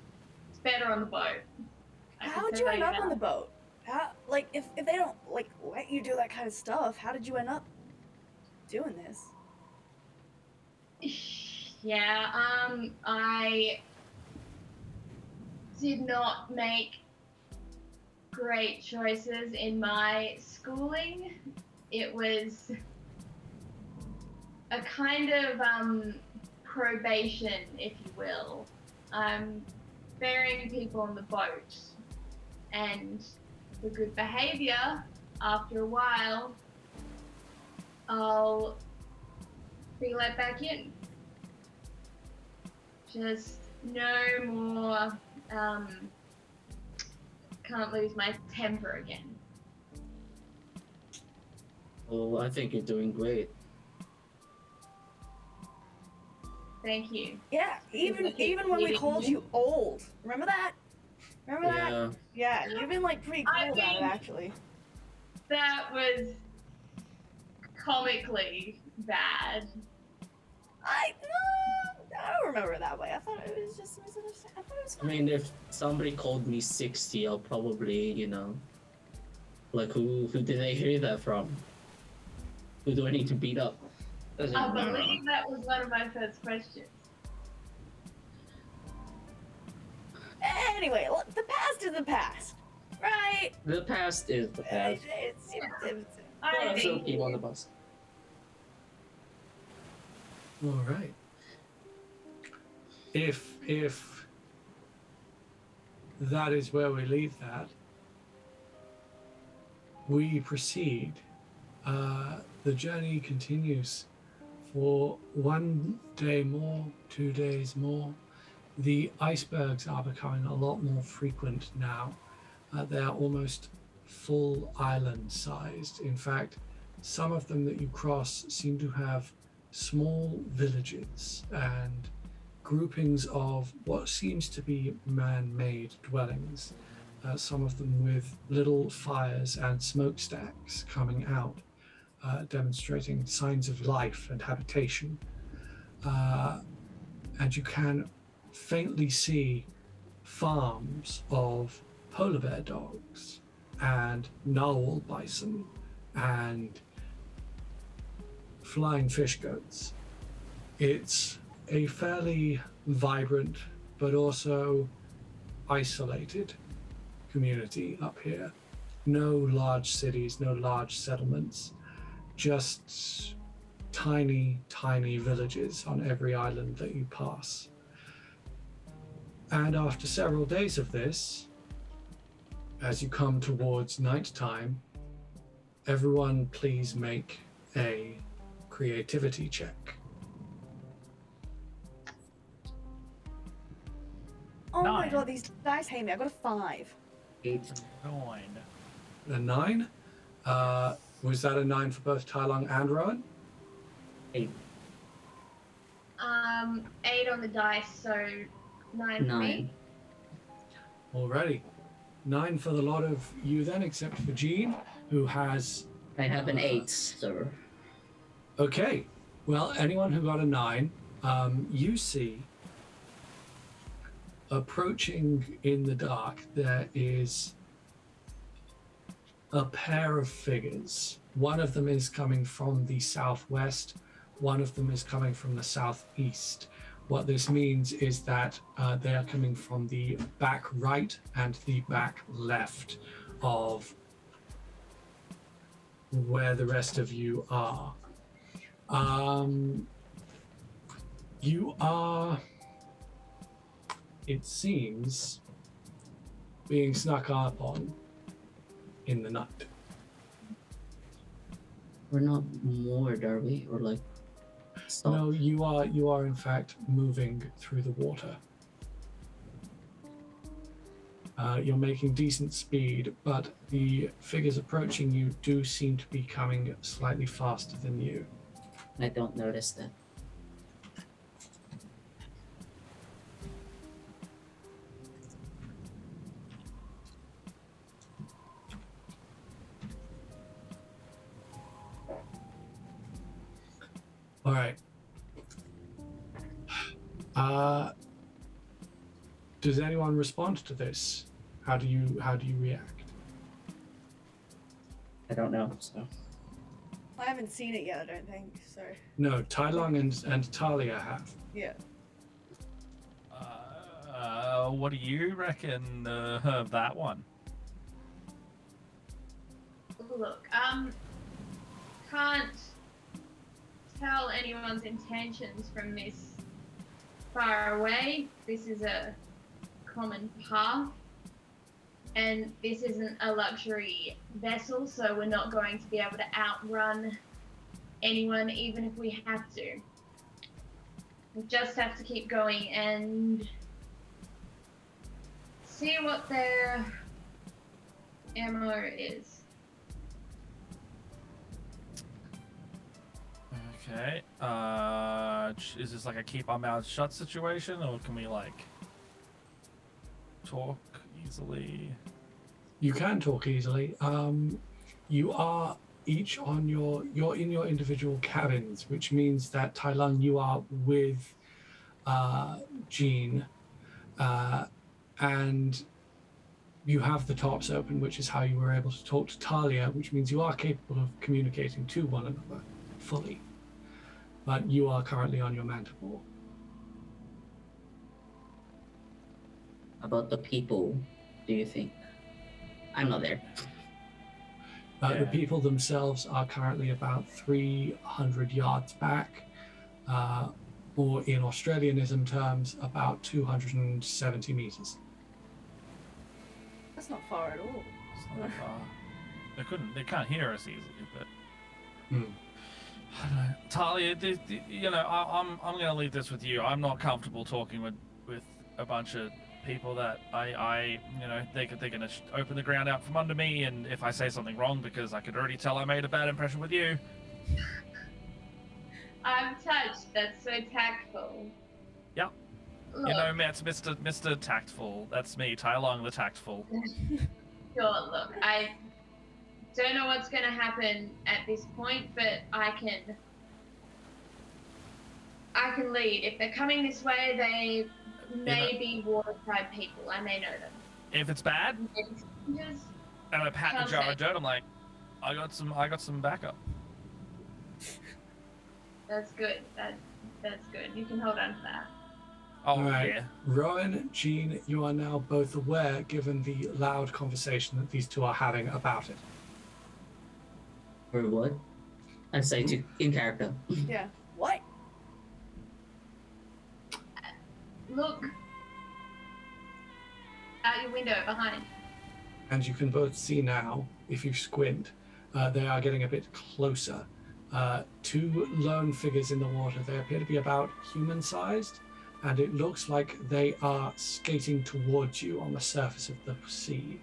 It's better on the boat. I How can would you tell end up that. on the boat? How, like, if they don't like let you do that kind of stuff, how did you end up doing this? Yeah, I did not make great choices in my schooling. It was a kind of probation, if you will. I'm burying people on the boat, and for good behavior, after a while, I'll be let back in. Just no more, can't lose my temper again. Oh, I think you're doing great. Thank you. Yeah, even when we called you old, remember that? Remember that? Yeah. Yeah, you've been like pretty I cool about it mean- actually. That was comically bad. I don't remember it that way. I thought it was just misunderstanding. I thought it was I fine. mean, if somebody called me 60, I'll probably, like, who did I hear that from? Who do I need to beat up? I believe that was one of my first questions. Anyway, look, the past is the past, right? The past is the past. I Also think keep on the bus. All right. If that is where we leave that, we proceed. The journey continues for 1 day more, 2 days more. The icebergs are becoming a lot more frequent now. They are almost full island sized. In fact, some of them that you cross seem to have small villages and groupings of what seems to be man-made dwellings, some of them with little fires and smokestacks coming out, demonstrating signs of life and habitation. And you can faintly see farms of polar bear dogs and narwhal bison and flying fish goats. It's a fairly vibrant but also isolated community up here. No large cities, no large settlements, just tiny, tiny villages on every island that you pass. And after several days of this, as you come towards nighttime, everyone please make a creativity check. Oh my 9. god, these dice hate me. I got a 5. 8. 9. A 9? Was that a 9 for both Tylung and Rohen? 8. 8 on the dice, so 9 for me. 9. Alrighty. 9 for the lot of you then, except for Jean, who has... I have an 8, sir. Okay. Well, anyone who got a 9, you see approaching in the dark, there is a pair of figures. One of them is coming from the southwest, one of them is coming from the southeast. What this means is that they are coming from the back right and the back left of where the rest of you are. You are, it seems, being snuck up on in the night. We're not moored, are we? Or like stopped? No, you are in fact moving through the water. You're making decent speed, but the figures approaching you do seem to be coming slightly faster than you. I don't notice that. All right. Does anyone respond to this? How do you react? I don't know, so. I haven't seen it yet, I don't think, so. No, Tylung and Talia have. Yeah. What do you reckon of that one? Look, can't tell anyone's intentions from this far away. This is a common path, and this isn't a luxury vessel, so we're not going to be able to outrun anyone, even if we have to. We just have to keep going and see what their MO is. Okay. Is this like a keep our mouths shut situation, or can we like talk easily? You can talk easily. You are each on you're in your individual cabins, which means that Tylung, you are with Jean, and you have the tops open, which is how you were able to talk to Talia, which means you are capable of communicating to one another fully. but you are currently on your manticore. About the people, do you think? I'm not there. The Yeah. people themselves are currently about 300 yards back, or in Australianism terms, about 270 meters. That's not far at all. It's not far. They can't hear us easily, but Hmm. I don't know. Talia, you know, I'm gonna leave this with you. I'm not comfortable talking with a bunch of people that I you know, they're gonna open the ground out from under me, and if I say something wrong, because I could already tell I made a bad impression with you. I'm touched. That's so tactful. Yep. Look, You know, that's Mr. Tactful. That's me, Ty Long the Tactful. sure, look, I don't know what's going to happen at this point, but I can lead. If they're coming this way, they may be water-tribe people. I may know them. If it's bad, Just and I pat the jar of dirt, I'm like, I got some backup. that's good. That's good. You can hold on to that. Oh, All right. yeah. Rowan, Jean, you are now both aware, given the loud conversation that these two are having about it. Or what? I say to in character. Yeah. What? Look out your window behind. And you can both see now, if you squint, they are getting a bit closer. Two lone figures in the water. They appear to be about human-sized, and it looks like they are skating towards you on the surface of the sea.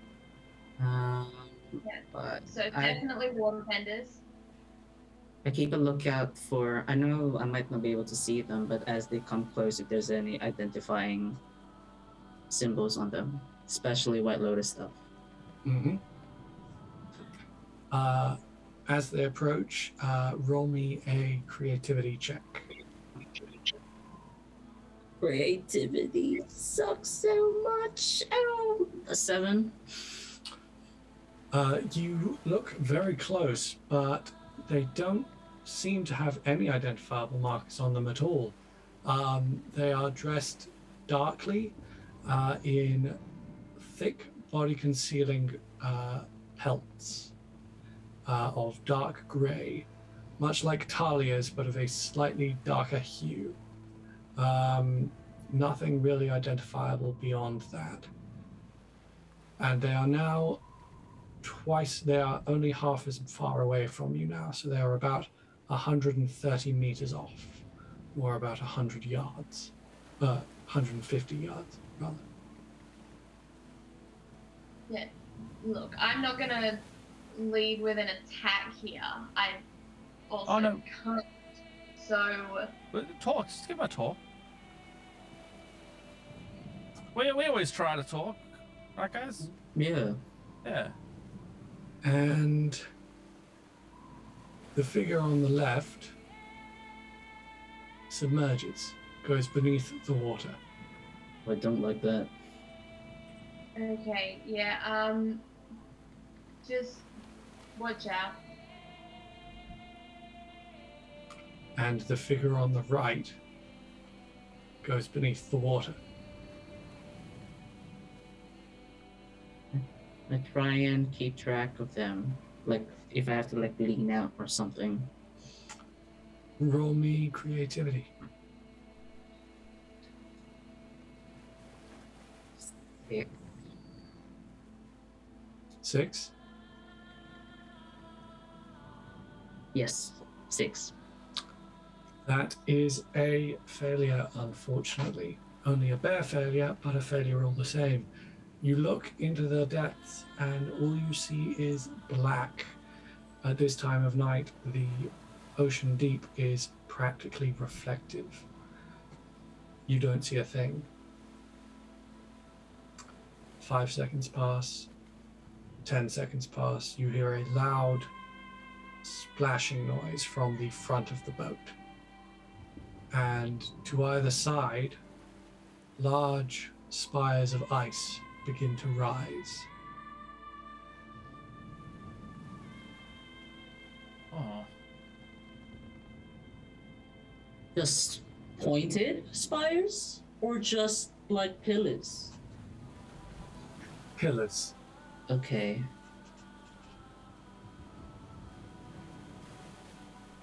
But So I definitely water benders. keep a lookout for. I know I might not be able to see them, but as they come close, if there's any identifying symbols on them, especially White Lotus stuff. Mm-hmm. As they approach, roll me a creativity check. Creativity sucks so much. Oh, a 7. You look very close, but they don't seem to have any identifiable marks on them at all. They are dressed darkly in thick body-concealing pelts of dark grey, much like Talia's, but of a slightly darker hue. Nothing really identifiable beyond that. And they are now they are only half as far away from you now, so they are about 130 meters off, or about 100 yards, 150 yards, rather. Yeah. Look, I'm not gonna lead with an attack here. I also can't. So Talk. Just give him a talk. We always try to talk, right, guys? Yeah. Yeah. And the figure on the left submerges, goes beneath the water. I don't like that. okay, yeah. Just watch out. And the figure on the right goes beneath the water. I try and keep track of them. Like, if I have to, like, lean out or something. Roll me creativity. Yeah. 6. Yes, 6. That is a failure, unfortunately. Only a bare failure, but a failure all the same. You look into the depths and all you see is black. At this time of night, the ocean deep is practically reflective. You don't see a thing. 5 seconds pass. 10 seconds pass. You hear a loud splashing noise from the front of the boat. And to either side, large spires of ice begin to rise. Oh. Just pointed spires? Or just like pillars? Pillars. Okay.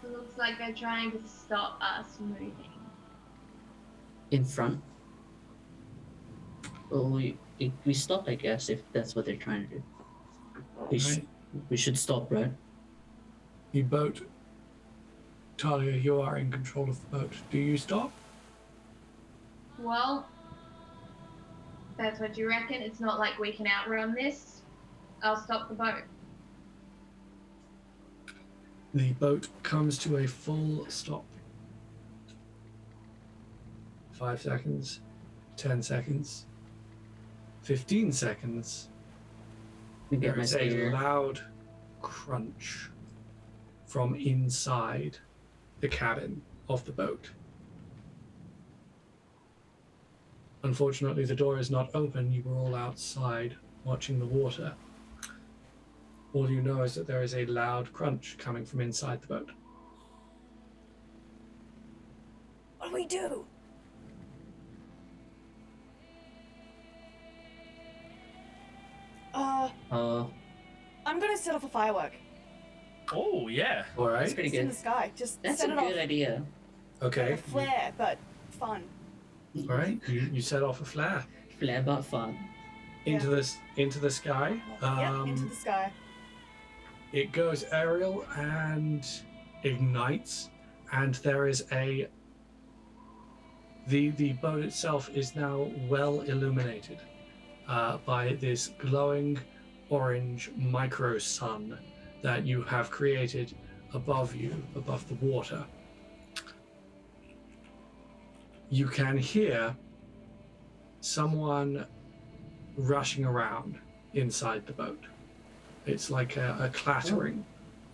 It looks like they're trying to stop us moving. In front? Well, we stop, I guess, if that's what they're trying to do. Right. We should stop, right? The boat. Talia, you are in control of the boat. Do you stop? Well, that's what you reckon. It's not like we can outrun this. I'll stop the boat. The boat comes to a full stop. 5 seconds, 10 seconds, 15 seconds. We get There my is a spear. loud crunch from inside the cabin of the boat. Unfortunately, the door is not open. You were all outside watching the water. All you know is that there is a loud crunch coming from inside the boat. What do we do? I'm gonna set off a firework. Oh yeah. All That's right. pretty It's in good. the sky. Just That's set a it good off. idea. Okay. Like a flare, but fun. All right. You set off a flare Flare but fun. into the sky. Yep, into the sky. It goes aerial and ignites, and there is the boat itself is now well illuminated by this glowing orange micro sun that you have created above you, above the water. You can hear someone rushing around inside the boat. It's like a clattering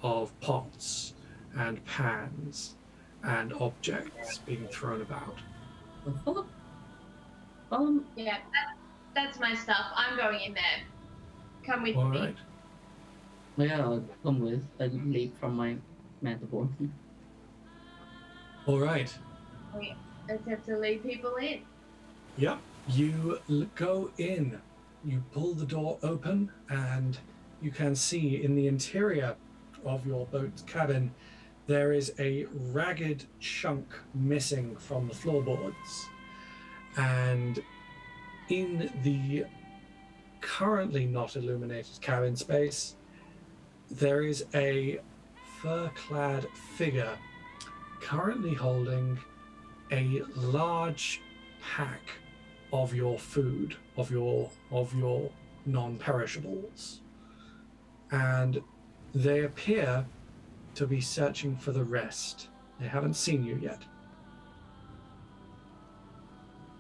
of pots and pans and objects being thrown about. The fuck? Yeah, that's my stuff. I'm going in there. Come with All me. right. Yeah, I'll come with. I leap from my manticore. All right. We attempt to lead people in. Yep. You go in. You pull the door open, and you can see in the interior of your boat's cabin there is a ragged chunk missing from the floorboards. And in the currently not illuminated cabin space, there is a fur-clad figure currently holding a large pack of your food, of your non-perishables. And they appear to be searching for the rest. They haven't seen you yet.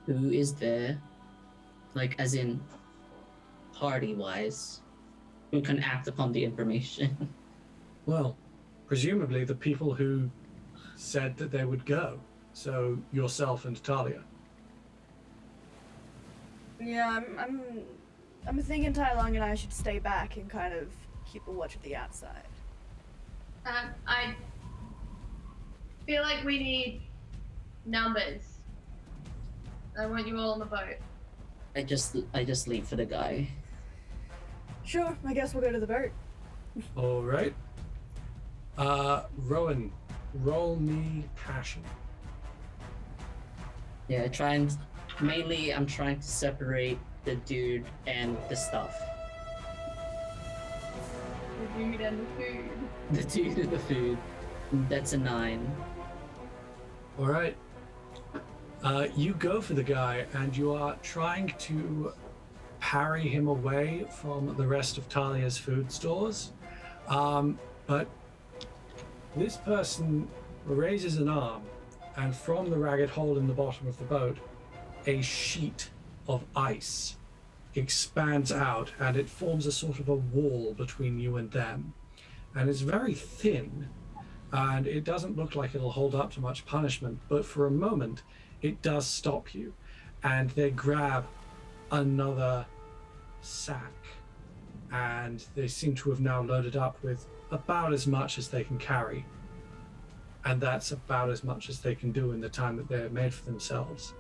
Who is there? Like, as in, party-wise, who can act upon the information? Well, presumably the people who said that they would go. So yourself and Talia. Yeah, I'm thinking Tai Lung and I should stay back and kind of keep a watch of the outside. I feel like we need numbers. I want you all on the boat. I just leap for the guy. Sure, I guess we'll go to the boat. All right. Rohen, roll me passion. Yeah, I'm trying to separate the dude and the stuff. The dude and the food. The dude and the food. That's a 9. All right. You go for the guy, and you are trying to parry him away from the rest of Talia's food stores. But this person raises an arm, and from the ragged hole in the bottom of the boat, a sheet of ice expands out, and it forms a sort of a wall between you and them. And it's very thin, and it doesn't look like it'll hold up to much punishment, but for a moment, it does stop you. And they grab another sack, and they seem to have now loaded up with about as much as they can carry. And that's about as much as they can do in the time that they're made for themselves.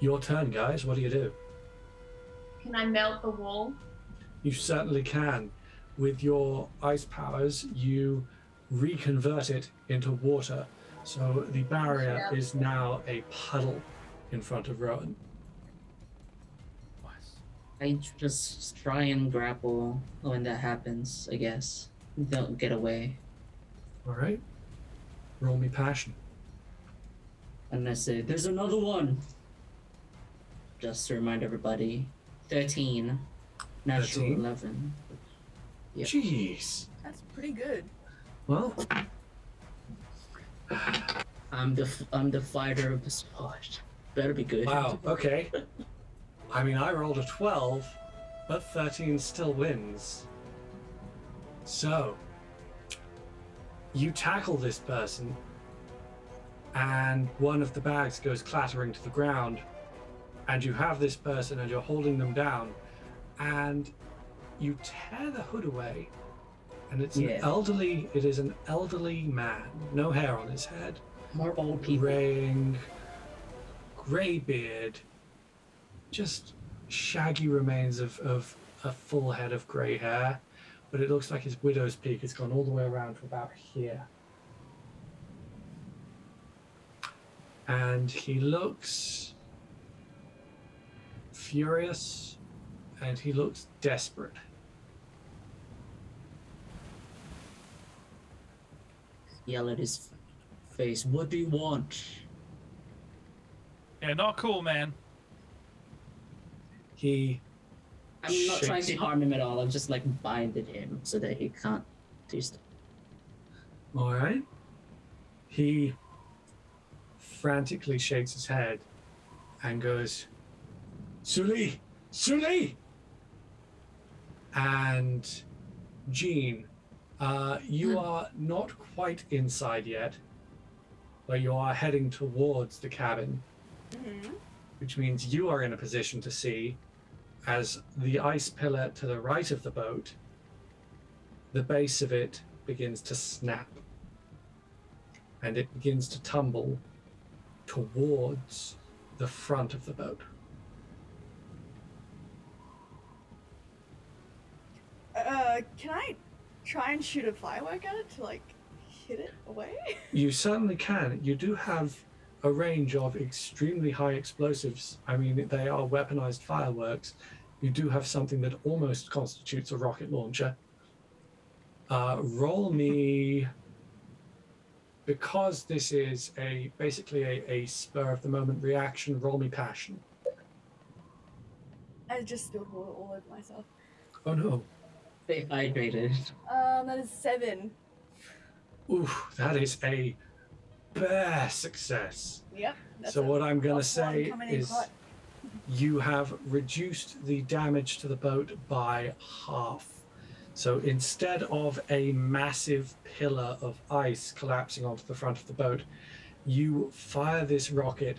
Your turn, guys. What do you do? Can I melt the wall? You certainly can. With your ice powers, you reconvert it into water. So the barrier is now a puddle in front of Rowan. Nice. I just try and grapple when that happens, I guess. Don't get away. All right. Roll me passion. And I say, there's another one! Just to remind everybody, 13. Natural 13? 11. Yep. Jeez. That's pretty good. Well, I'm the fighter of the spot. Better be good. wow. Okay. I mean, I rolled a 12, but 13 still wins. So, you tackle this person, and one of the bags goes clattering to the ground, and you have this person and you're holding them down, and you tear the hood away, and it is an elderly man, no hair on his head, More old people. grey beard, just shaggy remains of a full head of grey hair, but it looks like his widow's peak has gone all the way around to about here. And he looks furious, and he looks desperate. Yell at his face. What do you want? Yeah, not cool, man. He I'm not trying shakes- to harm him at all. I'm just like binding him so that he can't do stuff. All right. He frantically shakes his head and goes, Sully! Sully! And Jean, you are not quite inside yet, but you are heading towards the cabin, Mm-hmm. which means you are in a position to see as the ice pillar to the right of the boat, the base of it begins to snap, and it begins to tumble towards the front of the boat. Can I try and shoot a firework at it to like hit it away? You certainly can. You do have a range of extremely high explosives. I mean, they are weaponized fireworks. You do have something that almost constitutes a rocket launcher. Roll me, because this is basically a spur of the moment reaction, roll me passion. I just spilled water all over myself. Oh no. Stay hydrated. That is 7. Oof, that is a bare success. Yep. That's So a what I'm gonna plus one say coming in is hot. you have reduced the damage to the boat by half. So instead of a massive pillar of ice collapsing onto the front of the boat, you fire this rocket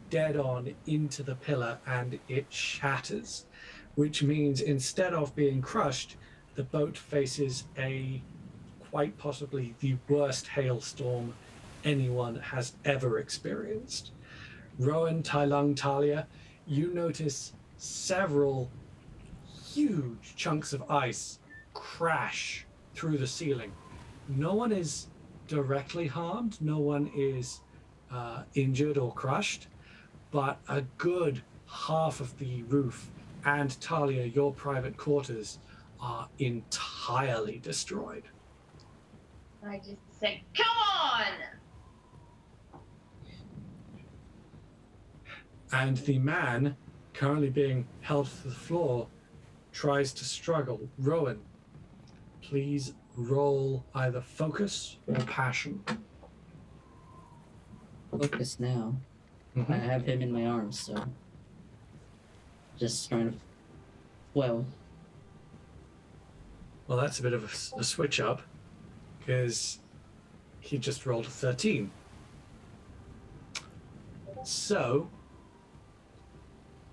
dead on into the pillar and it shatters, which means instead of being crushed, the boat faces quite possibly the worst hailstorm anyone has ever experienced. Rowan, Tailung, Talia, you notice several huge chunks of ice crash through the ceiling. No one is directly harmed, no one is injured or crushed, but a good half of the roof and Talia, your private quarters, are entirely destroyed. I just say, come on! And the man, currently being held to the floor, tries to struggle. Rowan, please roll either focus or passion. Focus now. I have him in my arms, so just trying to. Well, Well, that's a bit of a switch up, because he just rolled a 13. So,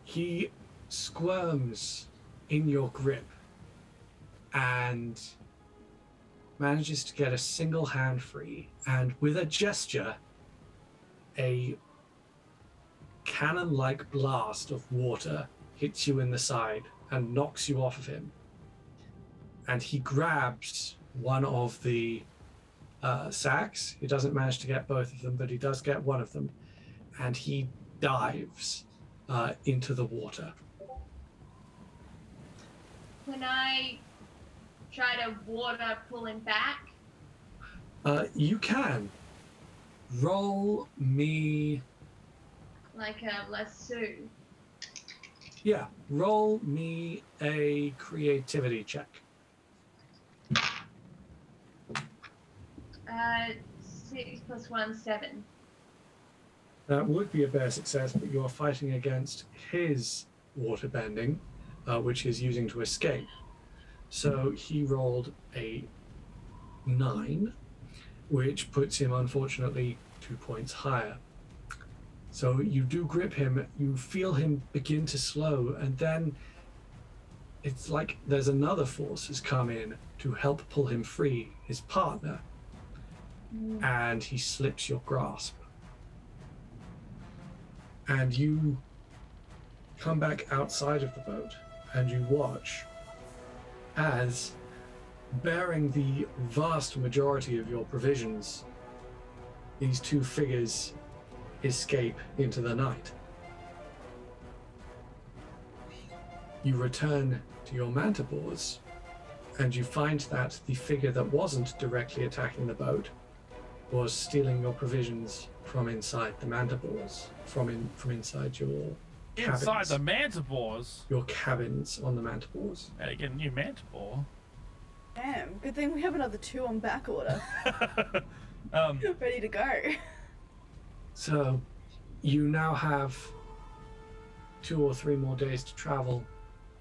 he squirms in your grip, and manages to get a single hand free, and with a gesture, a cannon-like blast of water hits you in the side and knocks you off of him. And he grabs one of the sacks. He doesn't manage to get both of them, but he does get one of them, and he dives into the water. When I try to water pull him back, You can roll me. like a lasso. Yeah, roll me a creativity check. 6 + 1, 7. That would be a bare success, but you are fighting against his water bending, which he's using to escape. So he rolled a 9, which puts him, unfortunately, 2 points higher. So you do grip him, you feel him begin to slow, and then it's like there's another force has come in to help pull him free, his partner, and he slips your grasp. And you come back outside of the boat, and you watch as, bearing the vast majority of your provisions, these two figures escape into the night. You return to your manticores, and you find that the figure that wasn't directly attacking the boat was stealing your provisions from inside the manticores, from inside your cabins. Inside the manticores? Your cabins on the manticores. Gotta get a new manticore. Damn, good thing we have another 2 on back order. Ready to go. So, you now have 2 or 3 more days to travel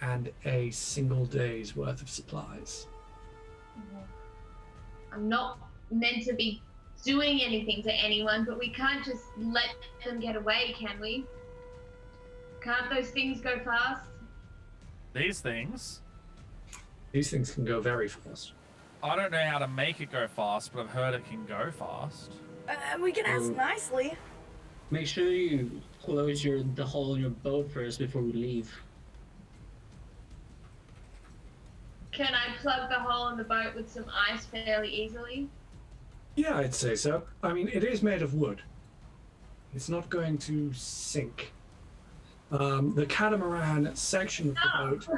and a single day's worth of supplies. I'm not meant to be doing anything to anyone, but we can't just let them get away, can we? Can't those things go fast? These things? These things can go very fast. I don't know how to make it go fast, but I've heard it can go fast. We can ask nicely. Make sure you close the hole in your boat first before we leave. Can I plug the hole in the boat with some ice fairly easily? Yeah, I'd say so. I mean, it is made of wood. It's not going to sink. The catamaran section of the boat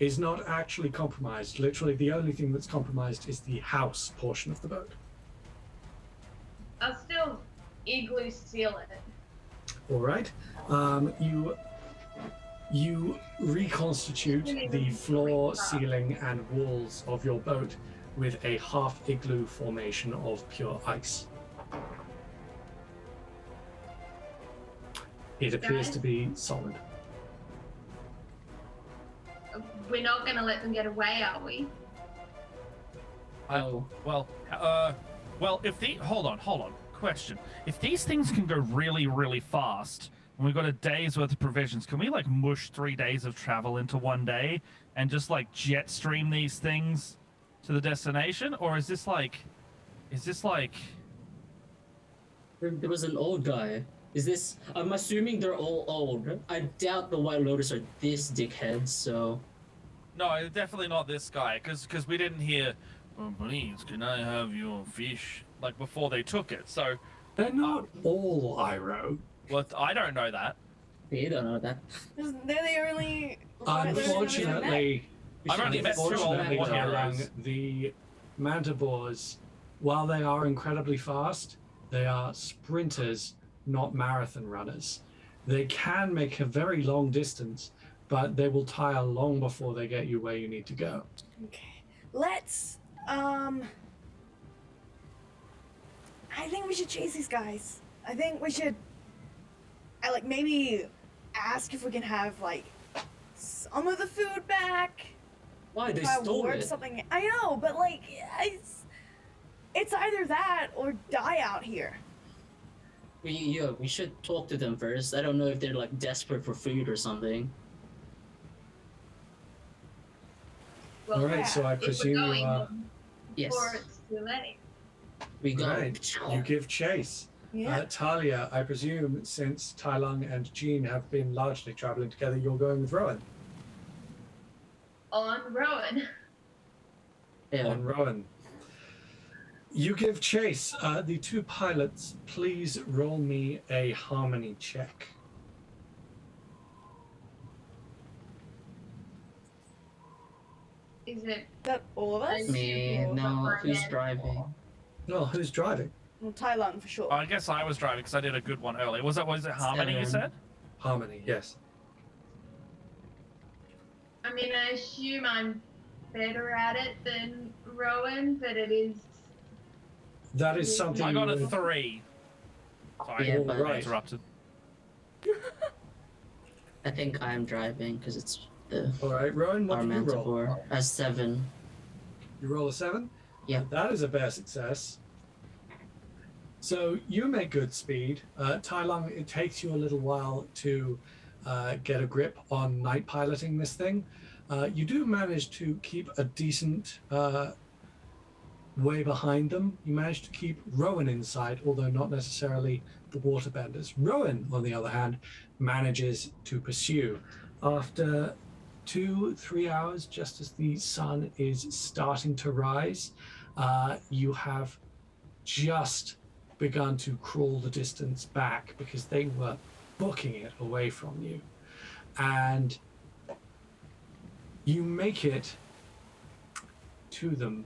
is not actually compromised. Literally, the only thing that's compromised is the house portion of the boat. I'll still igloo seal it. All right. You reconstitute the floor, ceiling, and walls of your boat with a half igloo formation of pure ice. It appears to be solid. We're not going to let them get away, are we? Well, if the hold on. Question: if these things can go really, really fast, and we've got a day's worth of provisions, can we like mush 3 days of travel into one day and just like jet stream these things to the destination, or is this like? There was an old guy. Is this? I'm assuming they're all old. I doubt the White Lotus are this dickheads. So. No, definitely not this guy, because we didn't hear, "Oh, please, can I have your fish?" like before they took it. So They're not all Iro. well, I don't know that. You don't know that. They're the only. Unfortunately, I've only met 2 old unfortunately, war darling, heroes. the manticores, while they are incredibly fast, they are sprinters, not marathon runners. They can make a very long distance, but they will tire long before they get you where you need to go. Okay. Let's, I think we should chase these guys. I think we should, maybe ask if we can have, some of the food back. Why they If I stole work it? something. I know, but, it's either that or die out here. We should talk to them first. I don't know if they're desperate for food or something. Well, All right, so I if we're presume you going, are Yes. before it's too late. We go. Right. You give chase. Yeah. Talia, I presume since Tai Lung and Jean have been largely traveling together, you're going with Rowan. On Rowan. Yeah. On Rowan. You give chase. The two pilots, please roll me a harmony check. Is it? Is that all of us? Me, Or no, my who's man? driving? Well, who's driving? Well, Tai Lung for sure. I guess I was driving because I did a good one earlier. Was it Harmony you Seven. said? Harmony, yes. I mean, I assume I'm better at it than Rowan, but it is. That is something I got you a would- 3. Sorry, Yeah, I but- Right. interrupted. I think I'm driving because it's the All right, Rowan, what our did you roll? Manticore. A 7. You roll a 7? Yeah. That is a bare success. So you make good speed. Tai Lung, it takes you a little while to get a grip on night piloting this thing. You do manage to keep a decent way behind them. You manage to keep Rowan in sight, although not necessarily the waterbenders. Rowan, on the other hand, manages to pursue. After 2-3 hours, just as the sun is starting to rise, you have just begun to crawl the distance back because they were booking it away from you. And you make it to them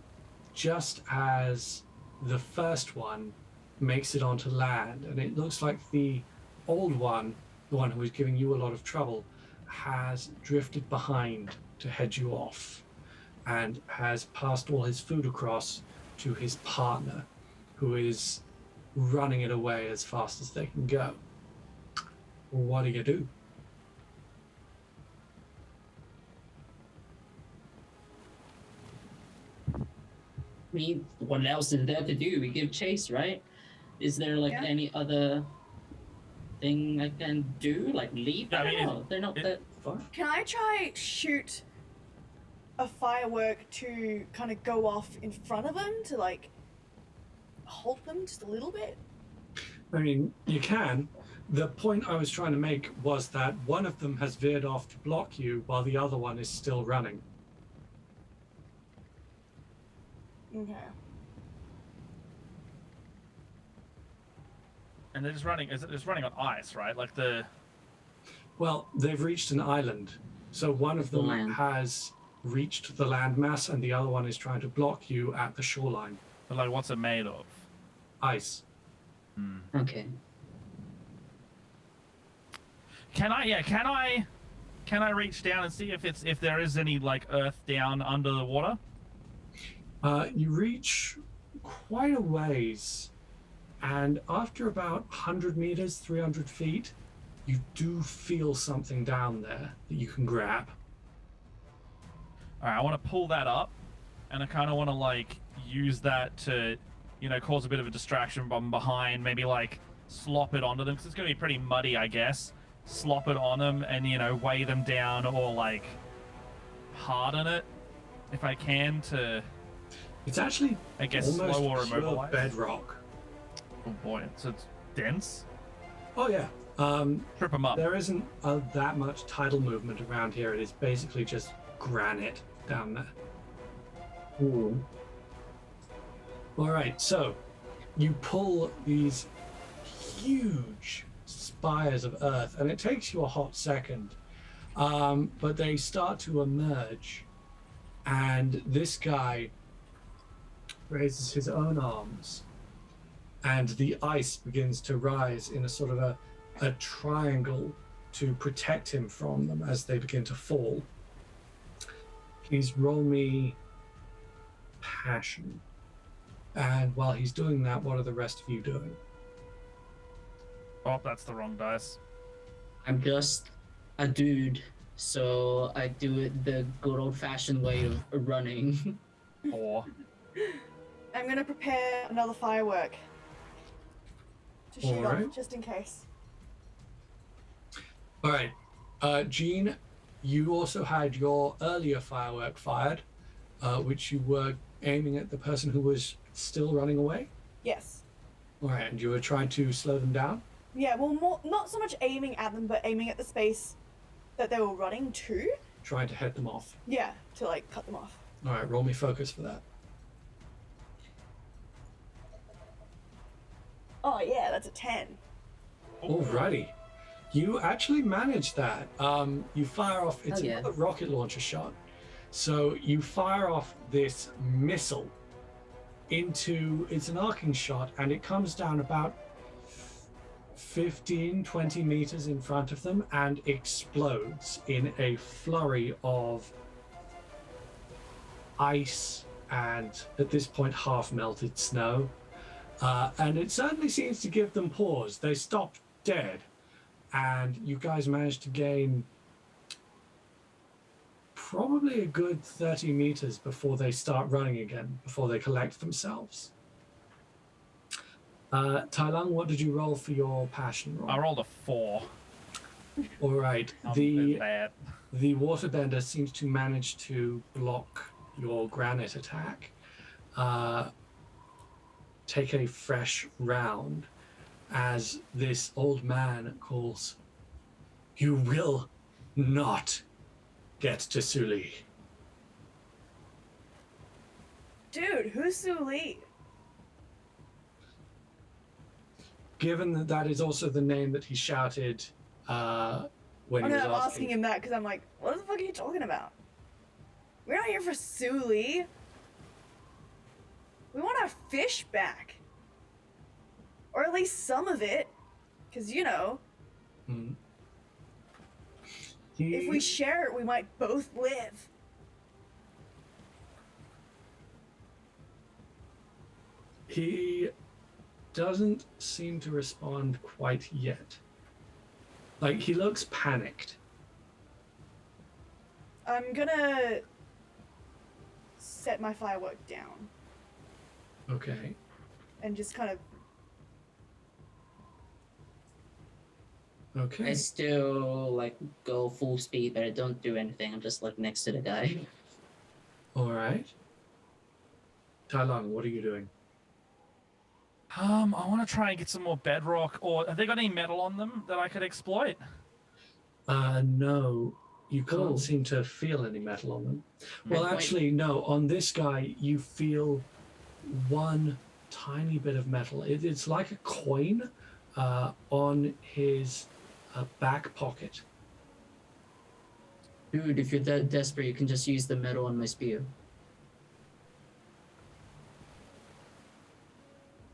just as the first one makes it onto land. And it looks like the old one, the one who was giving you a lot of trouble, has drifted behind to head you off and has passed all his food across to his partner, who is running it away as fast as they can go. What do you do? I mean, what else is there to do? We give chase, right? Is there like Yeah. any other thing I can do? Like leap? Yeah, I I don't mean, know. They're not it- that. Fine. Can I try shoot a firework to kind of go off in front of them to like halt them just a little bit? I mean, you can. The point I was trying to make was that one of them has veered off to block you while the other one is still running. Okay. And they're just running. It's running on ice, right? Like the. Well, they've reached an island. So one of them Land. has reached the landmass and the other one is trying to block you at the shoreline. But like, what's it made of? Ice. Hmm. Okay. Can I reach down and see if there is any like earth down under the water? You reach quite a ways, and after about 100 meters, 300 feet, you do feel something down there that you can grab. All right, I want to pull that up, and I kind of want to like use that to, cause a bit of a distraction from behind. Maybe like slop it onto them because it's gonna be pretty muddy, I guess. Slop it on them and weigh them down or like harden it if I can to. It's actually I guess almost slow or pure immobilize. bedrock. Oh boy, so it's dense. Oh yeah. Trip them up. There isn't that much tidal movement around here. It is basically just granite down there. Ooh. All right, so you pull these huge spires of earth, and it takes you a hot second, but they start to emerge, and this guy raises his own arms, and the ice begins to rise in a sort of a triangle to protect him from them as they begin to fall. Please roll me passion. And while he's doing that, what are the rest of you doing? Oh, that's the wrong dice. I'm just a dude, so I do it the good old-fashioned way of running. Or I'm gonna prepare another firework to shoot Alright. off, just in case. All right, Jean, you also had your earlier firework fired. which you were aiming at the person who was still running away? Yes. All right, and you were trying to slow them down? Yeah, well, more, not so much aiming at them, but aiming at the space that they were running to. Trying to head them off. Yeah, to like cut them off. All right, roll me focus for that. Oh yeah, that's a 10. Alrighty. You actually managed that. You fire off, it's Oh, yeah. another rocket launcher shot. So you fire off this missile into, it's an arcing shot, and it comes down about 15, 20 meters in front of them and explodes in a flurry of ice and, at this point, half melted snow. And it certainly seems to give them pause. They stop dead, and you guys managed to gain probably a good 30 meters before they start running again, before they collect themselves. Tai Lung, what did you roll for your passion roll? I rolled a 4. All right. I'm The bad. waterbender seems to manage to block your granite attack. Take a fresh round as this old man calls, "You will not get to Suli." Dude, who's Suli? Given that that is also the name that he shouted when Oh he no, was I'm asking. asking him that because I'm like, what the fuck are you talking about? We're not here for Suli. We want our fish back. Or at least some of it. Because, you know, Hmm. if we share it, we might both live. He doesn't seem to respond quite yet. Like, he looks panicked. I'm gonna set my firework down Okay. and just kind of. Okay. I still like go full speed, but I don't do anything. I'm just like next to the guy. All right. Tai Lung, what are you doing? I want to try and get some more bedrock, or have they got any metal on them that I could exploit? No, you can't Oh. seem to feel any metal on them. Well, Wait. actually, no. On this guy, you feel one tiny bit of metal. It's like a coin on his back pocket. Dude, if you're that desperate, you can just use the metal on my spear.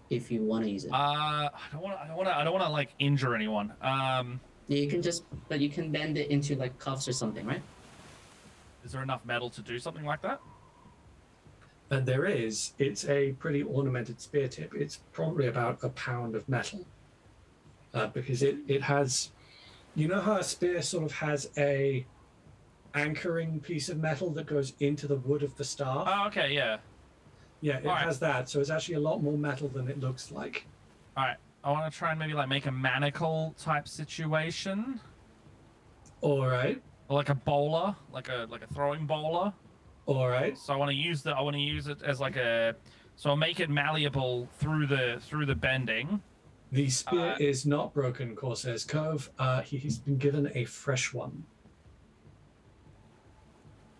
If you want to use it. I don't want to like injure anyone. Yeah, you can just, but you can bend it into like cuffs or something, right? Is there enough metal to do something like that? And there is. It's a pretty ornamented spear tip. It's probably about a pound of metal. Because it has, you know how a spear sort of has a anchoring piece of metal that goes into the wood of the staff? Oh, okay, yeah. Yeah, it Alright. has that. So it's actually a lot more metal than it looks like. All right. I want to try and maybe like make a manacle type situation, All right. or like a bowler, like a throwing bowler. All right. So I want to use it as like a. So I'll make it malleable through the bending. The spear is not broken, Corsair's Cove. He's been given a fresh one.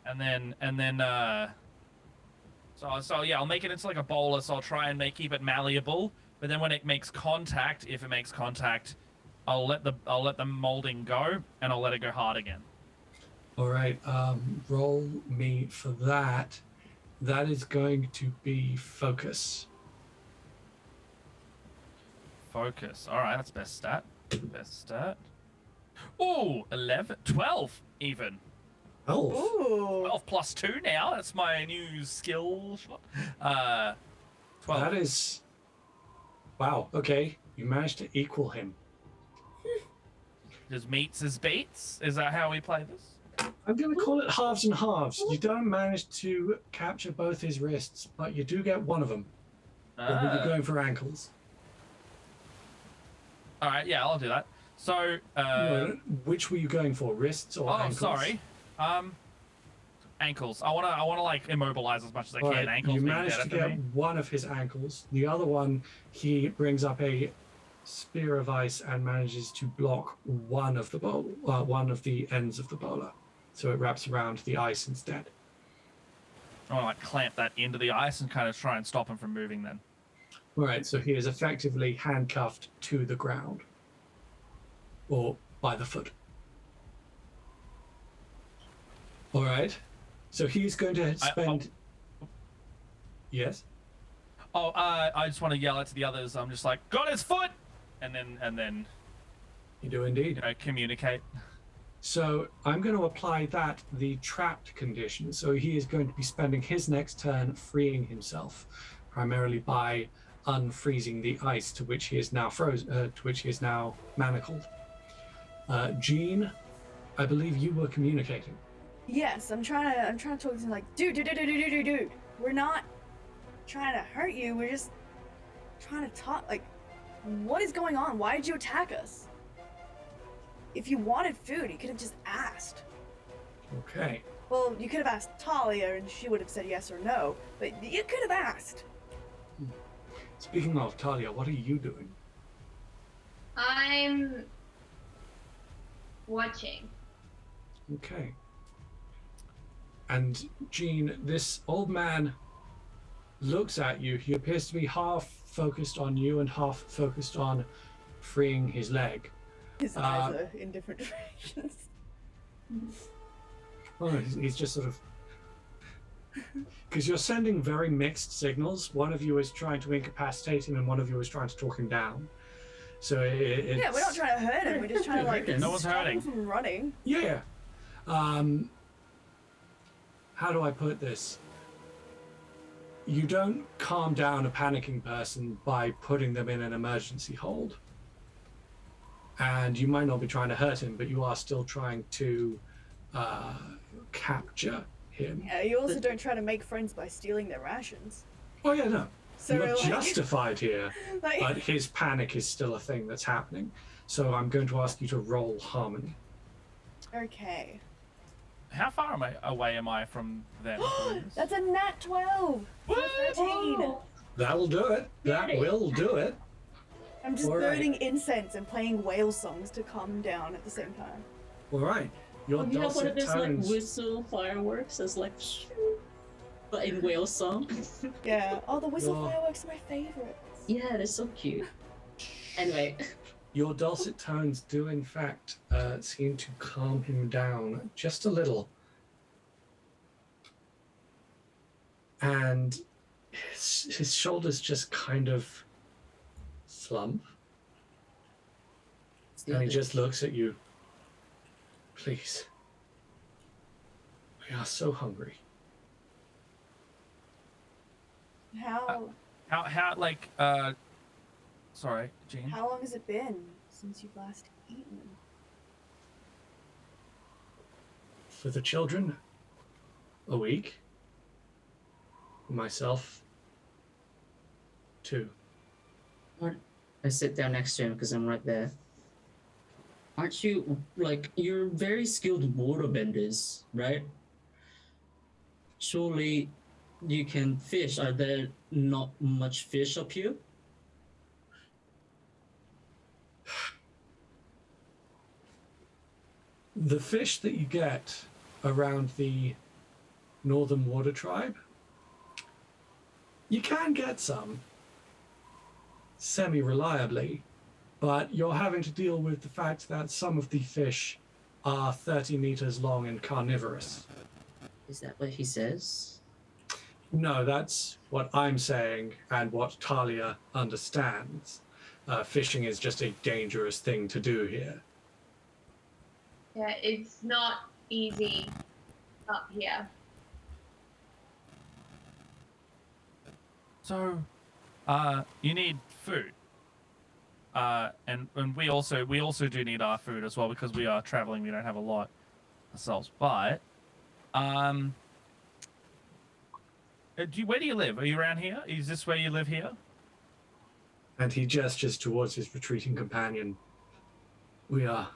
And then so yeah, I'll make it into like a bowler. So I'll try and keep it malleable. But then when it makes contact, if it makes contact, I'll let the molding go and I'll let it go hard again. All right. Roll me for that. That is going to be focus. Focus. All right, that's best stat. Best stat. Ooh, 11, 12 even. Oh. Ooh. 12 plus 2 now. That's my new skill shot. 12. That is. Wow. Okay. You managed to equal him. Does meets as beats? Is that how we play this? I'm going to call it halves and halves. You don't manage to capture both his wrists, but you do get one of them. Or were you going for ankles? All right, yeah, I'll do that. So, No, which were you going for, wrists or oh, ankles? sorry. ankles. I wanna like immobilize as much as I All can. right, Ankles you being managed dead to after get me. one of his ankles. The other one, he brings up a spear of ice and manages to block one of the ends of the bowler, so it wraps around the ice instead. I want to like clamp that into the ice and kind of try and stop him from moving. Then. All right, so he is effectively handcuffed to the ground, or by the foot. All right, so he's going to spend. Yes. Oh, I just want to yell it to the others. I'm just like, got his foot, and then You do indeed. communicate. So I'm going to apply that the trapped condition. So he is going to be spending his next turn freeing himself, primarily by unfreezing the ice to which he is now to which he is now manacled. Jean, I believe you were communicating. Yes, I'm trying to talk to him like, dude. We're not trying to hurt you. We're just trying to talk. Like, what is going on? Why did you attack us? If you wanted food, you could have just asked. Okay. Well, you could have asked Talia and she would have said yes or no, but you could have asked. Speaking of Talia, what are you doing? I'm watching. Okay. And Jean, this old man looks at you. He appears to be half focused on you and half focused on freeing his leg. His eyes are in different directions. Well, he's just sort of... Because you're sending very mixed signals. One of you is trying to incapacitate him and one of you is trying to talk him down. So it's... Yeah, we're not trying to hurt him. We're just trying to like No one's stop hurting. him from running. Yeah. How do I put this? You don't calm down a panicking person by putting them in an emergency hold. And you might not be trying to hurt him, but you are still trying to capture him. Yeah, you also don't try to make friends by stealing their rations. Oh yeah, no. So You're like, justified here, like, but his panic is still a thing that's happening. So I'm going to ask you to roll harmony. okay. How far away am I from them? That's a nat 12. What? 13. That'll do it. That will do it. I'm just All right. burning incense and playing whale songs to calm him down at the same time. All right. Your You have one of dulcet those like tones. whistle fireworks that's like, but in whale song. Yeah. Oh, the whistle You're- fireworks are my favorites. Yeah, they're so cute. Anyway, Your dulcet tones do, in fact, seem to calm him down just a little. And his shoulders just kind of slump. And he just looks at you. Please. We are so hungry. How Like, sorry, Jean. how long has it been since you've last eaten? For the children, a week. For myself, 2. I sit down next to him because I'm right there. Aren't you like you're very skilled waterbenders, right? Surely you can fish. Are there not much fish up here? The fish that you get around the Northern Water Tribe, you can get some semi-reliably, but you're having to deal with the fact that some of the fish are 30 meters long and carnivorous. Is that what he says? No, that's what I'm saying and what Talia understands. Fishing is just a dangerous thing to do here. Yeah, it's not easy up here. So, you need food, and we also do need our food as well because we are traveling. We don't have a lot ourselves. But, where do you live? Are you around here? Is this where you live here? And he gestures towards his retreating companion. We are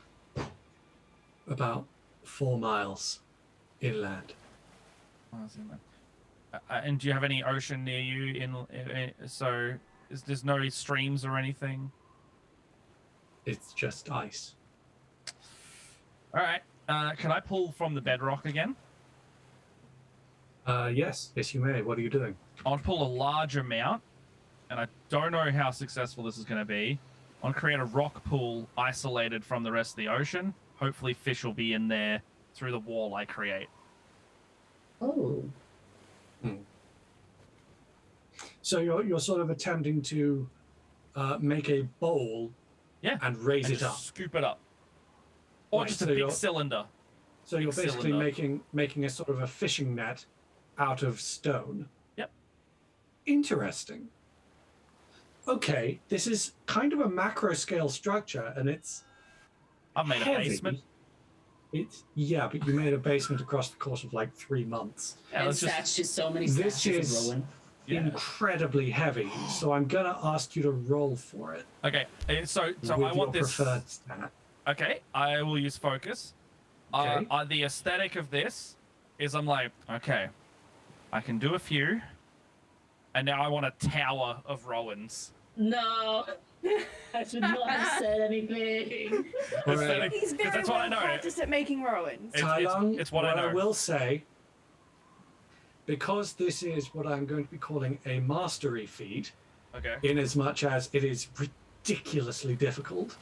about 4 miles inland. Oh, that's in there. And do you have any ocean near you? So there's no streams or anything? It's just ice. All right. Can I pull from the bedrock again? Yes, you may. What are you doing? I want to pull a large amount, and I don't know how successful this is going to be. I want to create a rock pool isolated from the rest of the ocean. Hopefully fish will be in there through the wall I create. Oh. So you're sort of attempting to make a bowl, and raise And it up. scoop it up. Or Right, just so a big you're- cylinder. So you're Big basically cylinder. making a sort of a fishing net out of stone. Yep. Interesting. Okay, this is kind of a macro scale structure, and it's I've made heavy. a basement. Yeah, but you made a basement across the course of like 3 months. Yeah, And let's just... statues, so many This statues is- of Rowan. Yeah. Incredibly heavy, so I'm gonna ask you to roll for it. Okay, so with I want your this... preferred stat. Okay, I will use focus. Okay. The aesthetic of this is I'm like, okay, I can do a few, and now I want a tower of Rowans. No, I should not have said anything. All right. Aesthetic, He's 'cause very that's what I well know. practiced at making Rowans. It's what I know. will say, because this is what I'm going to be calling a mastery feat, Okay. in as much as it is ridiculously difficult,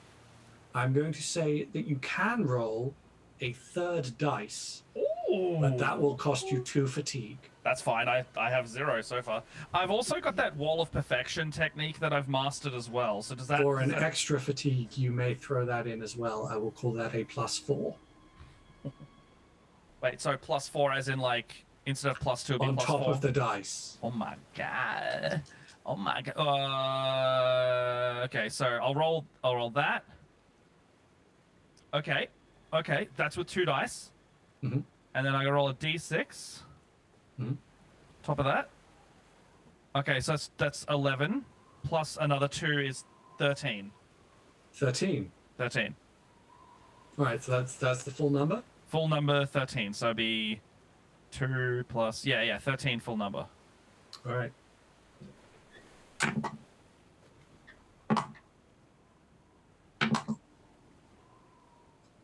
I'm going to say that you can roll a third dice, Ooh. but that will cost you 2 fatigue. That's fine. I have 0 so far. I've also got that wall of perfection technique that I've mastered as well. So does that... For an extra fatigue, you may throw that in as well. I will call that a +4. Wait, so +4 as in like, instead of +2, it'll be On top +4? of the dice. Oh my god. Oh my god. Okay, so I'll roll that. Okay. Okay, that's with 2 dice. Mhm. And then I gotta roll a d6. Mhm. Top of that. Okay, so that's 11 plus another 2 is 13. 13. 13. All right, so that's the full number. Full number 13. So it'd be 2 plus 13 full number. All right.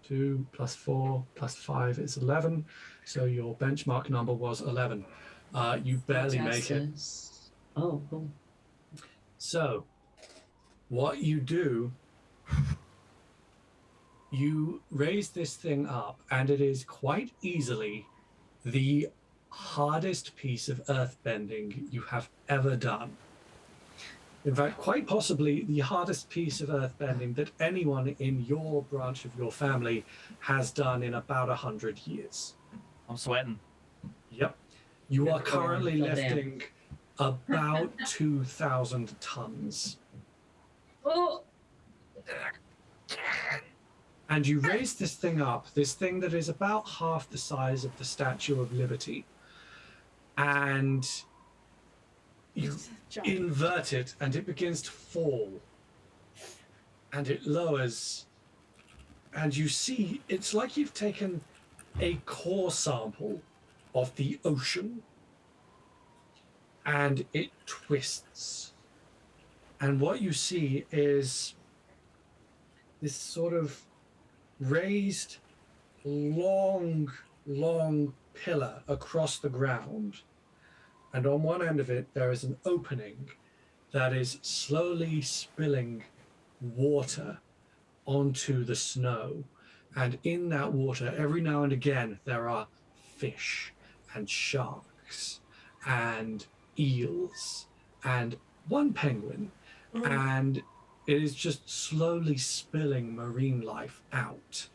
2 plus 4 plus 5 is 11. So your benchmark number was 11. You barely make it. Justice. Oh, cool. So, what you do, you raise this thing up, and it is quite easily the hardest piece of earthbending you have ever done. In fact, quite possibly the hardest piece of earthbending that anyone in your branch of your family has done in about 100 years. I'm sweating. Yep. You are Good currently Lord, goddamn. lifting about 2,000 tons. Oh, And you raise this thing up, this thing that is about half the size of the Statue of Liberty. And you Jump. invert it, and it begins to fall. And it lowers. And you see, it's like you've taken a core sample of the ocean, and it twists. And what you see is this sort of raised, long pillar across the ground. And on one end of it, there is an opening that is slowly spilling water onto the snow. And in that water, every now and again, there are fish and sharks and eels and one penguin. And it is just slowly spilling marine life out,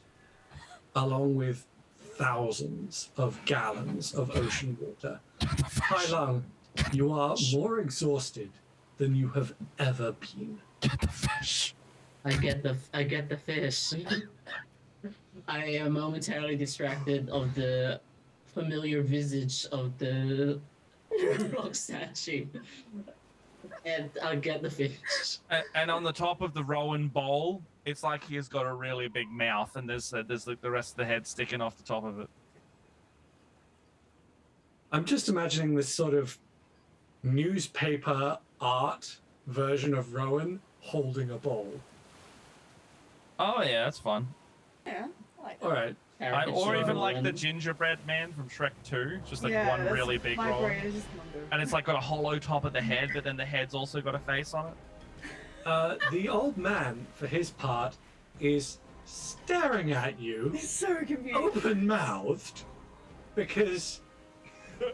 along with thousands of gallons of ocean water. Hai Lung, you are more exhausted than you have ever been. Get the fish. I get the fish. I am momentarily distracted of the familiar visage of the rock statue. And I'll get the fish. And on the top of the Rowan bowl, it's like he's got a really big mouth, and there's like the rest of the head sticking off the top of it. I'm just imagining this sort of newspaper art version of Rowan holding a bowl. Oh yeah, that's fun. Yeah, I like that. All right. Or even like the Rowan. gingerbread man from Shrek 2, just like Yeah, one that's really big my roll. brain is just wonder. And it's like got a hollow top at the head, but then the head's also got a face on it. The old man, for his part, is staring at you, He's so confused. open-mouthed, because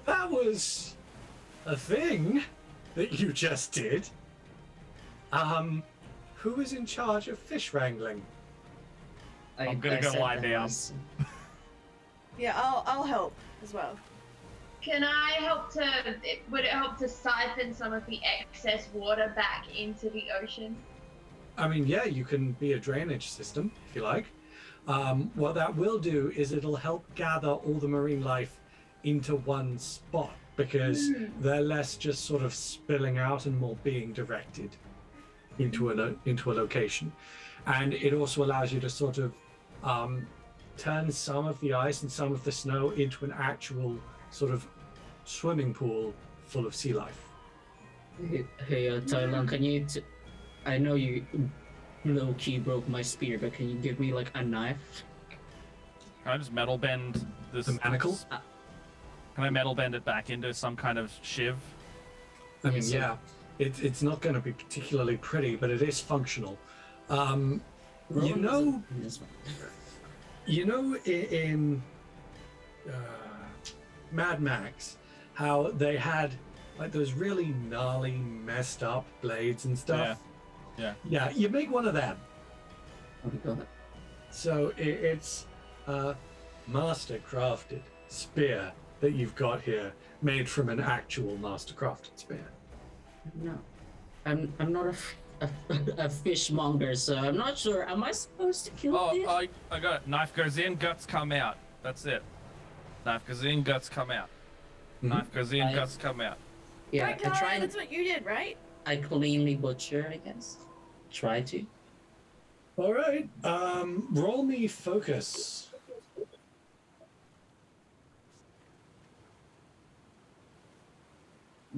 that was a thing that you just did. Who is in charge of fish wrangling? I'm gonna go said lie that down. was- Yeah, I'll help as well. Can I help to? Would it help to siphon some of the excess water back into the ocean? I mean, yeah, you can be a drainage system if you like. What that will do is it'll help gather all the marine life into one spot because they're less just sort of spilling out and more being directed into a location. And it also allows you to sort of turn some of the ice and some of the snow into an actual sort of swimming pool full of sea life. Hey, Tylon, can you? I know you low key broke my spear, but can you give me like a knife? Can I just metal bend this? The manacles? Can I metal bend it back into some kind of shiv? I mean, Yes, yeah, it's not going to be particularly pretty, but it is functional. You Rowan know, doesn't- this one. in Mad Max, how they had like those really gnarly, messed up blades and stuff. Yeah. Yeah, you make one of them. Oh my god. So it's a master crafted spear that you've got here, made from an actual master crafted spear. No, I'm not a fishmonger, so I'm not sure. Am I supposed to kill Oh, fish? I got it. Knife goes in, guts come out. That's it. Knife goes in, guts come out. Mhm. Knife goes in, I- guts come out. Yeah, Right, I try Kyle, and that's what you did, right? I cleanly butcher, I guess. Try to. All right, roll me focus.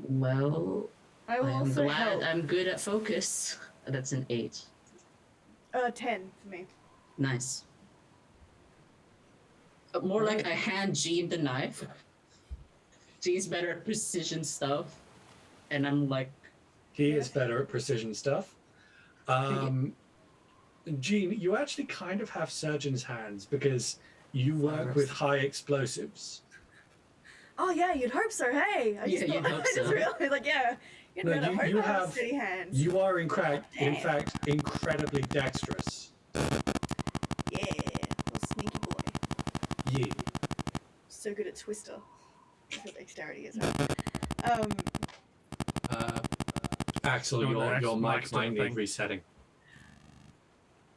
Well, I will I'm also glad help. I'm good at focus. That's an 8. 10 for me. Nice. More like I hand Jean the knife. Jean's better at precision stuff. And I'm like, He is better at precision stuff. Gene, you actually kind of have surgeon's hands because you work with high explosives. Oh yeah, you'd hope so. Hey, I Yeah, just, you'd thought, hope I just so. realized, like, yeah, you'd No, better you- hope you I have have- steady hands. You are in fact Damn. incredibly dexterous. Yeah, little sneaky boy. Yeah. So good at Twister. That's what dexterity is, right? Axel, Doing the your Axel mic Mike's might doing need thing. resetting.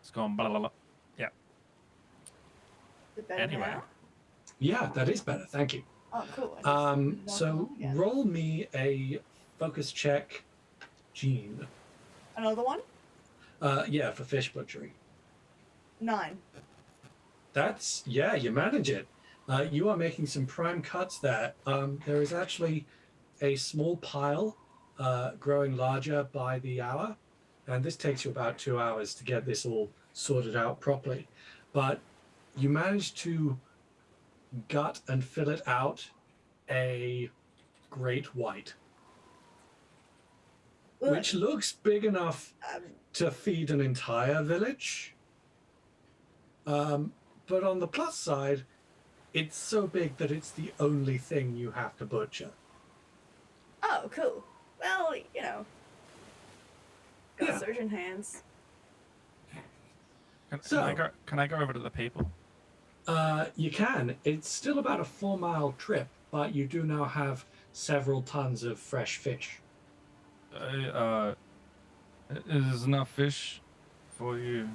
It's gone blah blah blah. Yeah. The better Anyway. now? Yeah, that is better. Thank you. Oh, cool. I just So knocked it off, yeah. roll me a focus check, Gene. Another one? Yeah, for fish butchery. 9. Yeah, you manage it. You are making some prime cuts there. There is actually a small pile growing larger by the hour, and this takes you about 2 hours to get this all sorted out properly. But you manage to gut and fillet out a great white, which looks big enough to feed an entire village. But on the plus side, it's so big that it's the only thing you have to butcher. Oh, cool. Well, you know. Got Yeah. surgeon hands. Can I go over to the people? You can. It's still about a 4-mile trip, but you do now have several tons of fresh fish. Is enough fish for you?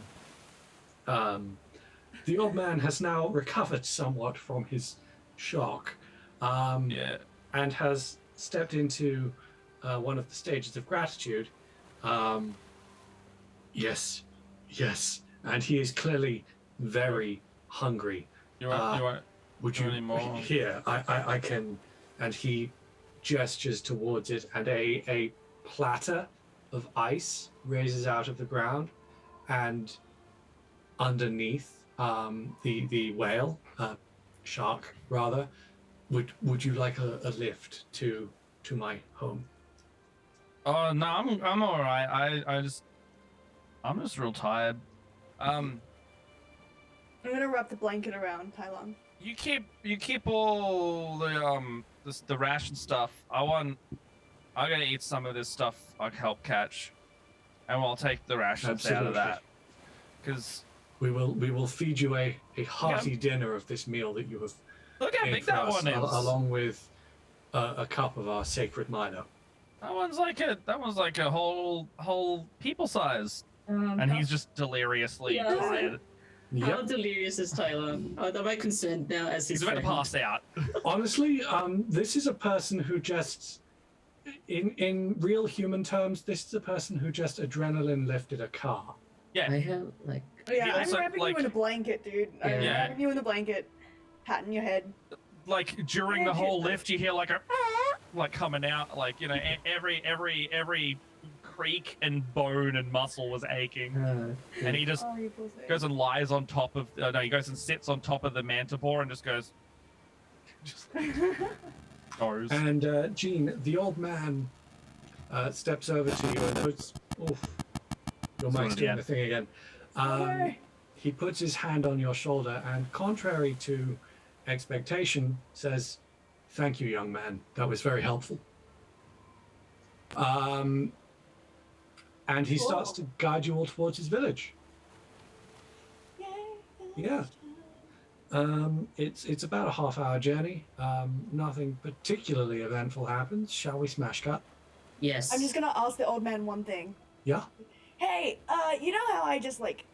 The old man has now recovered somewhat from his shock, Yeah. and has stepped into one of the stages of gratitude. Yes, and he is clearly very hungry. You want Would you? Any more? Here, I can and he gestures towards it, and a platter of ice raises out of the ground, and underneath the whale, shark rather, would you like a lift to my home? Oh no, I'm all right. I'm just real tired. I'm gonna wrap the blanket around Tylon. You keep all the ration stuff. I'm gonna eat some of this stuff I help catch, and we'll take the rations out of that. Because we will feed you a hearty dinner of this meal that you have. Look how big that one is. Along with a cup of our sacred Milo. That one's like a whole people size, and he's just deliriously tired. How delirious is Tyler? Am I concerned now as he's about to pass out? Honestly, this is a person who just, in real human terms, this is a person who just adrenaline lifted a car. Yeah. I have like. Yeah, also, I'm wrapping you in a blanket, dude. I'm wrapping you in a blanket, patting your head. Like during the whole lift, you hear like a like coming out, like, you know, every creak and bone and muscle was aching, and he just goes and lies on top of. No, he goes and sits on top of the manticore and just goes. Goes. And Jean, the old man, steps over to you and puts. Oof, your mic's doing the thing again. He puts his hand on your shoulder and, contrary to expectation, says, "Thank you, young man. That was very helpful." And he starts to guide you all towards his village. Yeah. It's about a half-hour journey. Nothing particularly eventful happens. Shall we smash cut? Yes. I'm just gonna ask the old man one thing. Yeah. Hey, you know how I just like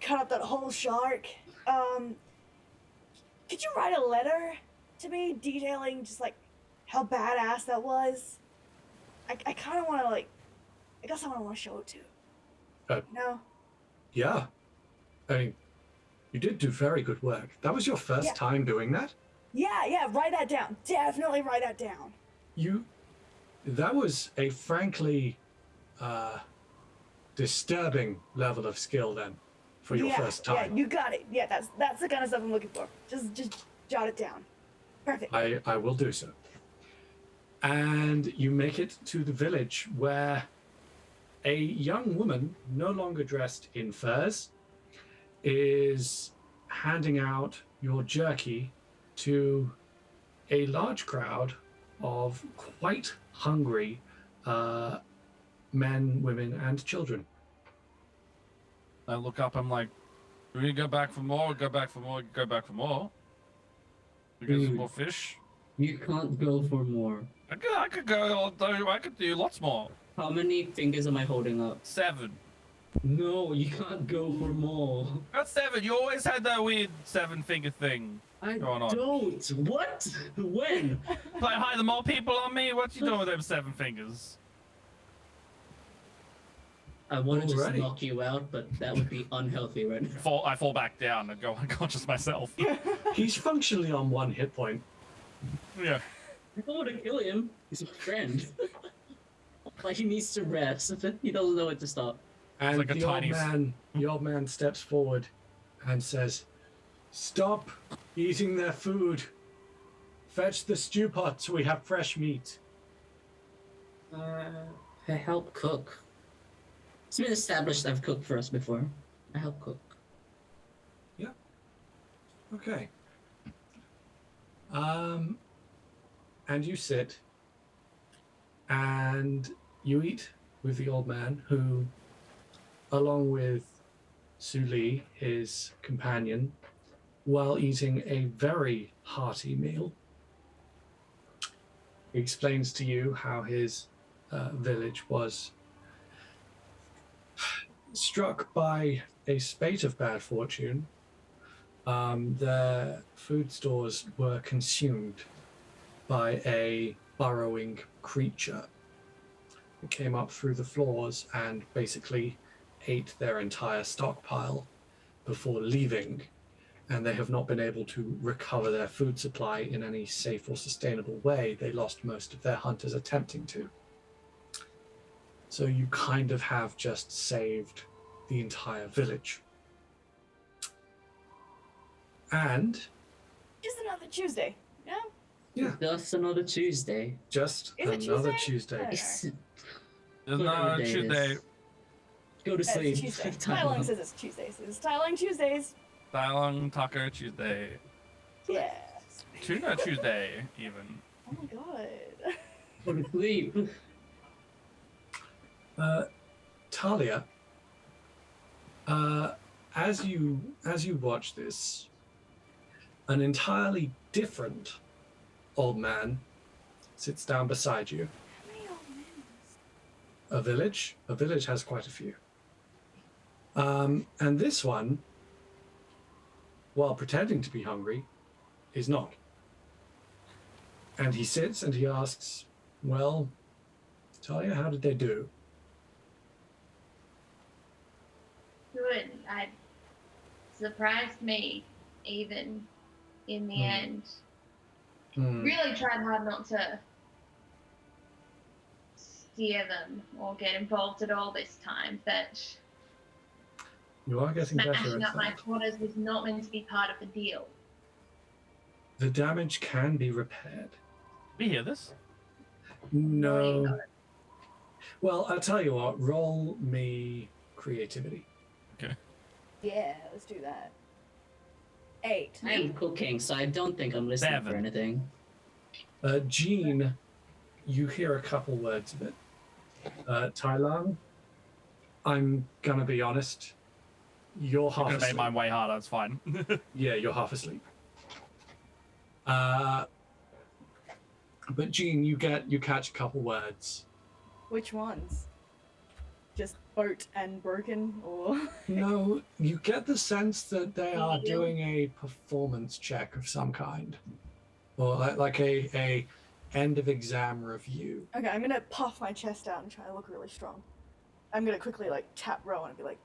cut up that whole shark? Could you write a letter to me detailing just like how badass that was? I kind of want to like. I guess I want to show it to. No. Yeah. I mean, you did do very good work. That was your first time doing that? Yeah, write that down. Definitely write that down. That was a frankly disturbing level of skill then for your first time. Yeah, you got it. Yeah, that's the kind of stuff I'm looking for. Just jot it down. Perfect. I will do so. And you make it to the village where a young woman, no longer dressed in furs, is handing out your jerky to a large crowd of quite hungry men, women, and children. I look up, I'm like, do we go back for more? Go back for more? Go back for more? We get some more fish? You can't go for more. I could go, I could do lots more. How many fingers am I holding up? 7. No, you can't go for more. Got 7. You always had that weird 7-finger thing going on. Don't. What? When? Like, hi, the more people on me? What you doing with them 7 fingers? I want to just knock you out, but that would be unhealthy right now. I fall back down and go unconscious myself. He's functionally on 1 hit point. Yeah. I don't want to kill him. He's my friend. Like, he needs to rest. He doesn't know when to stop. And like the old man steps forward and says, "Stop eating their food. Fetch the stew pot so we have fresh meat." I help cook. It's been established I've cooked for us before. I help cook. Yeah. Okay. And you sit and you eat with the old man, who, along with Suli, his companion, while eating a very hearty meal, he explains to you how his village was struck by a spate of bad fortune. Their food stores were consumed by a burrowing creature. It came up through the floors and basically ate their entire stockpile before leaving. and they have not been able to recover their food supply in any safe or sustainable way. They lost most of their hunters attempting to. So you kind of have just saved the entire village. And Just another Tuesday. Yeah. yeah, Just another Tuesday. just Is it another Tuesday? Tuesday. It's There's whatever no day it Tuesday. is. Go to It's sleep. Tuesday. Time Tylung out. says it's Tuesdays. It's Tylung Tuesdays. Dialogue Taco Tuesday. Yeah. Tuna Tuesday, even. Oh my god. Go to sleep. Talia, as you watch this, an entirely different old man sits down beside you. How many old men? A village has quite a few. And this one, while pretending to be hungry, is not. And he sits and he asks, well, Talia, how did they do? Good. I surprised me, even in the end. Hmm. Really tried hard not to steer them or get involved at all this time. But You are getting better smashing at up my that. quarters was not meant to be part of the deal. The damage can be repaired. We hear this? No. Well, I'll tell you what, roll me creativity. Yeah, let's do that. 8. I am cooking, so I don't think I'm listening for 7. anything. Jean, you hear a couple words of it. Tylung, I'm gonna be honest. You're I'm half gonna make asleep. mine way harder, it's fine. Yeah, you're half asleep. But Jean, you catch a couple words. Which ones? Just boat and broken, or No, you get the sense that they are Yeah. doing a performance check of some kind, or like a end of exam review. okay, I'm gonna puff my chest out and try to look really strong. I'm gonna quickly like tap Rowan and be like,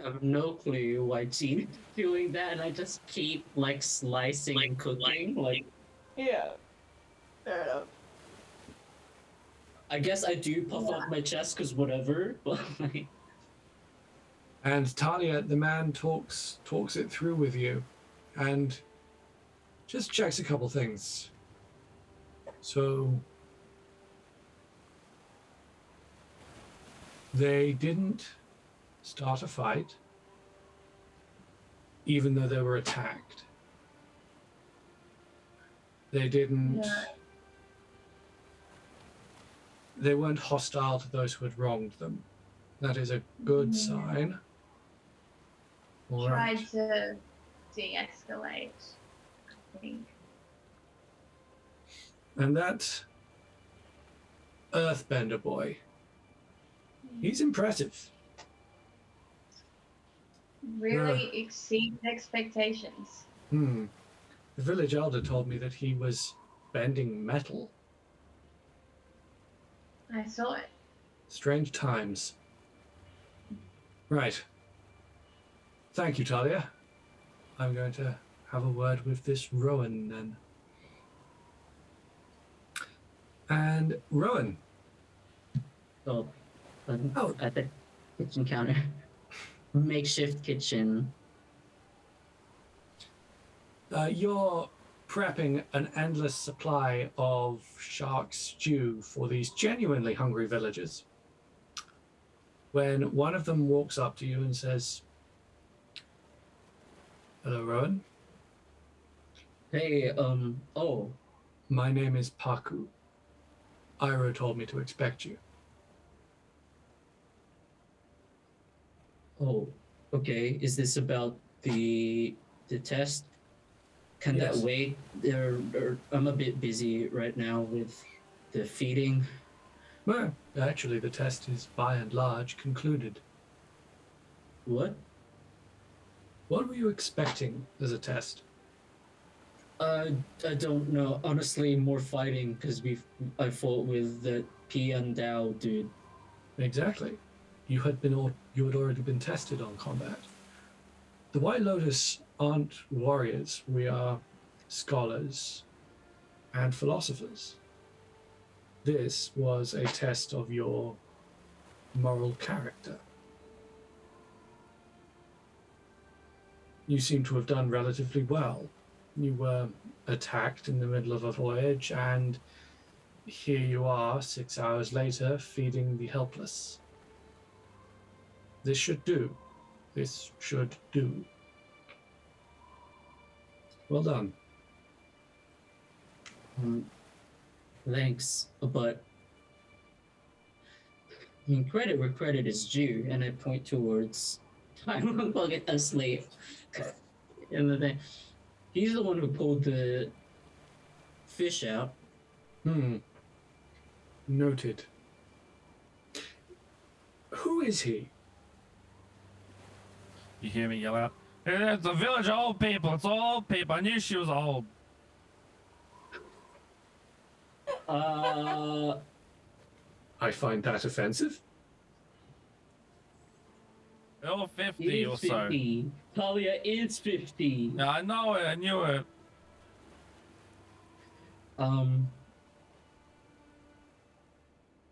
I have no clue why Gene is doing that, and I just keep like slicing and cooking. Like, yeah, fair enough. I guess I do puff up my chest because whatever. But like, And Talia, the man talks it through with you, and just checks a couple things. So they didn't start a fight, even though they were attacked. They didn't. Yeah. They weren't hostile to those who had wronged them. That is a good Yeah. sign. All right. Tried to de-escalate, I think. And that Earthbender boy, he's impressive. Really exceeded expectations. The village elder told me that he was bending metal. I saw it. Strange times. Right. Thank you, Talia. I'm going to have a word with this Rohen then. And Rohen, oh, Oh. at the kitchen counter, makeshift kitchen. you're prepping an endless supply of shark stew for these genuinely hungry villagers. When one of them walks up to you and says, "Hello, Rohen. Hey, oh, My name is Paku. Iroh told me to expect you." oh, okay. Is this about the test? Can Yes. that wait? I'm a bit busy right now with the feeding. Well, actually, the test is by and large concluded. What? What were you expecting as a test? I don't know. Honestly, more fighting because I fought with the Pian Dao dude. Exactly. You had already been tested on combat. The White Lotus aren't warriors. We are scholars and philosophers. This was a test of your moral character. You seem to have done relatively well. You were attacked in the middle of a voyage, and here you are 6 hours later feeding the helpless. This should do. This should do. Well done. Thanks, but I mean, credit where credit is due, and I point towards I'm bucket a slave. And the thing, he's the one who pulled the fish out. Noted. Who is he? You hear me yell out, "It's a village of old people. It's all old people. I knew she was old." I find that offensive. You're 50 or so. 50. Talia is 50. Yeah, I know it. I knew it.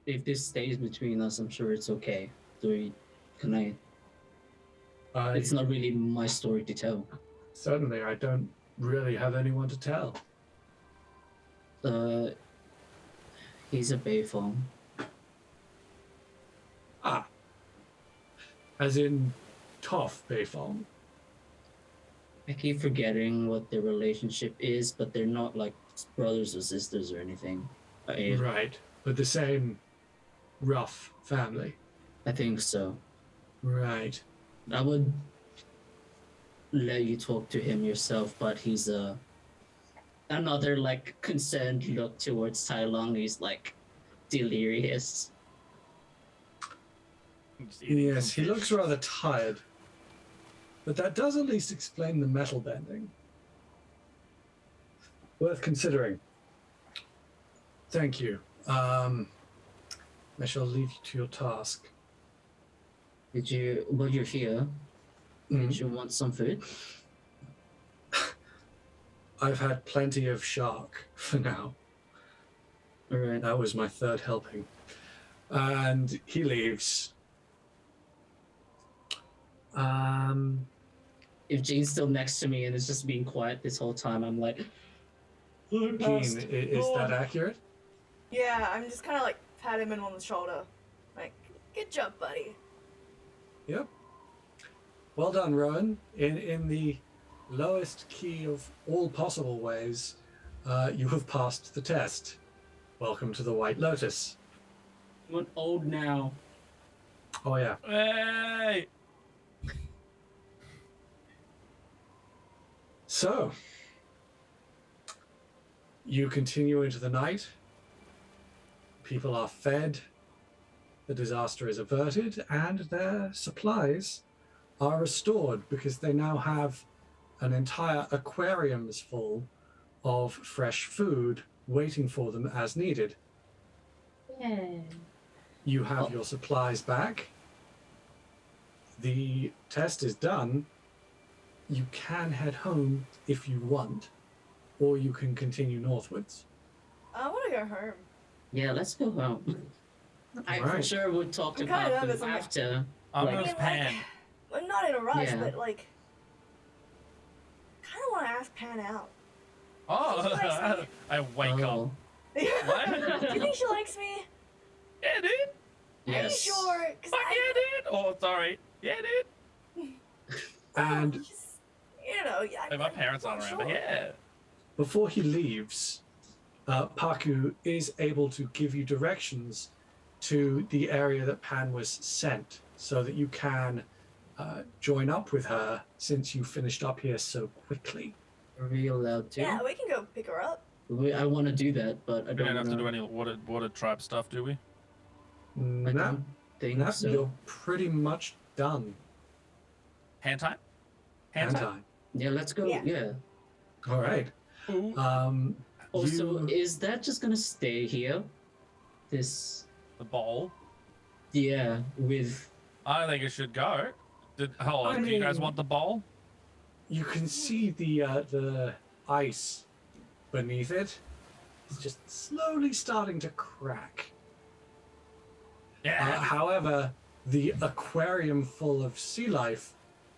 If this stays between us, I'm sure it's okay. Can I? It's not really my story to tell. Certainly, I don't really have anyone to tell. He's a Bayfong. Ah. As in Toff Bayfong. I keep forgetting what their relationship is, but they're not like brothers or sisters or anything. Right. But the same rough family. I think so. Right. I would let you talk to him yourself, but he's another like concerned look towards Tai Long. He's like delirious. Yes, he looks rather tired. But that does at least explain the metal bending. Worth considering. Thank you. I shall leave you to your task. While you're here, did you want some food? I've had plenty of shark for now. Alright. That was my third helping. And he leaves. If Jean's still next to me and is just being quiet this whole time, I'm like, Keen, is that accurate? Yeah, I'm just kind of like pat him in on the shoulder. Like, good job, buddy. Yep. Well done, Rohen. In the lowest key of all possible ways, you have passed the test. Welcome to the White Lotus. I'm old now. Oh, yeah. Hey! So, you continue into the night. People are fed. The disaster is averted, and their supplies are restored because they now have an entire aquariums full of fresh food waiting for them as needed. Yeah. You have your supplies back. The test is done. You can head home if you want, or you can continue northwards. I want to go home. Yeah, let's go home. I for Alright. sure would talk I'm to kinda Papa nervous, I'm like- after. I'm Like- gonna mean, pan. I'm not in a rush, Yeah. but like, kind of want to ask Pan out. Oh, Seriously? I wake up. Oh, Do you think she likes me? Yeah, dude. yes. Are you sure? 'Cause Fuck yeah, dude. Oh, sorry. Yeah, dude. And just, you know, yeah. Hey, my parents aren't around, but yeah. before he leaves, Paku is able to give you directions to the area that Pan was sent so that you can join up with her since you finished up here so quickly. Are we allowed to? Yeah, we can go pick her up. I want to do that, but I We don't don't have to do wanna- any water tribe stuff, do we? I No, don't think so. you're pretty much done. Hand time? Hand time. Yeah, let's go. Yeah. Yeah. All right. Ooh. Also, You- is that just gonna stay here? This, The bowl. yeah, with I think it should go. Hold on. I Do you guys mean- want the bowl? you can see the ice beneath it. It's just slowly starting to crack. Yeah. However, the aquarium full of sea life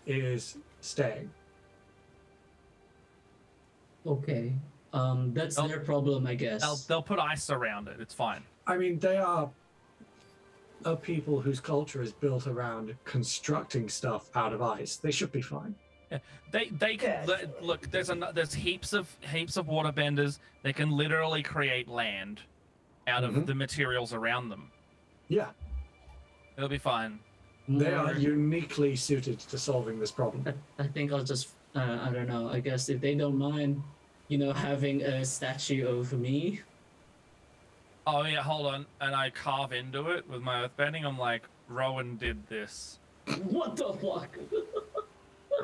is staying. Okay. That's their problem, I guess. They'll put ice around it. It's fine. I mean, they are a people whose culture is built around constructing stuff out of ice. They should be fine. Yeah. They can look. There's heaps of waterbenders. They can literally create land out of the materials around them. Yeah, It'll be fine. they are uniquely suited to solving this problem. I think I'll just, I don't know, I guess if they don't mind, having a statue of me. Oh yeah, hold on. And I carve into it with my earthbending. I'm like, Rohen did this. What the fuck?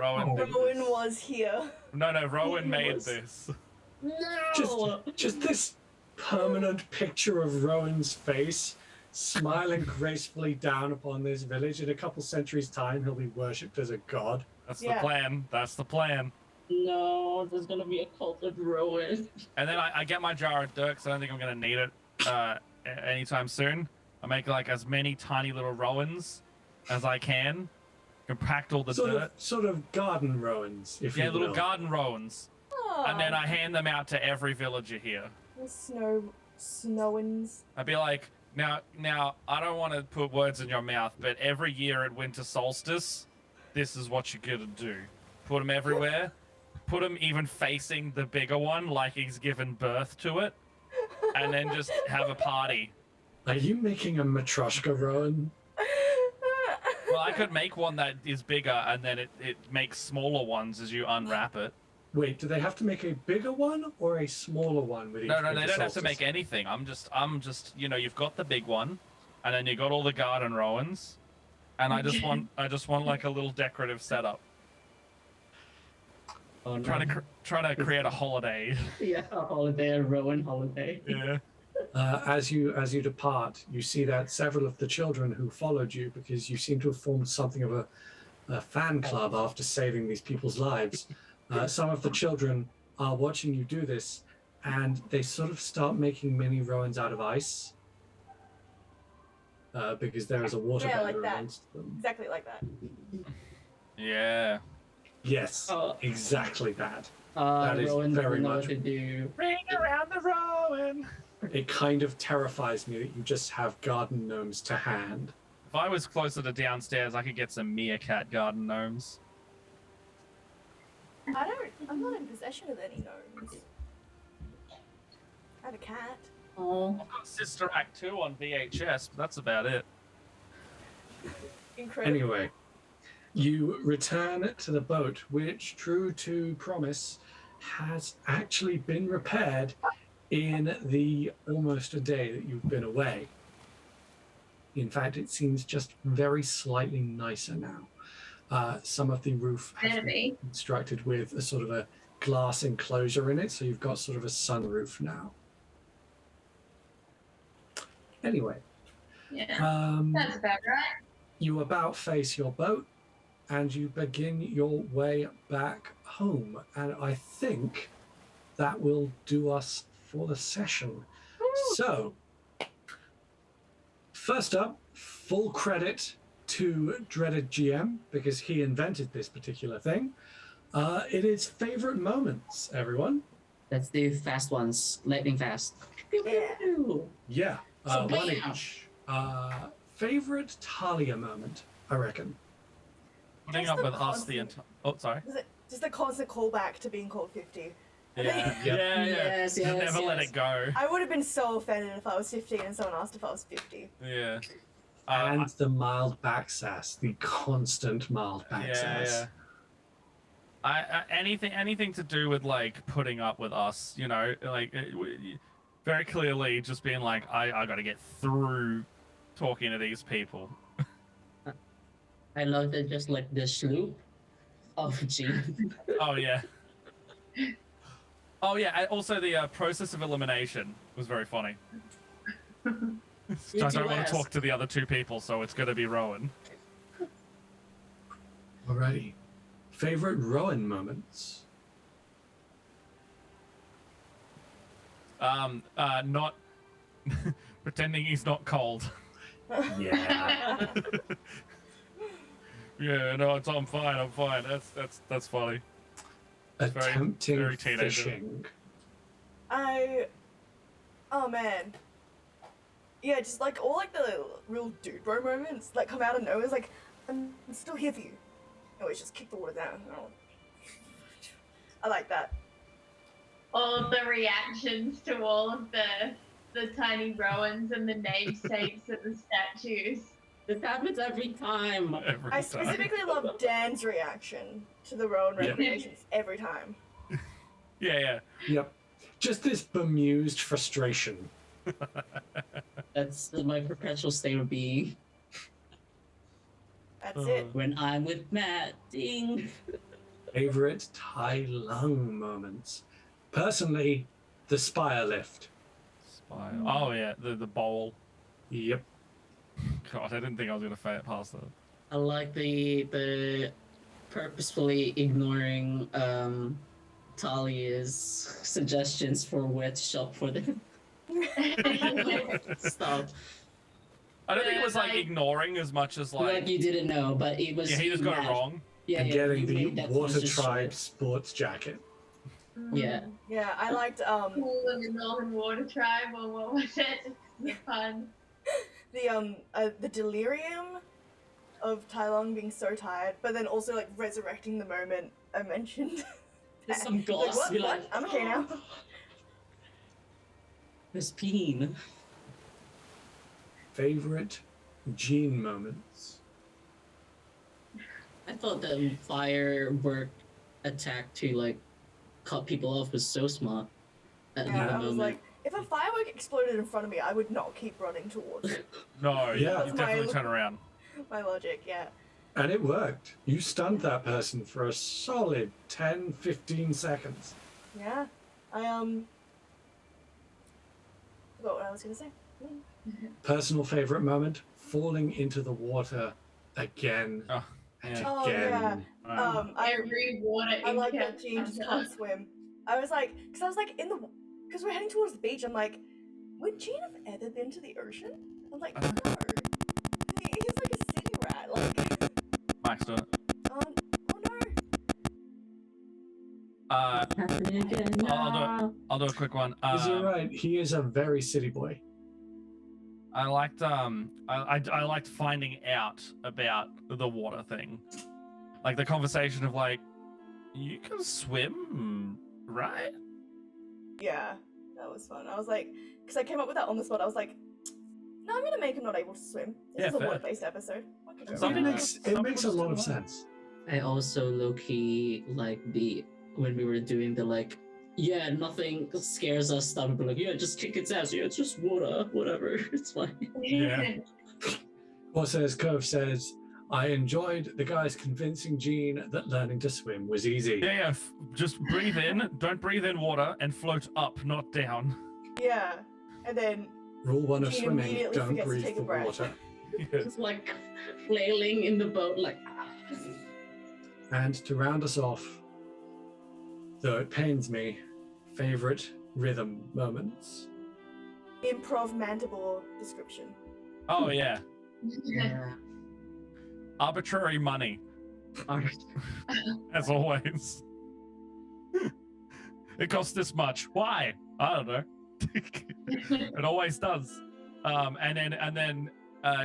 Rohen did Rowan this. was here. No, Rohen He made was. this. No! Just this permanent picture of Rowan's face smiling gracefully down upon this village. In a couple centuries' time, he'll be worshipped as a god. That's Yeah. the plan. That's the plan. No, there's gonna be a cult of Rowan. And then I get my jar of dirt because I don't think I'm gonna need it anytime soon. I make like as many tiny little Rohens as I can, compact all the dirt. Sort of garden Rowans, if you will. Little garden Rohens. And then I hand them out to every villager here. Snowins. I'd be like, now, I don't want to put words in your mouth, but every year at winter solstice, this is what you're gonna do. Put them everywhere. Put him even facing the bigger one, like he's given birth to it, and then just have a party. Are you making a Matryoshka Rowan? Well, I could make one that is bigger, and then it makes smaller ones as you unwrap it. Wait, do they have to make a bigger one or a smaller one with each No, they winter don't have to solstice? make anything. I'm just, you've got the big one, and then you got all the garden Rowans, and I just want like a little decorative setup. Oh, no. Trying to create a holiday. Yeah, a holiday, a Rowan holiday. Yeah. As you depart, you see that several of the children who followed you, because you seem to have formed something of a fan club after saving these people's lives. Some of the children are watching you do this, and they sort of start making mini Rowans out of ice. Because there is a water Yeah, bender like that. amongst them. Exactly like that. Yeah. Yes, Oh. exactly that. That is Rowan very doesn't know much- what to do. Ring around the Rowan. It kind of terrifies me that you just have garden gnomes to hand. If I was closer to downstairs, I could get some meerkat garden gnomes. I'm not in possession of any gnomes. I have a cat. Oh, I've got Sister Act 2 on VHS, but that's about it. Incredible. Anyway, you return to the boat, which, true to promise, has actually been repaired in the almost a day that you've been away. In fact, it seems just very slightly nicer now. Some of the roof has Better been be. constructed with a sort of a glass enclosure in it, so you've got sort of a sunroof now. Anyway, Yeah. That's about right. you about face your boat and you begin your way back home. And I think that will do us for the session. So, first up, full credit to Dreaded GM because he invented this particular thing. It is favorite moments, everyone. that's the fast ones, lightning fast. Yeah. Yeah, So one bam! each. Favorite Talia moment, I reckon. Putting Just up the with us the constant- entire. Oh, sorry. Just a constant callback to being called 50. Yeah, Yep. yeah. Yes, Just yes, never let yes. it go. I would have been so offended if I was 15 and someone asked if I was 50. Yeah. And the mild back sass, the constant mild back sass. Anything to do with like putting up with us, like very clearly just being like, I got to get through talking to these people. I love that just like the sloop of G. Oh yeah. Oh yeah. And also the process of elimination was very funny. I don't want to talk to the other two people, so it's going to be Rowan. Alrighty. Favorite Rowan moments? Not pretending he's not cold. Yeah. Yeah, no, I'm fine. That's funny. Attempting very teenager. fishing. Oh man. Yeah, just like all like the real dude bro moments like come out of nowhere. It's like, I'm still here for you. Always just kick the water down. Oh. I like that. All of the reactions to all of the tiny Rowans and the namesakes of the statues. This happens every time. I specifically love Dan's reaction to the Rowan recreations every time. Yeah. Yep. Just this bemused frustration. That's my perpetual state of being. That's it. When I'm with Matt, ding. Favorite Tai Lung moments? Personally, the spire lift. Oh yeah, the bowl. Yep. God, I didn't think I was gonna pass that. I like the purposefully ignoring Talia's suggestions for where to shop for them. Stop. I don't think it was like ignoring as much as like you didn't know, but it was. yeah, he just got it wrong. Yeah, And yeah, getting you the made that Water conscious Tribe choice. sports jacket. Yeah. Yeah, I liked Cool in the Northern Water Tribe, or what was it? It's fun. the delirium of Tai Lung being so tired, but then also like resurrecting the moment I mentioned. There's some Like, goss. what? Be What? like, I'm okay now. There's Peen. Favorite Jean moments? I thought the firework attack to like cut people off was so smart. At the Yeah, I was moment. like, if a firework exploded in front of me, I would not keep running towards it. No, Yeah. you definitely turn around. My logic, yeah. And it worked. You stunned that person for a solid 10, 15 seconds. Yeah. I forgot what I was gonna say. Personal favorite moment? Falling into the water again Oh, and yeah. Oh, again. yeah. I Every water I like that encounter. Jean just can't swim. I was like, because we're heading towards the beach. I'm like, would Jean have ever been to the ocean? I'm like, no. He's like a city rat. Like, Max, do it. oh no. Happening again I'll do a quick one. Is he right? He is a very city boy. I liked I liked finding out about the water thing, like the conversation of like, you can swim, right? Yeah, that was fun. I was like, because I came up with that on the spot. I was like, no, I'm gonna make him not able to swim. This Yeah, is a fair. water-based episode. What could go Some- wrong? It makes a lot of sense. I also low-key like when we were doing the like, yeah, nothing scares us stuff. But like, yeah, just kick its ass. Yeah, it's just water, whatever. It's fine. Yeah. What says Cove says, I enjoyed the guys convincing Jean that learning to swim was easy. Yeah. Just breathe in. Don't breathe in water and float up, not down. Yeah, and then Rule one of Jean swimming, immediately don't forgets to breathe take a the breath. water. Just like flailing in the boat, like. And to round us off, though it pains me, favorite rhythm moments. improv mandible description. Oh yeah. Yeah. Arbitrary money, as always. It costs this much. Why? I don't know. It always does. And then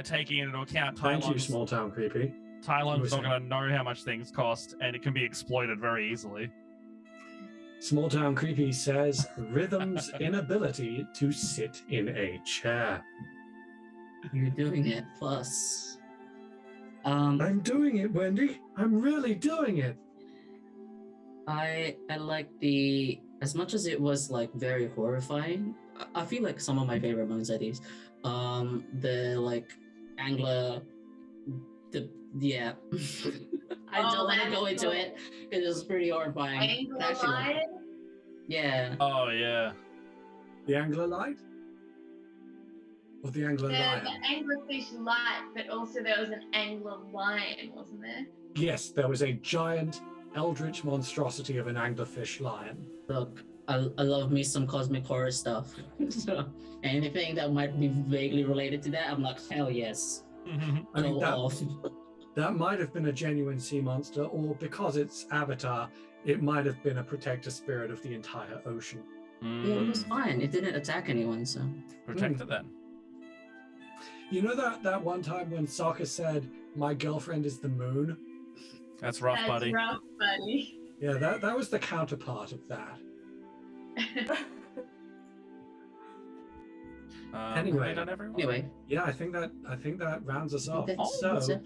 taking into account Thank you, Thailand's small town creepy. Thailand's not going to know how much things cost, and it can be exploited very easily. Small town creepy says rhythm's inability to sit in a chair. You're doing it. Plus, I'm doing it, Wendy. I'm really doing it. I like the, as much as it was like very horrifying. I feel like some of my favorite moments are these. The like Angler, yeah. I don't want to go into it because it's pretty horrifying. Angler Actually, lion? yeah. Oh yeah. The angler light? Or the angler lion? The anglerfish light, but also there was an angler lion, wasn't there? Yes, there was a giant eldritch monstrosity of an anglerfish lion. Look, I love me some cosmic horror stuff. So anything that might be vaguely related to that, I'm like, hell yes. I mean, Go off. that might have been a genuine sea monster, or because it's Avatar, it might have been a protector spirit of the entire ocean. Yeah, it was fine. It didn't attack anyone, so. Protect it then. You know that one time when Sokka said, "My girlfriend is the moon"? That's rough, That's buddy. rough, buddy. Yeah, that was the counterpart of that. Anyway. Have we done everyone? Anyway. Yeah, I think that rounds us off. That's So it.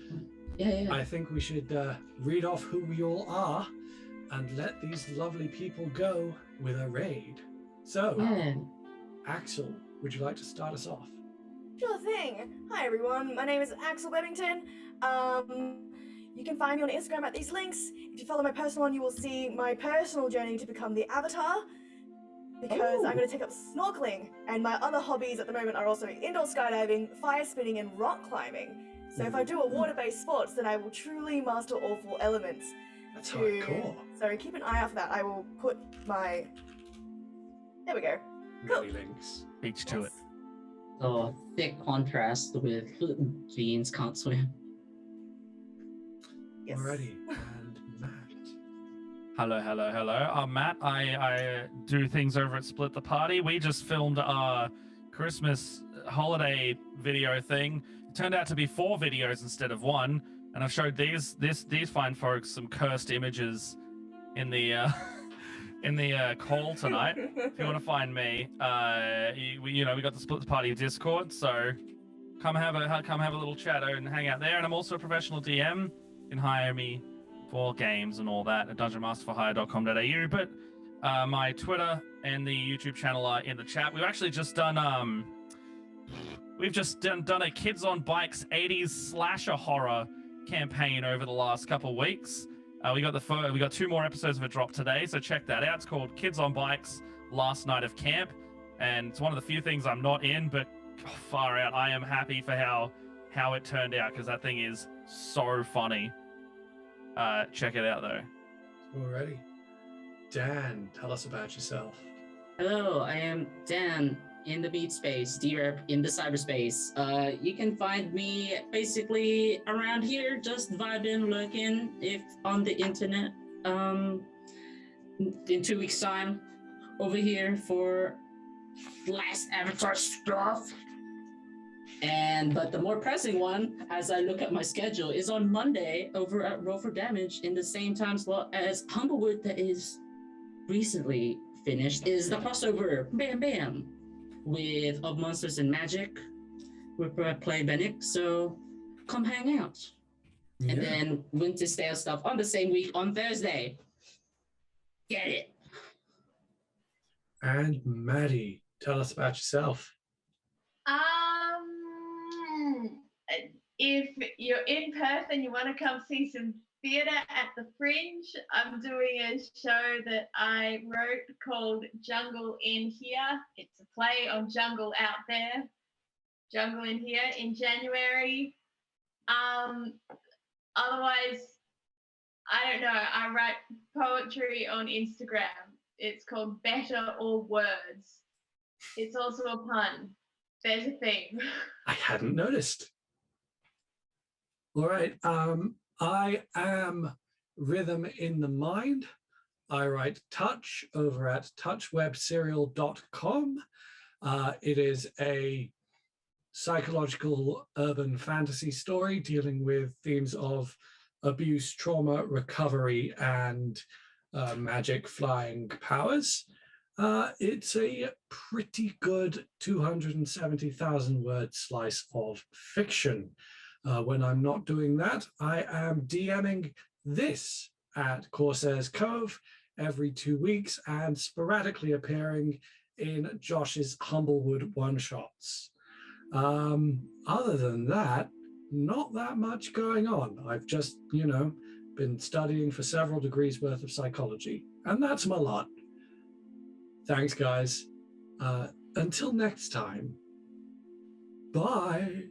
Yeah. I think we should read off who we all are and let these lovely people go with a raid. So, Yeah. Axel, would you like to start us off? Sure thing. Hi everyone, my name is Axel Bevington. You can find me on Instagram at these links. If you follow my personal one, you will see my personal journey to become the Avatar. Because I'm going to take up snorkeling, and my other hobbies at the moment are also indoor skydiving, fire spinning, and rock climbing. So if I do a water-based sports, then I will truly master all 4 elements. That's hardcore. So keep an eye out for that. I will put my... There we go. Cool. Many links. Beach to it. So thick contrast with jeans can't swim. Yes. Alrighty, and Matt. Hello. I'm Matt. I do things over at Split the Party. We just filmed our Christmas holiday video thing. It turned out to be 4 videos instead of 1, and I've showed these fine folks some cursed images in the call tonight. If you want to find me, we got the Split the Party Discord, so come have a little chat and hang out there. And I'm also a professional DM. You can hire me for games and all that at dungeonmasterforhire.com.au. But my Twitter and the YouTube channel are in the chat. We've actually just done a Kids on Bikes 80s slasher horror campaign over the last couple of weeks. We got 2 more episodes of it dropped today, so check that out. It's called Kids on Bikes Last Night of Camp, and it's one of the few things I'm not in, but far out, I am happy for how it turned out, because that thing is so funny. Check it out though. Alrighty. Dan, tell us about yourself. Hello, I am Dan in the beat space, D-Rep in the cyberspace. You can find me basically around here, just vibing, lurking, if on the internet. In 2 weeks' time, over here for last Avatar stuff. But the more pressing one, as I look at my schedule, is on Monday over at Roll for Damage in the same time slot as Humblewood that is recently finished, is the crossover Bam Bam with Of Monsters and Magic with Play Benick. So come hang out. Yeah. And then Winter Stale stuff on the same week on Thursday. Get it. And Maddy, tell us about yourself. If you're in Perth and you want to come see some theatre at the Fringe, I'm doing a show that I wrote called Jungle in Here. It's a play on Jungle Out There, Jungle in Here in January. Otherwise, I don't know, I write poetry on Instagram. It's called Better or Words. It's also a pun. There's a theme. I hadn't noticed. All right. I am Rhythm in the Mind. I write Touch over at touchwebserial.com. It is a psychological urban fantasy story dealing with themes of abuse, trauma, recovery, and magic flying powers. It's a pretty good 270,000 word slice of fiction. When I'm not doing that, I am DMing this at Corsair's Cove every 2 weeks and sporadically appearing in Josh's Humblewood one-shots. Other than that, not that much going on. I've just, been studying for several degrees worth of psychology, and that's my lot. Thanks, guys. Until next time, bye.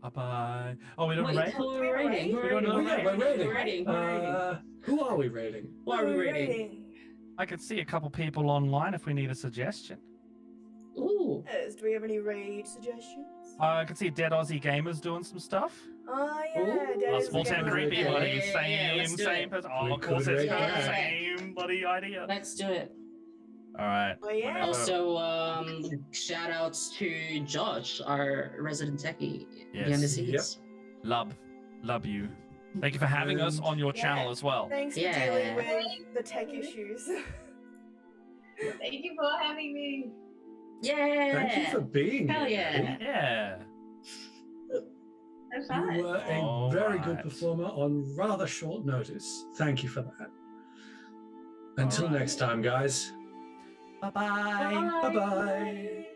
Bye-bye. Oh, we don't Wait, rate? who are we rating? Who are we We're rating? doing Oh, yeah, we're rating. We're rating. We're rating. Who are we rating? What are we rating? I could see a couple people online if we need a suggestion. Ooh. Yes, do we have any raid suggestions? I could see Dead Aussie Gamers doing some stuff. Oh yeah, Ooh. Dead Plus is full the time game. creepy, Yeah, bloody yeah, yeah, same, let's do same it. person. Oh, We of course could it's rate the that. same bloody idea. Let's do it. All right. Oh, yeah. whenever- Also, shout outs to Josh, our resident techie behind the Yes. scenes. Love you. Thank you for having us on your Yeah. channel as well. Thanks for Yeah. dealing with the tech issues. Thank you for having me. Yeah. Thank you for being Hell here. yeah. Yeah. So You fun. were a All very good right. performer on rather short notice. Thank you for that. Until All right. next time, guys. Bye-bye. Bye-bye.